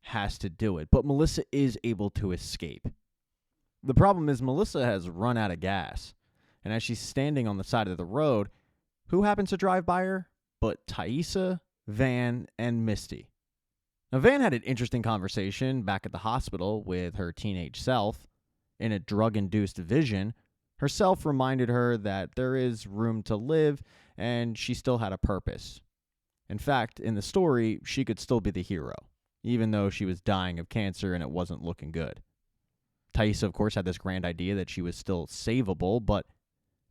has to do it. But Melissa is able to escape. The problem is Melissa has run out of gas, and as she's standing on the side of the road, who happens to drive by her but Thaisa, Van, and Misty? Now, Van had an interesting conversation back at the hospital with her teenage self. In a drug-induced vision, herself reminded her that there is room to live and she still had a purpose. In fact, in the story, she could still be the hero, even though she was dying of cancer and it wasn't looking good. Thaisa, of course, had this grand idea that she was still savable, but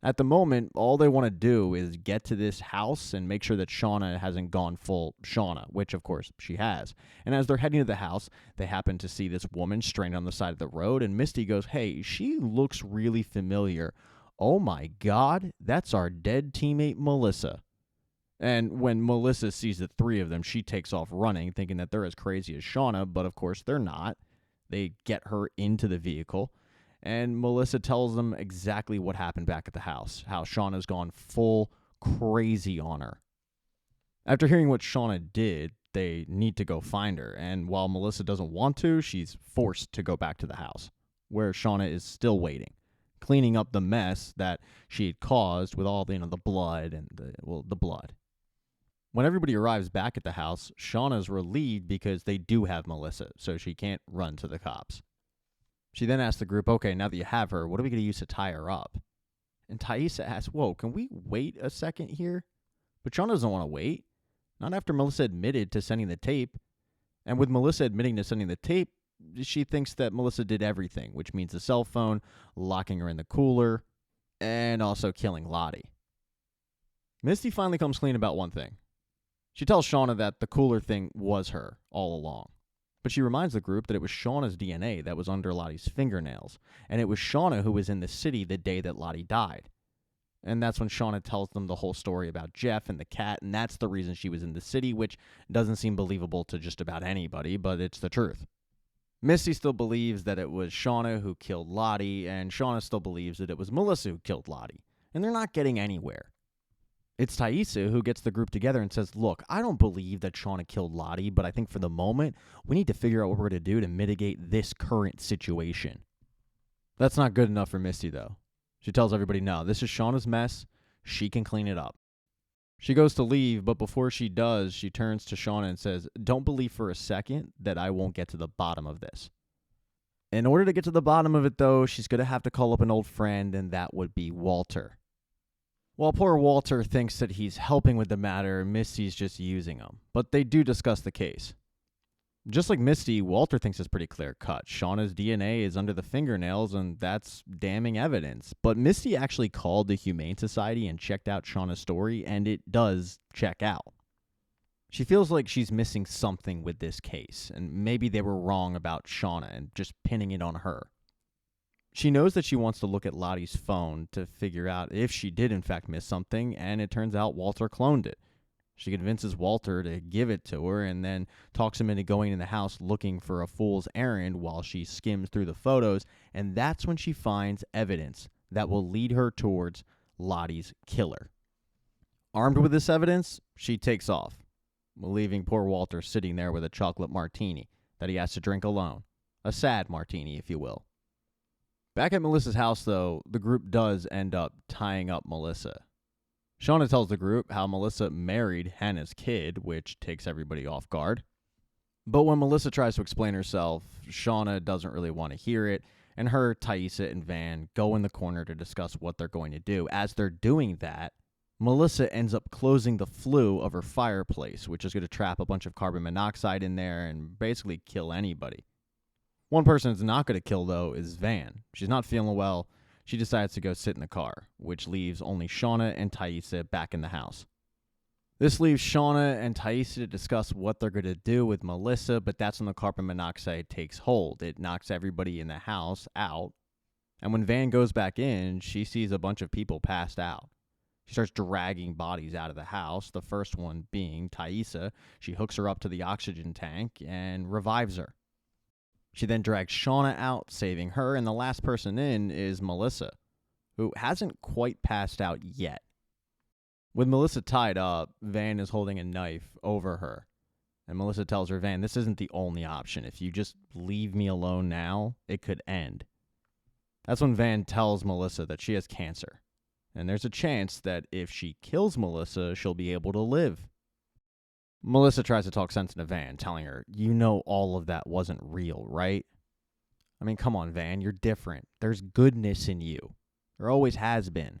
at the moment, all they want to do is get to this house and make sure that Shauna hasn't gone full Shauna, which, of course, she has. And as they're heading to the house, they happen to see this woman stranded on the side of the road, and Misty goes, "Hey, she looks really familiar. Oh my God, that's our dead teammate Melissa." And when Melissa sees the three of them, she takes off running, thinking that they're as crazy as Shauna, but of course they're not. They get her into the vehicle. And Melissa tells them exactly what happened back at the house, how Shauna's gone full crazy on her. After hearing what Shauna did, they need to go find her, and while Melissa doesn't want to, she's forced to go back to the house, where Shauna is still waiting, cleaning up the mess that she had caused with all the blood and the blood. When everybody arrives back at the house, Shauna's relieved because they do have Melissa, so she can't run to the cops. She then asks the group, "Okay, now that you have her, what are we going to use to tie her up?" And Thaisa asks, "Whoa, can we wait a second here?" But Shauna doesn't want to wait. Not after Melissa admitted to sending the tape. And with Melissa admitting to sending the tape, she thinks that Melissa did everything, which means the cell phone, locking her in the cooler, and also killing Lottie. Misty finally comes clean about one thing. She tells Shauna that the cooler thing was her all along. But she reminds the group that it was Shauna's DNA that was under Lottie's fingernails, and it was Shauna who was in the city the day that Lottie died. And that's when Shauna tells them the whole story about Jeff and the cat, and that's the reason she was in the city, which doesn't seem believable to just about anybody, but it's the truth. Misty still believes that it was Shauna who killed Lottie, and Shauna still believes that it was Melissa who killed Lottie, and they're not getting anywhere. It's Thaisa who gets the group together and says, "Look, I don't believe that Shauna killed Lottie, but I think for the moment, we need to figure out what we're going to do to mitigate this current situation." That's not good enough for Misty, though. She tells everybody, no, this is Shauna's mess. She can clean it up. She goes to leave, but before she does, she turns to Shauna and says, "Don't believe for a second that I won't get to the bottom of this." In order to get to the bottom of it, though, she's going to have to call up an old friend, and that would be Walter. While poor Walter thinks that he's helping with the matter, Misty's just using him. But they do discuss the case. Just like Misty, Walter thinks it's pretty clear-cut. Shauna's DNA is under the fingernails, and that's damning evidence. But Misty actually called the Humane Society and checked out Shauna's story, and it does check out. She feels like she's missing something with this case, and maybe they were wrong about Shauna and just pinning it on her. She knows that she wants to look at Lottie's phone to figure out if she did in fact miss something, and it turns out Walter cloned it. She convinces Walter to give it to her and then talks him into going in the house looking for a fool's errand while she skims through the photos, and that's when she finds evidence that will lead her towards Lottie's killer. Armed with this evidence, she takes off, leaving poor Walter sitting there with a chocolate martini that he has to drink alone. A sad martini, if you will. Back at Melissa's house, though, the group does end up tying up Melissa. Shauna tells the group how Melissa married Hannah's kid, which takes everybody off guard. But when Melissa tries to explain herself, Shauna doesn't really want to hear it, and her, Thaisa, and Van go in the corner to discuss what they're going to do. As they're doing that, Melissa ends up closing the flue of her fireplace, which is going to trap a bunch of carbon monoxide in there and basically kill anybody. One person it's not going to kill, though, is Van. She's not feeling well. She decides to go sit in the car, which leaves only Shauna and Thaisa back in the house. This leaves Shauna and Thaisa to discuss what they're going to do with Melissa, but that's when the carbon monoxide takes hold. It knocks everybody in the house out. And when Van goes back in, she sees a bunch of people passed out. She starts dragging bodies out of the house, the first one being Taissa. She hooks her up to the oxygen tank and revives her. She then drags Shauna out, saving her, and the last person in is Melissa, who hasn't quite passed out yet. With Melissa tied up, Van is holding a knife over her. And Melissa tells her, Van, this isn't the only option. If you just leave me alone now, it could end. That's when Van tells Melissa that she has cancer. And there's a chance that if she kills Melissa, she'll be able to live. Melissa tries to talk sense into Van, telling her, you know all of that wasn't real, right? I mean, come on, Van, you're different. There's goodness in you. There always has been.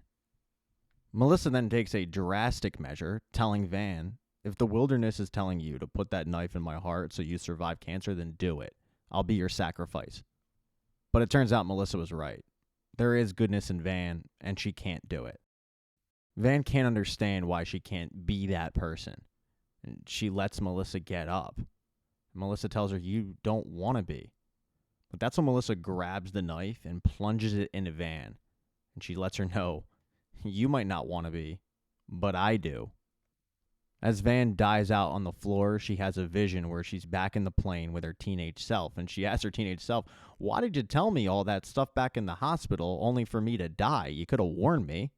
Melissa then takes a drastic measure, telling Van, if the wilderness is telling you to put that knife in my heart so you survive cancer, then do it. I'll be your sacrifice. But it turns out Melissa was right. There is goodness in Van, and she can't do it. Van can't understand why she can't be that person. And she lets Melissa get up. Melissa tells her, you don't want to be. But that's when Melissa grabs the knife and plunges it into Van. And she lets her know, you might not want to be, but I do. As Van dies out on the floor, she has a vision where she's back in the plane with her teenage self. And she asks her teenage self, why did you tell me all that stuff back in the hospital only for me to die? You could have warned me.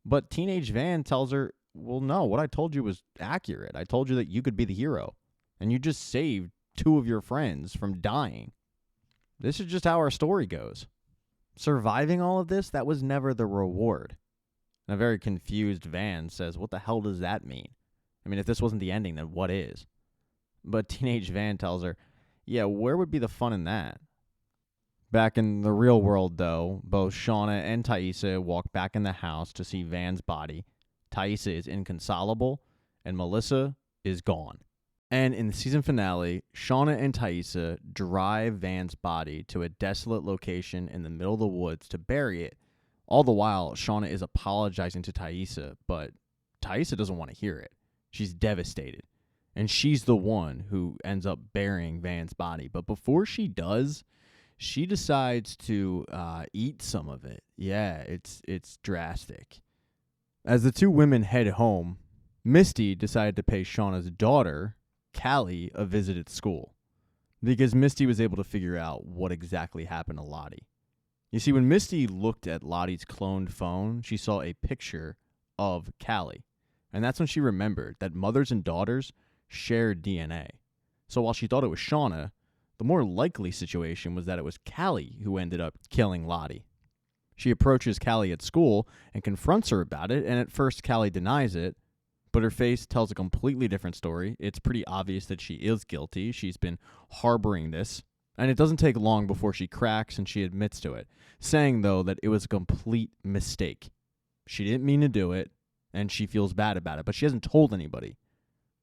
But teenage Van tells her, well, no, what I told you was accurate. I told you that you could be the hero. And you just saved 2 of your friends from dying. This is just how our story goes. Surviving all of this, that was never the reward. And a very confused Van says, what the hell does that mean? I mean, if this wasn't the ending, then what is? But teenage Van tells her, yeah, where would be the fun in that? Back in the real world, though, both Shauna and Taissa walk back in the house to see Van's body. Taissa is inconsolable, and Melissa is gone. And in the season finale, Shauna and Taissa drive Van's body to a desolate location in the middle of the woods to bury it. All the while, Shauna is apologizing to Taissa, but Taissa doesn't want to hear it. She's devastated. And she's the one who ends up burying Van's body. But before she does, she decides to eat some of it. Yeah, it's drastic. As the 2 women head home, Misty decided to pay Shauna's daughter, Callie, a visit at school. Because Misty was able to figure out what exactly happened to Lottie. You see, when Misty looked at Lottie's cloned phone, she saw a picture of Callie. And that's when she remembered that mothers and daughters shared DNA. So while she thought it was Shauna, the more likely situation was that it was Callie who ended up killing Lottie. She approaches Callie at school and confronts her about it, and at first Callie denies it, but her face tells a completely different story. It's pretty obvious that she is guilty. She's been harboring this, and it doesn't take long before she cracks and she admits to it, saying, though, that it was a complete mistake. She didn't mean to do it, and she feels bad about it, but she hasn't told anybody.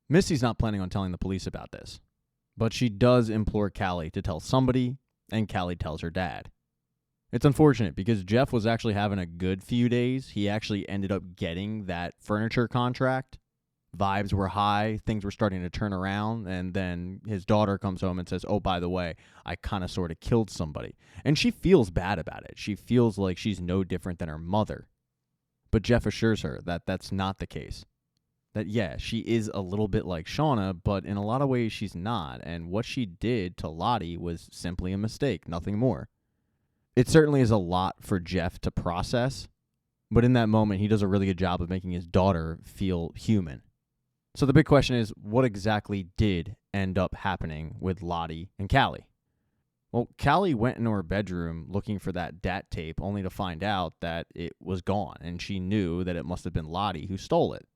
Misty's not planning on telling the police about this, but she does implore Callie to tell somebody, and Callie tells her dad. It's unfortunate because Jeff was actually having a good few days. He actually ended up getting that furniture contract. Vibes were high, things were starting to turn around, and then his daughter comes home and says, oh, by the way, I kind of sort of killed somebody. And she feels bad about it. She feels like she's no different than her mother. But Jeff assures her that that's not the case. That, yeah, she is a little bit like Shauna, but in a lot of ways she's not. And what she did to Lottie was simply a mistake, nothing more. It certainly is a lot for Jeff to process, but in that moment, he does a really good job of making his daughter feel human. So the big question is, what exactly did end up happening with Lottie and Callie? Well, Callie went into her bedroom looking for that DAT tape, only to find out that it was gone, and she knew that it must have been Lottie who stole it.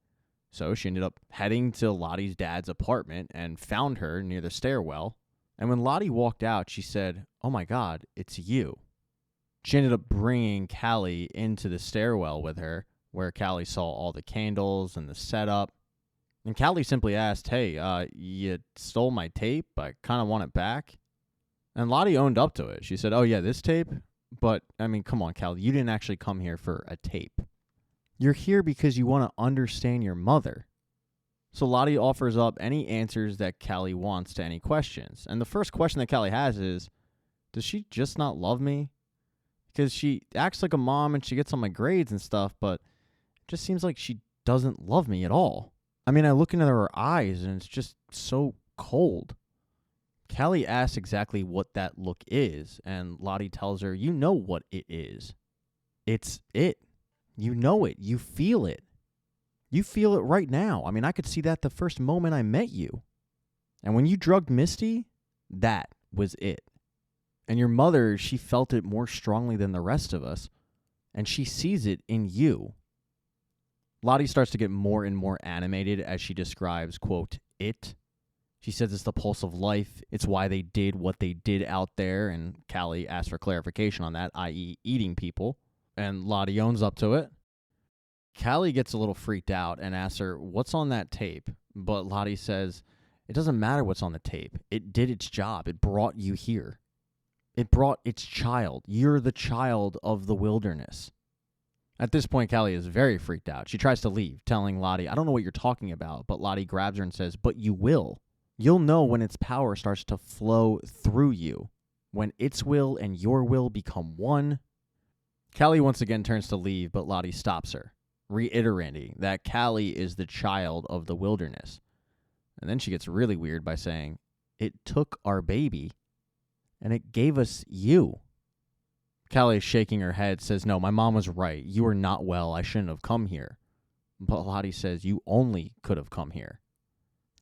So she ended up heading to Lottie's dad's apartment and found her near the stairwell. And when Lottie walked out, she said, oh my God, it's you. She ended up bringing Callie into the stairwell with her, where Callie saw all the candles and the setup. And Callie simply asked, hey, you stole my tape? I kind of want it back. And Lottie owned up to it. She said, oh, yeah, this tape? But, I mean, come on, Callie, you didn't actually come here for a tape. You're here because you want to understand your mother. So Lottie offers up any answers that Callie wants to any questions. And the first question that Callie has is, does she just not love me? Because she acts like a mom and she gets on my grades and stuff, but just seems like she doesn't love me at all. I mean, I look into her eyes and it's just so cold. Callie asks exactly what that look is, and Lottie tells her, you know what it is. It's it. You know it. You feel it. You feel it right now. I mean, I could see that the first moment I met you. And when you drugged Misty, that was it. And your mother, she felt it more strongly than the rest of us, and she sees it in you. Lottie starts to get more and more animated as she describes, quote, it. She says it's the pulse of life. It's why they did what they did out there, and Callie asks for clarification on that, i.e. eating people, and Lottie owns up to it. Callie gets a little freaked out and asks her, what's on that tape? But Lottie says, it doesn't matter what's on the tape. It did its job. It brought you here. It brought its child. You're the child of the wilderness. At this point, Callie is very freaked out. She tries to leave, telling Lottie, I don't know what you're talking about, but Lottie grabs her and says, but you will. You'll know when its power starts to flow through you, when its will and your will become one. Callie once again turns to leave, but Lottie stops her, reiterating that Callie is the child of the wilderness. And then she gets really weird by saying, it took our baby, and it gave us you. Callie, shaking her head, says, no, my mom was right. You are not well. I shouldn't have come here. But Lottie says, you only could have come here.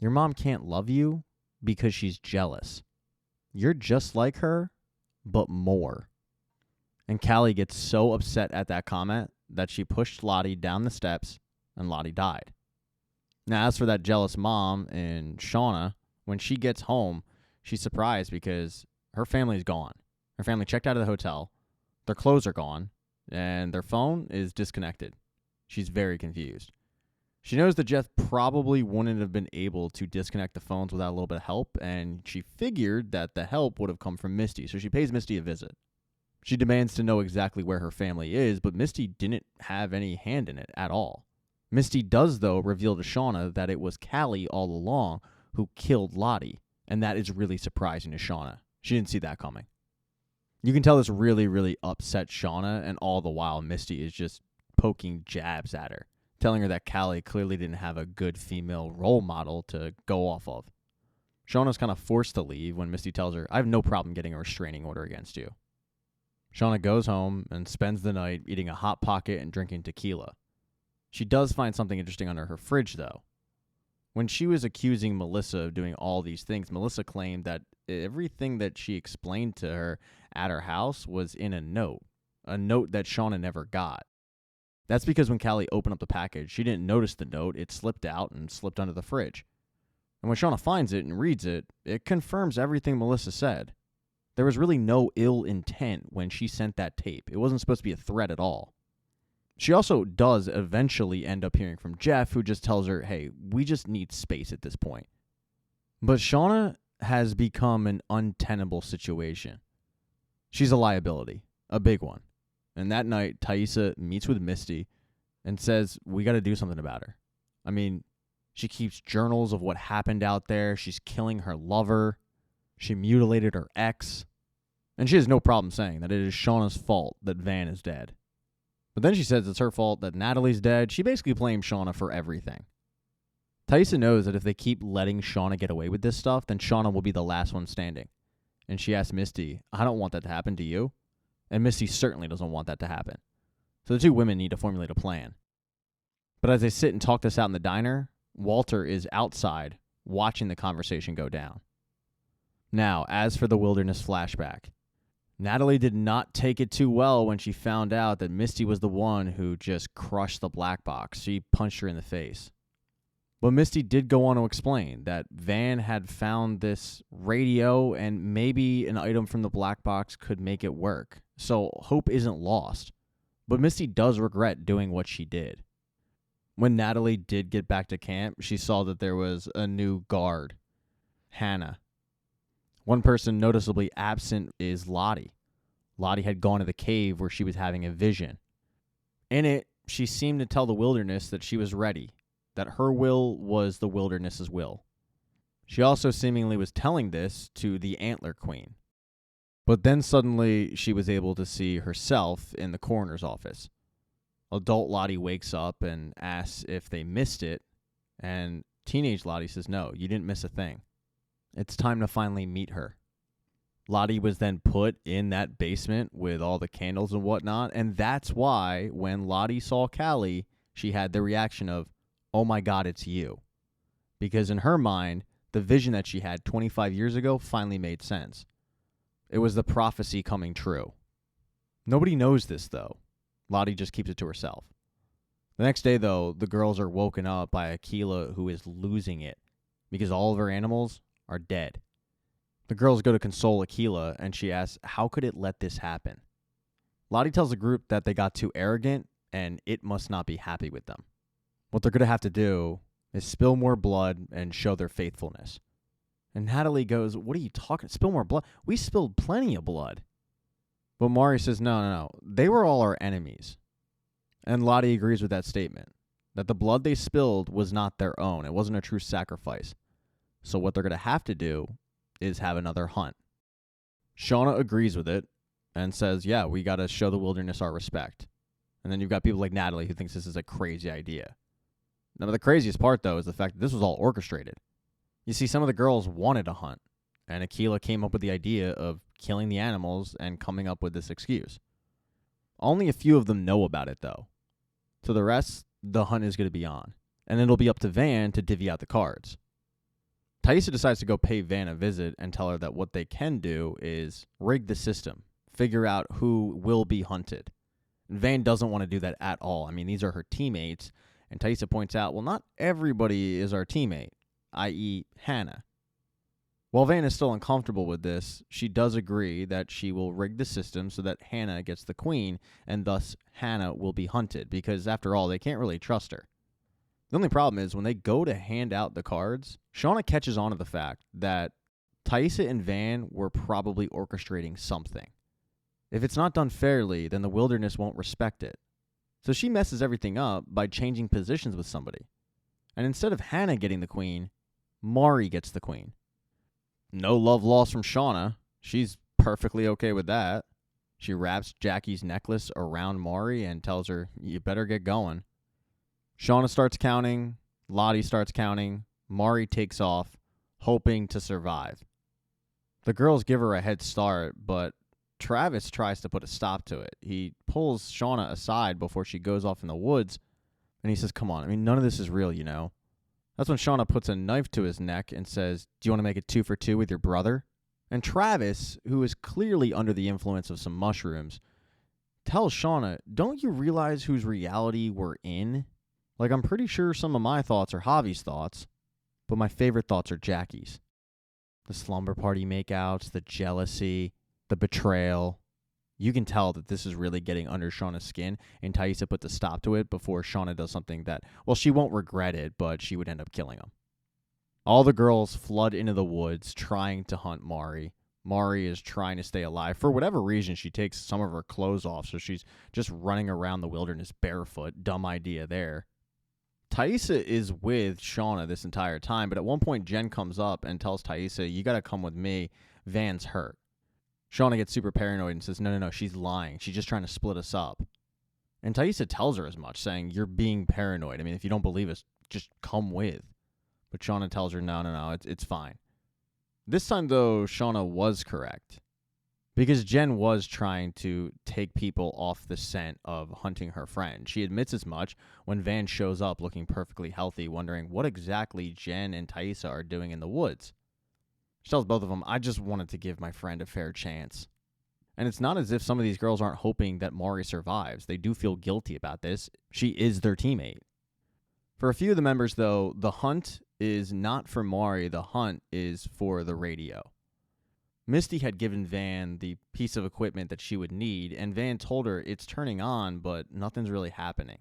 Your mom can't love you because she's jealous. You're just like her, but more. And Callie gets so upset at that comment that she pushed Lottie down the steps, and Lottie died. Now, as for that jealous mom and Shauna, when she gets home, she's surprised because her family's gone. Her family checked out of the hotel, their clothes are gone, and their phone is disconnected. She's very confused. She knows that Jeff probably wouldn't have been able to disconnect the phones without a little bit of help, and she figured that the help would have come from Misty, so she pays Misty a visit. She demands to know exactly where her family is, but Misty didn't have any hand in it at all. Misty does, though, reveal to Shauna that it was Callie all along who killed Lottie, and that is really surprising to Shauna. She didn't see that coming. You can tell this really, really upset Shauna, and all the while Misty is just poking jabs at her, telling her that Callie clearly didn't have a good female role model to go off of. Shauna's kind of forced to leave when Misty tells her, I have no problem getting a restraining order against you. Shauna goes home and spends the night eating a Hot Pocket and drinking tequila. She does find something interesting under her fridge, though. When she was accusing Melissa of doing all these things, Melissa claimed that everything that she explained to her at her house was in a note that Shauna never got. That's because when Callie opened up the package, she didn't notice the note. It slipped out and slipped under the fridge. And when Shauna finds it and reads it, it confirms everything Melissa said. There was really no ill intent when she sent that tape. It wasn't supposed to be a threat at all. She also does eventually end up hearing from Jeff, who just tells her, hey, we just need space at this point. But Shauna has become an untenable situation. She's a liability, a big one. And that night, Taissa meets with Misty and says, we got to do something about her. I mean, she keeps journals of what happened out there. She's killing her lover. She mutilated her ex. And she has no problem saying that it is Shauna's fault that Van is dead. But then she says it's her fault that Natalie's dead. She basically blames Shauna for everything. Taissa knows that if they keep letting Shauna get away with this stuff, then Shauna will be the last one standing. And she asks Misty, I don't want that to happen to you. And Misty certainly doesn't want that to happen. So the two women need to formulate a plan. But as they sit and talk this out in the diner, Walter is outside watching the conversation go down. Now, as for the wilderness flashback, Natalie did not take it too well when she found out that Misty was the one who just crushed the black box. She punched her in the face. But Misty did go on to explain that Van had found this radio and maybe an item from the black box could make it work. So hope isn't lost. But Misty does regret doing what she did. When Natalie did get back to camp, she saw that there was a new guard, Hannah. One person noticeably absent is Lottie. Lottie had gone to the cave where she was having a vision. In it, she seemed to tell the wilderness that she was ready, that her will was the wilderness's will. She also seemingly was telling this to the Antler Queen. But then suddenly she was able to see herself in the coroner's office. Adult Lottie wakes up and asks if they missed it, and teenage Lottie says, no, you didn't miss a thing. It's time to finally meet her. Lottie was then put in that basement with all the candles and whatnot, and that's why when Lottie saw Callie, she had the reaction of, oh my God, it's you. Because in her mind, the vision that she had 25 years ago finally made sense. It was the prophecy coming true. Nobody knows this, though. Lottie just keeps it to herself. The next day, though, the girls are woken up by Aquila, who is losing it because all of her animals are dead. The girls go to console Aquila, and she asks, how could it let this happen? Lottie tells the group that they got too arrogant, and it must not be happy with them. What they're going to have to do is spill more blood and show their faithfulness. And Natalie goes, what are you talking? Spill more blood? We spilled plenty of blood. But Mari says, no. They were all our enemies. And Lottie agrees with that statement, that the blood they spilled was not their own. It wasn't a true sacrifice. So what they're going to have to do is have another hunt. Shauna agrees with it and says, yeah, we got to show the wilderness our respect. And then you've got people like Natalie who thinks this is a crazy idea. Now, the craziest part, though, is the fact that this was all orchestrated. You see, some of the girls wanted to hunt, and Aquila came up with the idea of killing the animals and coming up with this excuse. Only a few of them know about it, though. To the rest, the hunt is going to be on, and it'll be up to Van to divvy out the cards. Taissa decides to go pay Van a visit and tell her that what they can do is rig the system, figure out who will be hunted. And Van doesn't want to do that at all. I mean, these are her teammates, and Taissa points out, well, not everybody is our teammate, i.e. Hannah. While Van is still uncomfortable with this, she does agree that she will rig the system so that Hannah gets the queen, and thus Hannah will be hunted, because after all, they can't really trust her. The only problem is when they go to hand out the cards, Shauna catches on to the fact that Taissa and Van were probably orchestrating something. If it's not done fairly, then the wilderness won't respect it. So she messes everything up by changing positions with somebody. And instead of Hannah getting the queen, Mari gets the queen. No love lost from Shauna. She's perfectly okay with that. She wraps Jackie's necklace around Mari and tells her, you better get going. Shauna starts counting. Lottie starts counting. Mari takes off, hoping to survive. The girls give her a head start, but Travis tries to put a stop to it. He pulls Shauna aside before she goes off in the woods, and he says, come on, I mean, none of this is real, you know. That's when Shauna puts a knife to his neck and says, do you want to make it 2 for 2 with your brother? And Travis, who is clearly under the influence of some mushrooms, tells Shauna, don't you realize whose reality we're in? Like, I'm pretty sure some of my thoughts are Javi's thoughts, but my favorite thoughts are Jackie's. The slumber party makeouts, the jealousy, the betrayal. You can tell that this is really getting under Shauna's skin, and Taissa put the stop to it before Shauna does something that, well, she won't regret it, but she would end up killing him. All the girls flood into the woods trying to hunt Mari. Mari is trying to stay alive. For whatever reason, she takes some of her clothes off, so she's just running around the wilderness barefoot. Dumb idea there. Taissa is with Shauna this entire time, but at one point Jen comes up and tells Taissa, you got to come with me. Van's hurt. Shauna gets super paranoid and says, no, she's lying. She's just trying to split us up. And Taissa tells her as much, saying, you're being paranoid. I mean, if you don't believe us, just come with. But Shauna tells her, no, it's fine. This time, though, Shauna was correct. Because Jen was trying to take people off the scent of hunting her friend. She admits as much when Van shows up looking perfectly healthy, wondering what exactly Jen and Taissa are doing in the woods. She tells both of them, I just wanted to give my friend a fair chance. And it's not as if some of these girls aren't hoping that Mari survives. They do feel guilty about this. She is their teammate. For a few of the members, though, the hunt is not for Mari. The hunt is for the radio. Misty had given Van the piece of equipment that she would need, and Van told her it's turning on, but nothing's really happening.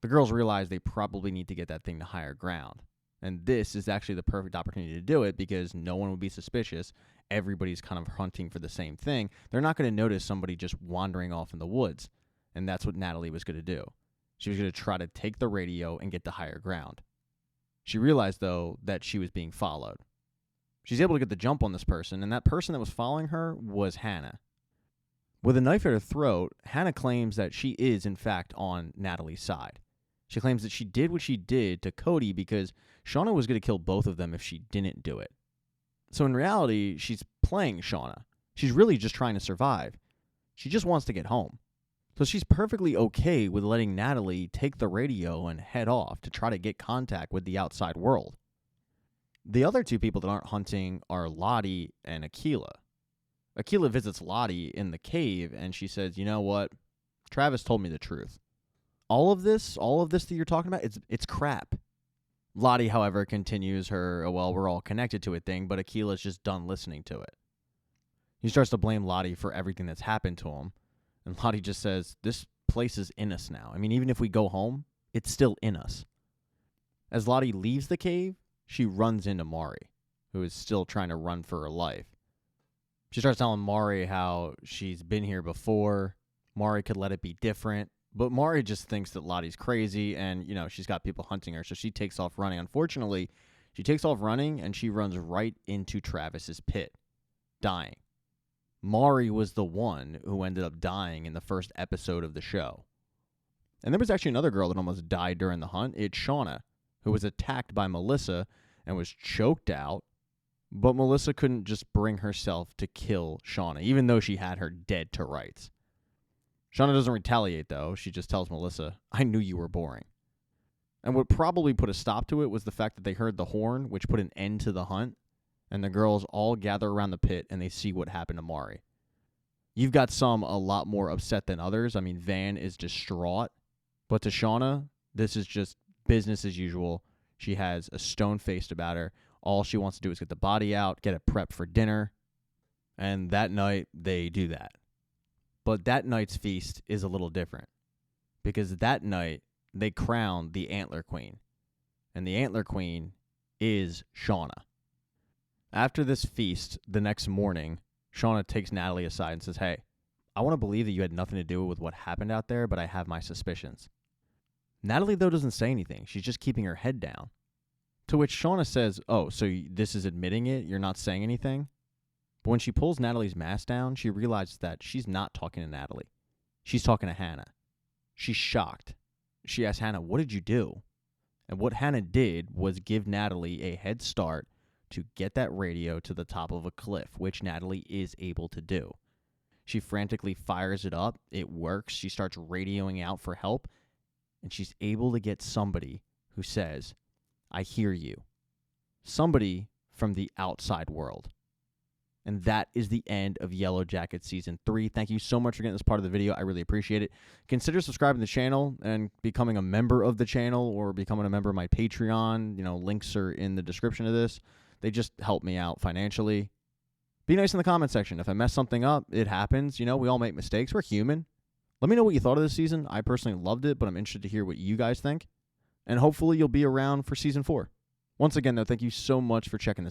The girls realize they probably need to get that thing to higher ground. And this is actually the perfect opportunity to do it because no one would be suspicious. Everybody's kind of hunting for the same thing. They're not going to notice somebody just wandering off in the woods. And that's what Natalie was going to do. She was going to try to take the radio and get to higher ground. She realized, though, that she was being followed. She's able to get the jump on this person, and that person that was following her was Hannah. With a knife at her throat, Hannah claims that she is, in fact, on Natalie's side. She claims that she did what she did to Cody because Shauna was going to kill both of them if she didn't do it. So in reality, she's playing Shauna. She's really just trying to survive. She just wants to get home. So she's perfectly okay with letting Natalie take the radio and head off to try to get contact with the outside world. The other two people that aren't hunting are Lottie and Akilah. Akilah visits Lottie in the cave and she says, you know what? Travis told me the truth. All of this that you're talking about, it's crap. Lottie, however, continues her, well, we're all connected to it thing, but Akilah's just done listening to it. He starts to blame Lottie for everything that's happened to him. And Lottie just says, this place is in us now. I mean, even if we go home, it's still in us. As Lottie leaves the cave, she runs into Mari, who is still trying to run for her life. She starts telling Mari how she's been here before. Mari could let it be different. But Mari just thinks that Lottie's crazy and, she's got people hunting her. So she takes off running. Unfortunately, she takes off running and she runs right into Travis's pit, dying. Mari was the one who ended up dying in the first episode of the show. And there was actually another girl that almost died during the hunt. It's Shauna, who was attacked by Melissa and was choked out. But Melissa couldn't just bring herself to kill Shauna, even though she had her dead to rights. Shauna doesn't retaliate, though. She just tells Melissa, I knew you were boring. And what probably put a stop to it was the fact that they heard the horn, which put an end to the hunt. And the girls all gather around the pit and they see what happened to Mari. You've got some a lot more upset than others. I mean, Van is distraught. But to Shauna, this is just business as usual. She has a stone-faced about her. All she wants to do is get the body out, get it prepped for dinner. And that night, they do that. But that night's feast is a little different. Because that night, they crown the Antler Queen. And the Antler Queen is Shauna. After this feast, the next morning, Shauna takes Natalie aside and says, hey, I want to believe that you had nothing to do with what happened out there, but I have my suspicions. Natalie, though, doesn't say anything. She's just keeping her head down. To which Shauna says, oh, so this is admitting it? You're not saying anything? But when she pulls Natalie's mask down, she realizes that she's not talking to Natalie. She's talking to Hannah. She's shocked. She asks Hannah, what did you do? And what Hannah did was give Natalie a head start to get that radio to the top of a cliff, which Natalie is able to do. She frantically fires it up. It works. She starts radioing out for help, and she's able to get somebody who says, I hear you. Somebody from the outside world. And that is the end of Yellowjackets Season 3. Thank you so much for getting this part of the video. I really appreciate it. Consider subscribing to the channel and becoming a member of the channel or becoming a member of my Patreon. Links are in the description of this. They just help me out financially. Be nice in the comment section. If I mess something up, it happens. We all make mistakes. We're human. Let me know what you thought of this season. I personally loved it, but I'm interested to hear what you guys think. And hopefully you'll be around for Season 4. Once again, though, thank you so much for checking this out.